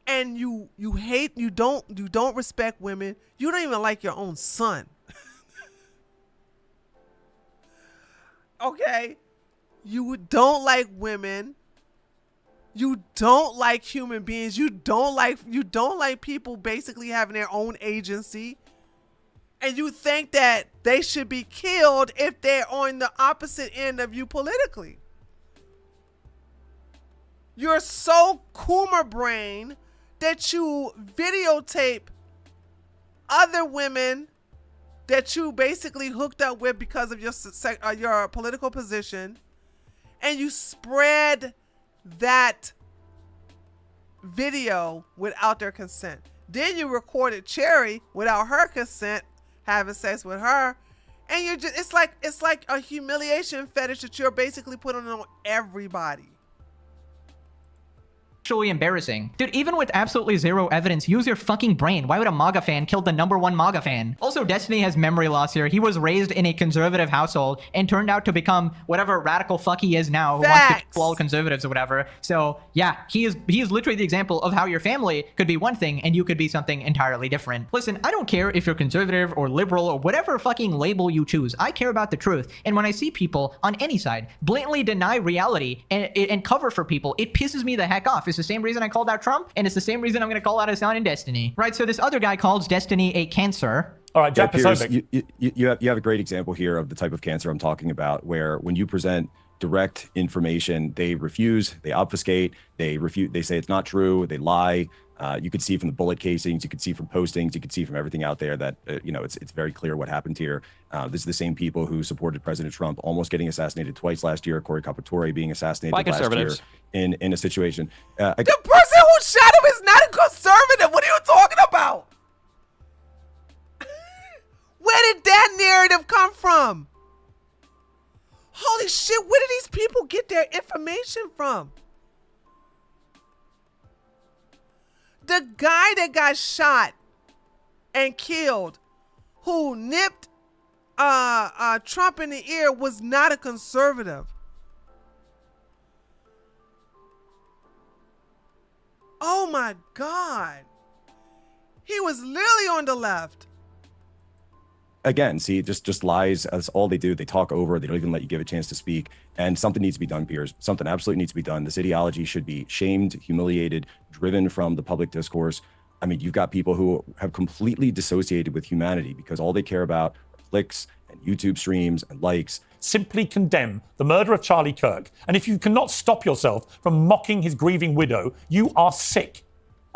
and you hate, you don't respect women. You don't even like your own son. Okay? You don't like women. You don't like human beings. You don't like people basically having their own agency. And you think that they should be killed if they're on the opposite end of you politically. You're so Coomer brain that you videotape other women that you basically hooked up with because of your political position, and you spread that video without their consent. Then you recorded Cherry without her consent having sex with her, and you're just it's like a humiliation fetish that you're basically putting on everybody. Actually embarrassing. Dude, even with absolutely zero evidence, use your fucking brain. Why would a MAGA fan kill the #1 MAGA fan? Also, Destiny has memory loss here. He was raised in a conservative household and turned out to become whatever radical fuck he is now, who wants to kill all conservatives or whatever. So yeah, he is literally the example of how your family could be one thing and you could be something entirely different. Listen, I don't care if you're conservative or liberal or whatever fucking label you choose. I care about the truth. And when I see people on any side blatantly deny reality and cover for people, it pisses me the heck off. It's the same reason I called out Trump, and it's the same reason I'm going to call out Hasan in Destiny. Right, so this other guy calls Destiny a cancer. All right, Jack Piers, you have a great example here of the type of cancer I'm talking about, where when you present direct information, they refuse, they obfuscate, they refute, they say it's not true, they lie. You could see from the bullet casings, you could see from postings, you could see from everything out there that it's very clear what happened here. This is the same people who supported President Trump almost getting assassinated twice last year, Corey Capatore being assassinated last year in a situation. The person who shot him is not a conservative. What are you talking about? Where did that narrative come from? Holy shit, where did these people get their information from? The guy that got shot and killed, who nipped Trump in the ear, was not a conservative. Oh my God. He was literally on the left. Again, see, just lies. That's all they do. They talk over. They don't even let you give a chance to speak. And something needs to be done, Piers. Something absolutely needs to be done. This ideology should be shamed, humiliated, driven from the public discourse. I mean, you've got people who have completely dissociated with humanity because all they care about are clicks and YouTube streams and likes. Simply condemn the murder of Charlie Kirk. And if you cannot stop yourself from mocking his grieving widow, you are sick,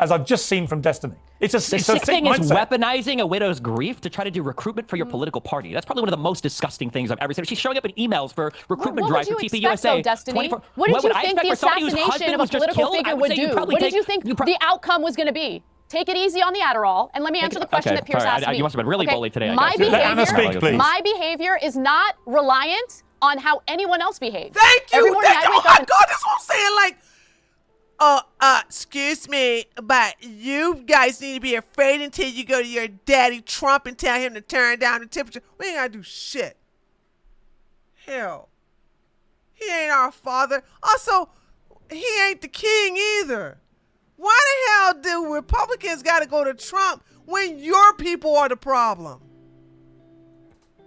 as I've just seen from Destiny. The sick thing is weaponizing a widow's grief to try to do recruitment for your political party. That's probably one of the most disgusting things I've ever seen. She's showing up in emails for recruitment drives for TPUSA. Destiny? What did you think the assassination of a political figure would do? What did you think the outcome was going to be? Take it easy on the Adderall, and let me answer the question that Piers asked me. You must have been really bullied today. My behavior is not reliant on how anyone else behaves. Thank you. Every morning I wake up and God, that's what I'm saying. Like, excuse me, but you guys need to be afraid until you go to your daddy Trump and tell him to turn down the temperature. We ain't gotta do shit. Hell, he ain't our father. Also, he ain't the king either. Why the hell do Republicans gotta go to Trump when your people are the problem?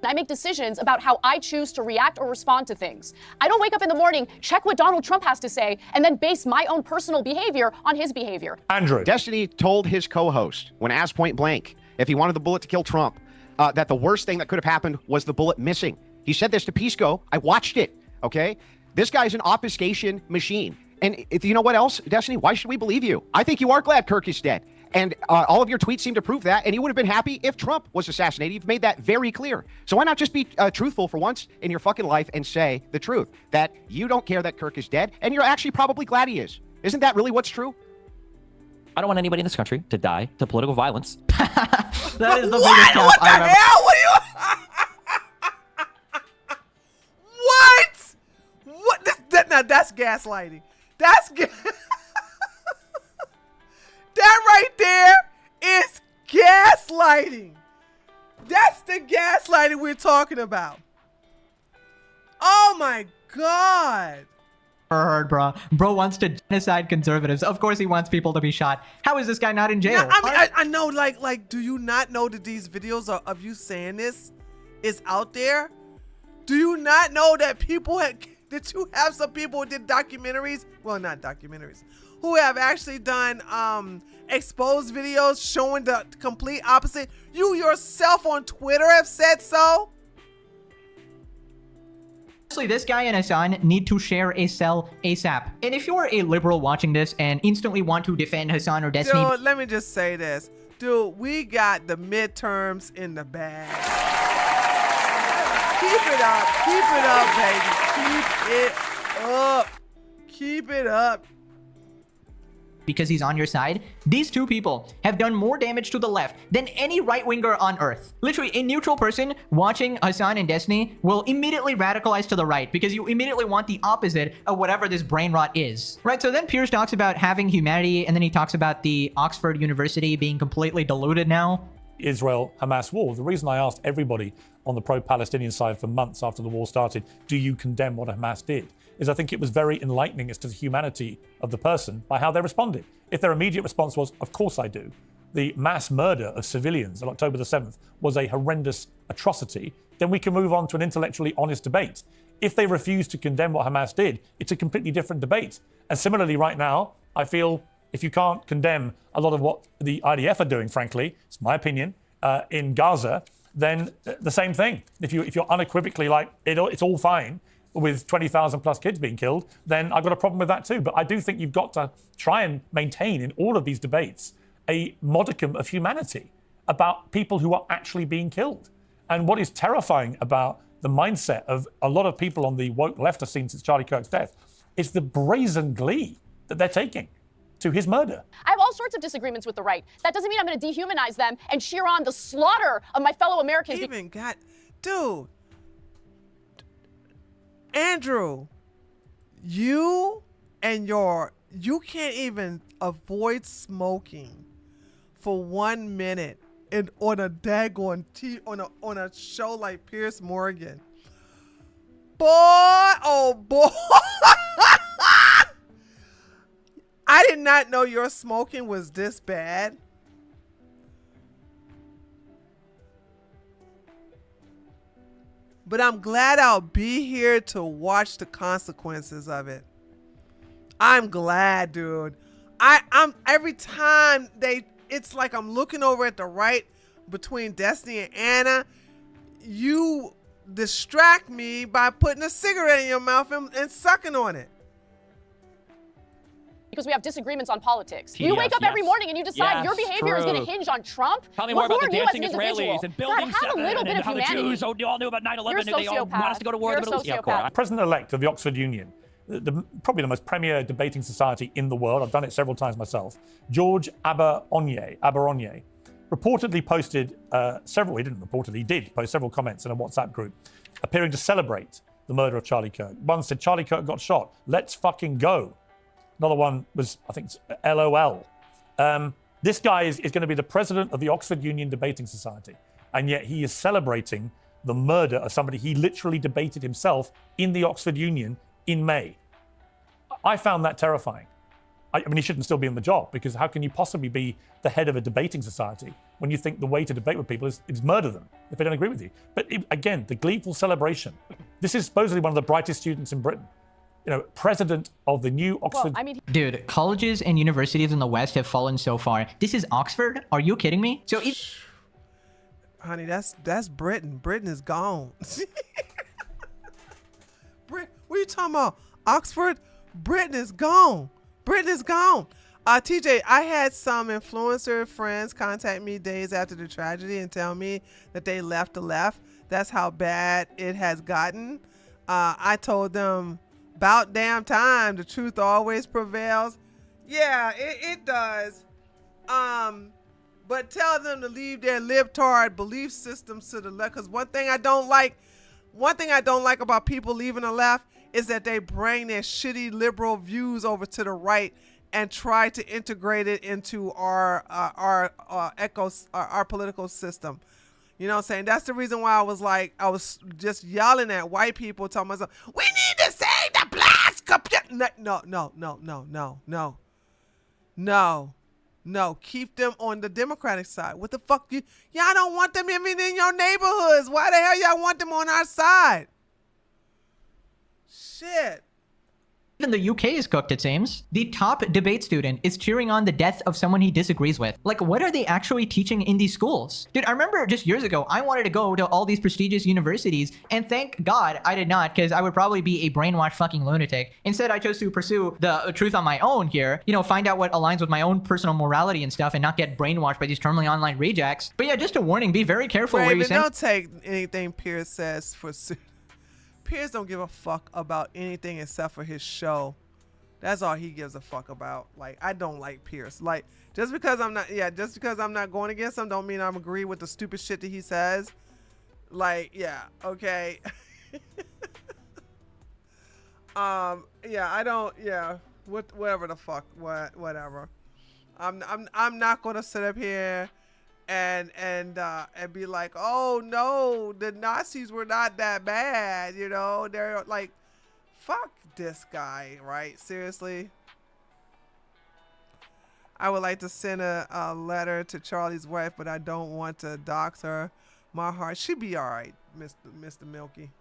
I make decisions about how I choose to react or respond to things. I don't wake up in the morning, check what Donald Trump has to say, and then base my own personal behavior on his behavior. Andrew. Destiny told his co-host, when asked point blank, if he wanted the bullet to kill Trump, that the worst thing that could have happened was the bullet missing. He said this to Pisco. I watched it, okay? This guy's an obfuscation machine. And if you know what else, Destiny, why should we believe you? I think you are glad Kirk is dead. And all of your tweets seem to prove that. And you would have been happy if Trump was assassinated. You've made that very clear. So why not just be truthful for once in your fucking life and say the truth, that you don't care that Kirk is dead, and you're actually probably glad he is. Isn't that really what's true? I don't want anybody in this country to die to political violence. That is the biggest cap What the I've ever... hell? What are you... What? Now that's gaslighting. That's that right there is gaslighting. That's the gaslighting we're talking about. Oh my God. Heard, bro. Bro wants to genocide conservatives. Of course he wants people to be shot. How is this guy not in jail? Yeah, I mean, I know, like, do you not know that these videos of you saying this is out there? Do you not know that that you have some people who did documentaries? Well, not documentaries. who have actually done exposed videos showing the complete opposite. You yourself on Twitter have said so. Honestly, this guy and Hasan need to share a cell ASAP. And if you're a liberal watching this and instantly want to defend Hasan or Destiny... Dude, let me just say this. Dude, we got the midterms in the bag. Keep it up. Keep it up, baby. Keep it up. Keep it up. Because he's on your side, these two people have done more damage to the left than any right-winger on Earth. Literally, a neutral person watching Hasan and Destiny will immediately radicalize to the right because you immediately want the opposite of whatever this brain rot is. Right, so then Piers talks about having humanity, and then he talks about the Oxford University being completely diluted now. Israel-Hamas war. The reason I asked everybody on the pro-Palestinian side for months after the war started, do you condemn what Hamas did? Is I think it was very enlightening as to the humanity of the person by how they responded. If their immediate response was, of course I do, the mass murder of civilians on October the 7th was a horrendous atrocity, then we can move on to an intellectually honest debate. If they refuse to condemn what Hamas did, it's a completely different debate. And similarly, right now, I feel if you can't condemn a lot of what the IDF are doing, frankly, it's my opinion, in Gaza, then the same thing. If you're unequivocally like, it's all fine, with 20,000 plus kids being killed, then I've got a problem with that too. But I do think you've got to try and maintain in all of these debates a modicum of humanity about people who are actually being killed. And what is terrifying about the mindset of a lot of people on the woke left have seen since Charlie Kirk's death is the brazen glee that they're taking to his murder. I have all sorts of disagreements with the right. That doesn't mean I'm going to dehumanize them and cheer on the slaughter of my fellow Americans. Dude. Andrew, you can't even avoid smoking for 1 minute on a daggone on a show like Piers Morgan. Boy, oh boy. I did not know your smoking was this bad. But I'm glad I'll be here to watch the consequences of it. I'm glad, dude. I'm every time it's like I'm looking over at the right between Destiny and Anna. You distract me by putting a cigarette in your mouth and sucking on it. Because we have disagreements on politics. You wake up every morning and you decide your behavior is going to hinge on Trump. Tell me more about the dancing Israelis and building have a little bit of how humanity. the Jews all knew about 9/11 You're a and they all want us to go to war in the Middle East. Yeah, of course. President-elect of the Oxford Union, probably the most premier debating society in the world. I've done it several times myself. George Aberonye, reportedly posted he did post several comments in a WhatsApp group appearing to celebrate the murder of Charlie Kirk. One said, Charlie Kirk got shot. Let's fucking go. Another one was, I think it's LOL. This guy is going to be the president of the Oxford Union Debating Society. And yet he is celebrating the murder of somebody he literally debated himself in the Oxford Union in May. I found that terrifying. I mean, he shouldn't still be in the job because how can you possibly be the head of a debating society when you think the way to debate with people is murder them if they don't agree with you? But again, the gleeful celebration. This is supposedly one of the brightest students in Britain. President of the new Oxford... Dude, colleges and universities in the West have fallen so far. This is Oxford? Are you kidding me? So honey, that's Britain. Britain is gone. What are you talking about? Oxford? Britain is gone. Britain is gone. TJ, I had some influencer friends contact me days after the tragedy and tell me that they left the left. That's how bad it has gotten. I told them, about damn time, the truth always prevails. Yeah, it does. But tell them to leave their libtard belief systems to the left. Because one thing I don't like about people leaving the left is that they bring their shitty liberal views over to the right and try to integrate it into our political system. You know what I'm saying? That's the reason why I was just yelling at white people, telling myself, we need to save the blacks. No. Keep them on the Democratic side. What the fuck? Y'all don't want them even in your neighborhoods. Why the hell y'all want them on our side? Shit. Even the UK is cooked, it seems. The top debate student is cheering on the death of someone he disagrees with. Like, what are they actually teaching in these schools? Dude, I remember just years ago, I wanted to go to all these prestigious universities, and thank God I did not, because I would probably be a brainwashed fucking lunatic. Instead, I chose to pursue the truth on my own here, you know, find out what aligns with my own personal morality and stuff, and not get brainwashed by these terminally online rejects. But yeah, just a warning, be very careful where you send— don't take anything Pierce says for Pierce don't give a fuck about anything except for his show. That's all he gives a fuck about. Like, I don't like Pierce. Like, just because I'm not going against him don't mean I'm agree with the stupid shit that he says. Like, yeah, okay. Yeah, I don't, yeah, whatever the fuck, whatever. I'm not gonna sit up here and be like, oh no, the Nazis were not that bad, you know. They're like, fuck this guy, right? Seriously. I would like to send a letter to Charlie's wife, but I don't want to dox her. My heart, she'd be all right, Mr. Milky.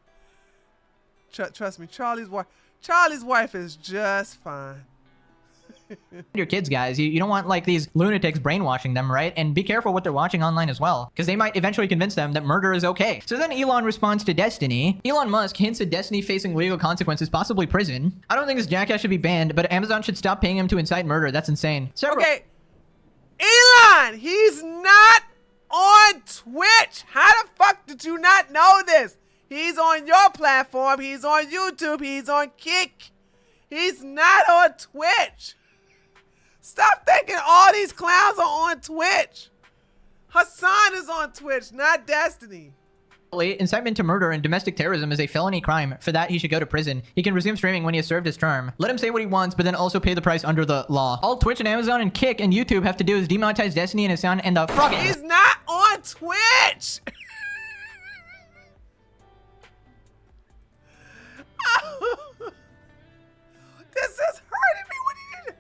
Trust me, Charlie's wife is just fine. your kids, guys. You don't want like these lunatics brainwashing them, right? And be careful what they're watching online as well, because they might eventually convince them that murder is okay. So then Elon responds to Destiny. Elon Musk hints at Destiny facing legal consequences, possibly prison. I don't think this jackass should be banned, but Amazon should stop paying him to incite murder. That's insane. Okay, Elon, he's not on Twitch. How the fuck did you not know this? He's on your platform. He's on YouTube. He's on Kick. He's not on Twitch. Stop thinking all these clowns are on Twitch. Hasan is on Twitch, not Destiny. Incitement to murder and domestic terrorism is a felony crime. For that, he should go to prison. He can resume streaming when he has served his term. Let him say what he wants, but then also pay the price under the law. All Twitch and Amazon and Kick and YouTube have to do is demonetize Destiny and Hasan and the frog. He's not on Twitch. This is hurting me. What he did?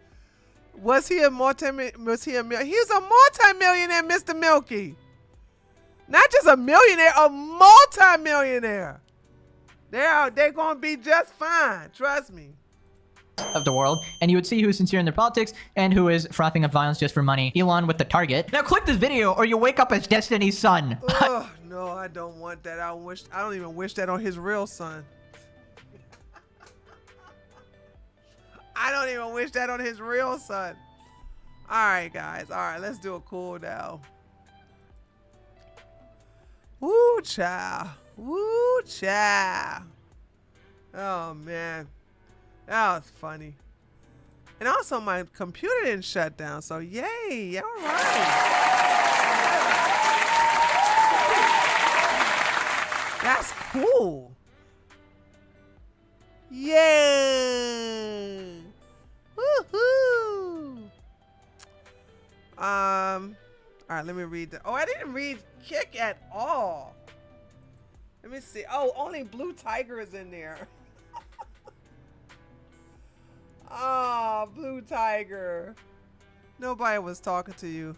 Was he a multi-millionaire? He's a multi-millionaire, Mr. Milky. Not just a millionaire, a multi-millionaire. They're gonna be just fine. Trust me. Of the world, and you would see who's sincere in their politics and who is frothing up violence just for money. Elon with the target. Now click this video or you'll wake up as Destiny's son. Oh, no, I don't want that. I don't even wish that on his real son. I don't even wish that on his real son. All right, guys. All right, let's do a cool down. Woo, child. Woo, child. Oh, man. That was funny. And also, my computer didn't shut down, so yay. All right. That's cool. Yay. Woohoo. All right, let me read the. Oh, I didn't read Kick at all. Let me see. Oh, only Blue Tiger is in there. Oh, Blue Tiger. Nobody was talking to you.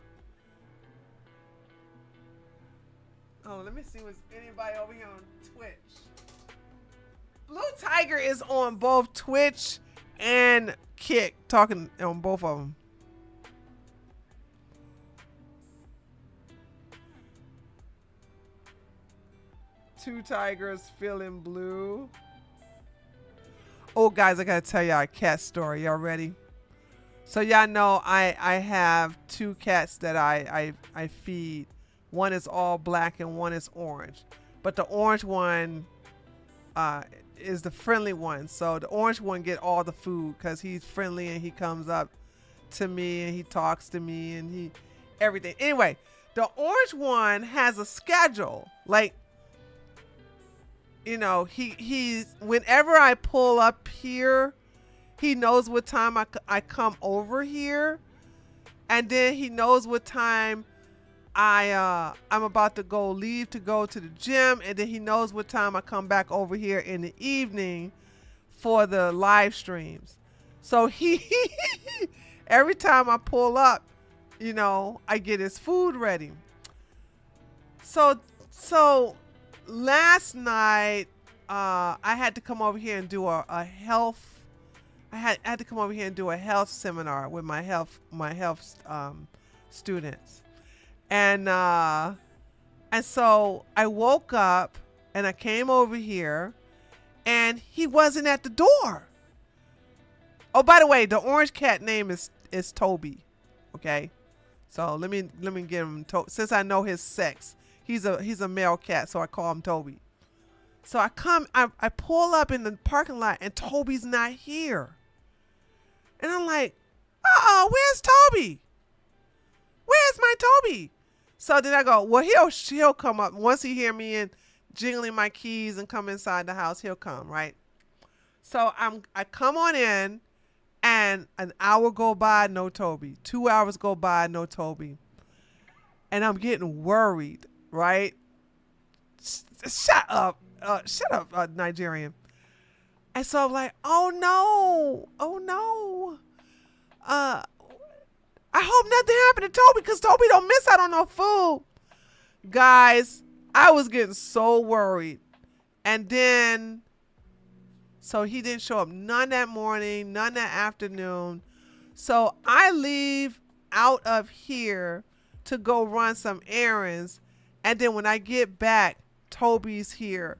Oh, let me see. Was anybody over here on Twitch? Blue Tiger is on both Twitch and Kick, talking on both of them. Two tigers feeling blue. Oh, guys, I gotta tell y'all a cat story. Y'all ready? So y'all know I have two cats that I feed. One is all black and one is orange. But the orange one is the friendly one. So the orange one get all the food because he's friendly and he comes up to me and he talks to me and he everything. Anyway, the orange one has a schedule. Like, you know, he's whenever I pull up here, he knows what time I come over here, and then he knows what time I'm about to leave to go to the gym, and then he knows what time I come back over here in the evening for the live streams. So he every time I pull up, you know, I get his food ready. So last night, I had to come over here and do a health I had to come over here and do a health seminar with my health students, and so I woke up and I came over here, and he wasn't at the door. Oh, by the way, the orange cat name is Toby. Okay, so let me get him since I know his sex. He's a male cat, so I call him Toby. So I pull up in the parking lot, and Toby's not here. And I'm like, where's Toby? Where's my Toby? So then I go, well, he'll come up once he hear me and jingling my keys and come inside the house. He'll come, right? So I come on in, and an hour go by, no Toby. 2 hours go by, no Toby. And I'm getting worried, right? Shut up, Nigerian. And so I'm like, oh no. I hope nothing happened to Toby, because Toby don't miss out on no food. Guys, I was getting so worried. And then, so he didn't show up none that morning, none that afternoon. So I leave out of here to go run some errands. And then when I get back, Toby's here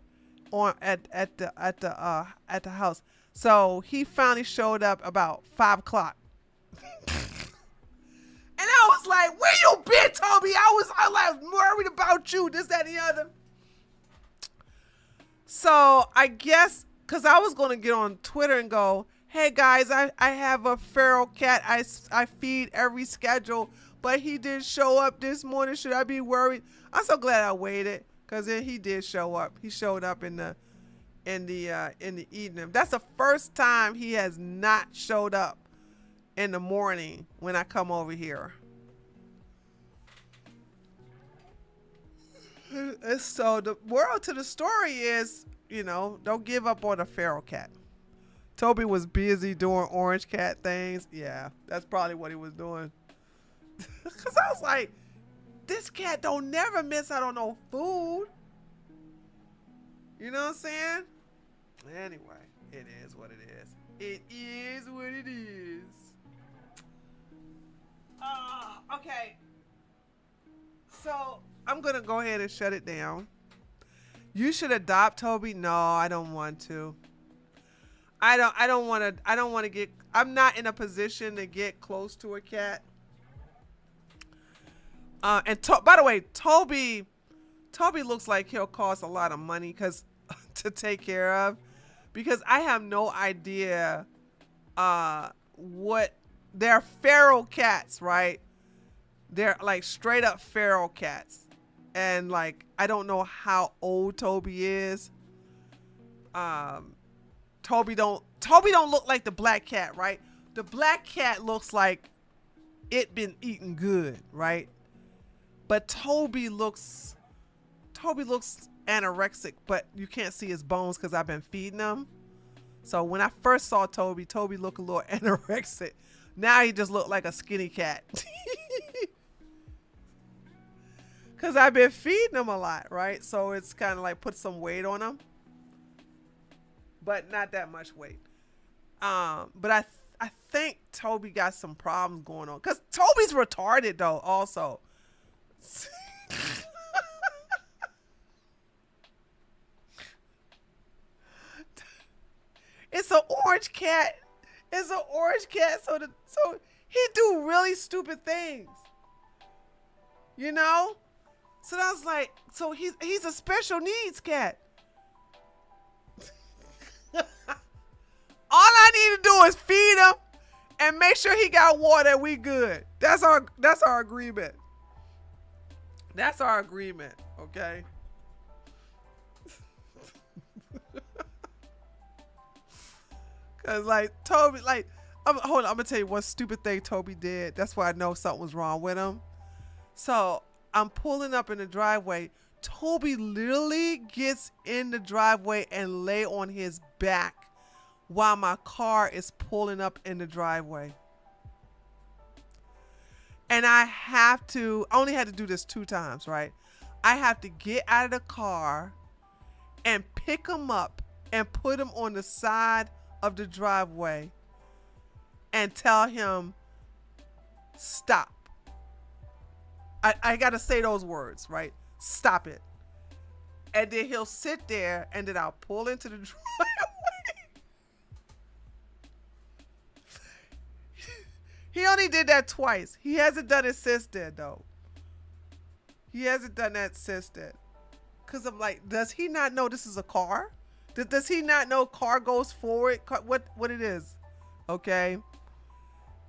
at the house. So he finally showed up about 5 o'clock. And I was like, where you been, Toby? I was worried about you, this, that, and the other. So I guess, because I was going to get on Twitter and go, hey guys, I have a feral cat I feed every schedule, but he didn't show up this morning. Should I be worried? I'm so glad I waited, because then he did show up. He showed up in the evening. That's the first time he has not showed up in the morning when I come over here. And so the moral to the story is, don't give up on a feral cat. Toby was busy doing orange cat things. Yeah, that's probably what he was doing. Because I was like, this cat don't never miss out on no food. You know what I'm saying? Anyway, it is what it is. It is what it is. Okay. So I'm gonna go ahead and shut it down. You should adopt Toby. No, I don't want to. I don't want to get. I'm not in a position to get close to a cat. And by the way, Toby looks like he'll cost a lot of money to take care of, because I have no idea what they're feral cats, right? They're like straight up feral cats. And like, I don't know how old Toby is. Toby don't look like the black cat, right? The black cat looks like it been eating good, right? But Toby looks anorexic, but you can't see his bones because I've been feeding him. So when I first saw Toby looked a little anorexic. Now he just looked like a skinny cat. Because I've been feeding him a lot, right? So it's kind of like put some weight on him. But not that much weight. But I think Toby got some problems going on. Because Toby's retarded, though, also. It's an orange cat. It's an orange cat, so he do really stupid things. You know? So I was like, so he's a special needs cat. All I need to do is feed him and make sure he got water and we good. That's our agreement. That's our agreement, okay? Cause like Toby, hold on, I'm gonna tell you one stupid thing Toby did. That's why I know something was wrong with him. So I'm pulling up in the driveway. Toby literally gets in the driveway and lay on his back while my car is pulling up in the driveway. And I only had to do this 2 times, right? I have to get out of the car and pick him up and put him on the side of the driveway and tell him, stop. I got to say those words, right? Stop it. And then he'll sit there, and then I'll pull into the driveway. He only did that twice. He hasn't done it since then, though. He hasn't done that since then. Because I'm like, does he not know this is a car? Does he not know car goes forward? What it is? Okay.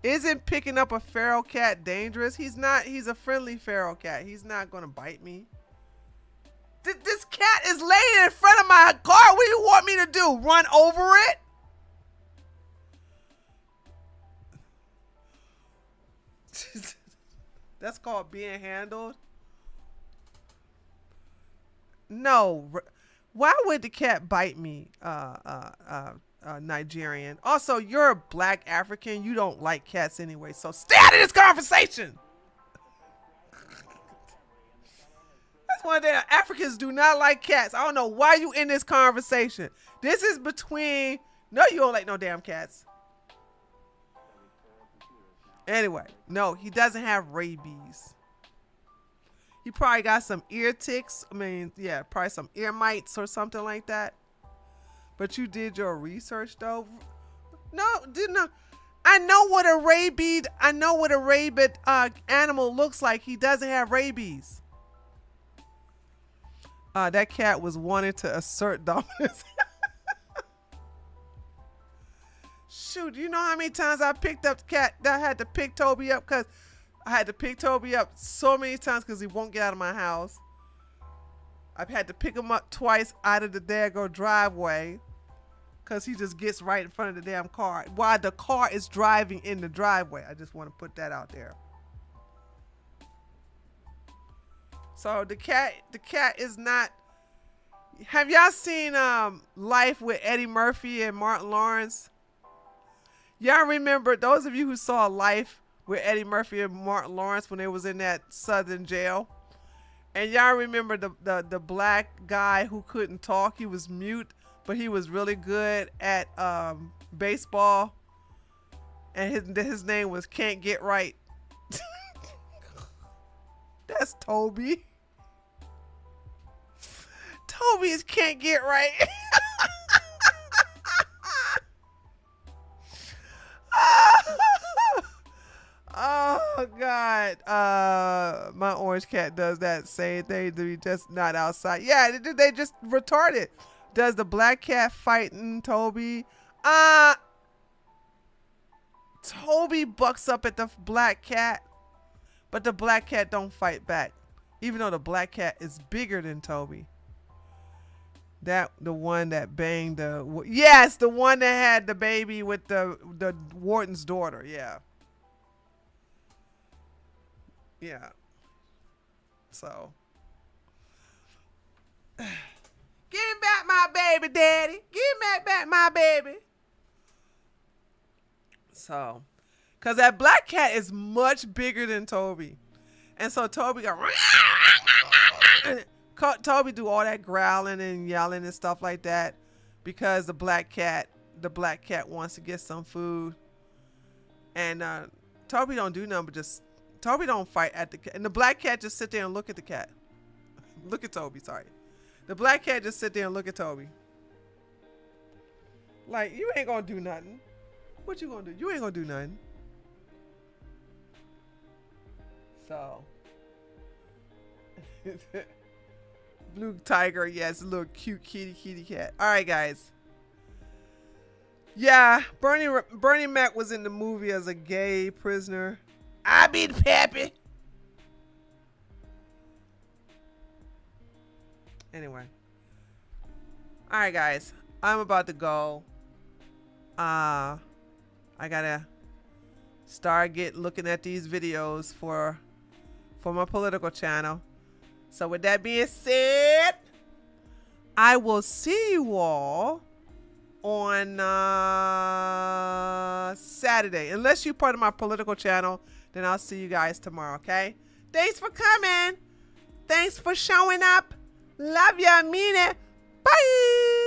Isn't picking up a feral cat dangerous? He's not. He's a friendly feral cat. He's not going to bite me. This cat is laying in front of my car. What do you want me to do? Run over it? That's called being handled. No. Why would the cat bite me? Nigerian. Also, you're a black African. You don't like cats anyway. So stay out of this conversation. That's one thing. Africans do not like cats. I don't know why you in this conversation. This is between. No, you don't like no damn cats. Anyway, no, he doesn't have rabies. He probably got some ear ticks. I mean, yeah, probably some ear mites or something like that. But you did your research though. No, didn't know. I know what a rabid. I know what a rabid animal looks like. He doesn't have rabies. That cat was wanting to assert dominance. Shoot, you know how many times I picked up the cat that I had to pick Toby up because I had to pick Toby up so many times because he won't get out of my house. I've had to pick him up twice out of the daggone driveway because he just gets right in front of the damn car while the car is driving in the driveway. I just want to put that out there. So the cat is not. Have y'all seen Life with Eddie Murphy and Martin Lawrence? Y'all remember, those of you who saw Life with Eddie Murphy and Martin Lawrence when they was in that Southern jail, and y'all remember the black guy who couldn't talk? He was mute, but he was really good at baseball, and his name was Can't Get Right. That's Toby. Toby's Can't Get Right. Oh God. My orange cat does that same thing to be just not outside. Yeah, they just retarded. Does the black cat fighting Toby? Toby bucks up at the black cat, but the black cat don't fight back, even though the black cat is bigger than Toby. The one that banged the one that had the baby with the warden's daughter. Yeah. So, give me back my baby, daddy. Give me back my baby. So, cause that black cat is much bigger than Toby, and so Toby got. Toby do all that growling and yelling and stuff like that because the black cat wants to get some food, and Toby don't do nothing but Toby don't fight at the cat, and the black cat just sit there and look at the cat. Look at Toby, sorry. The black cat just sit there and look at Toby. Like, you ain't gonna do nothing. What you gonna do? You ain't gonna do nothing. So. Blue tiger, yes, a little cute kitty cat. All right, guys. Yeah, Bernie Mac was in the movie as a gay prisoner. I be the pappy. Anyway. All right, guys. I'm about to go. I gotta start looking at these videos for my political channel. So with that being said, I will see you all on Saturday. Unless you're part of my political channel, then I'll see you guys tomorrow, okay? Thanks for coming. Thanks for showing up. Love ya, mean it. Bye.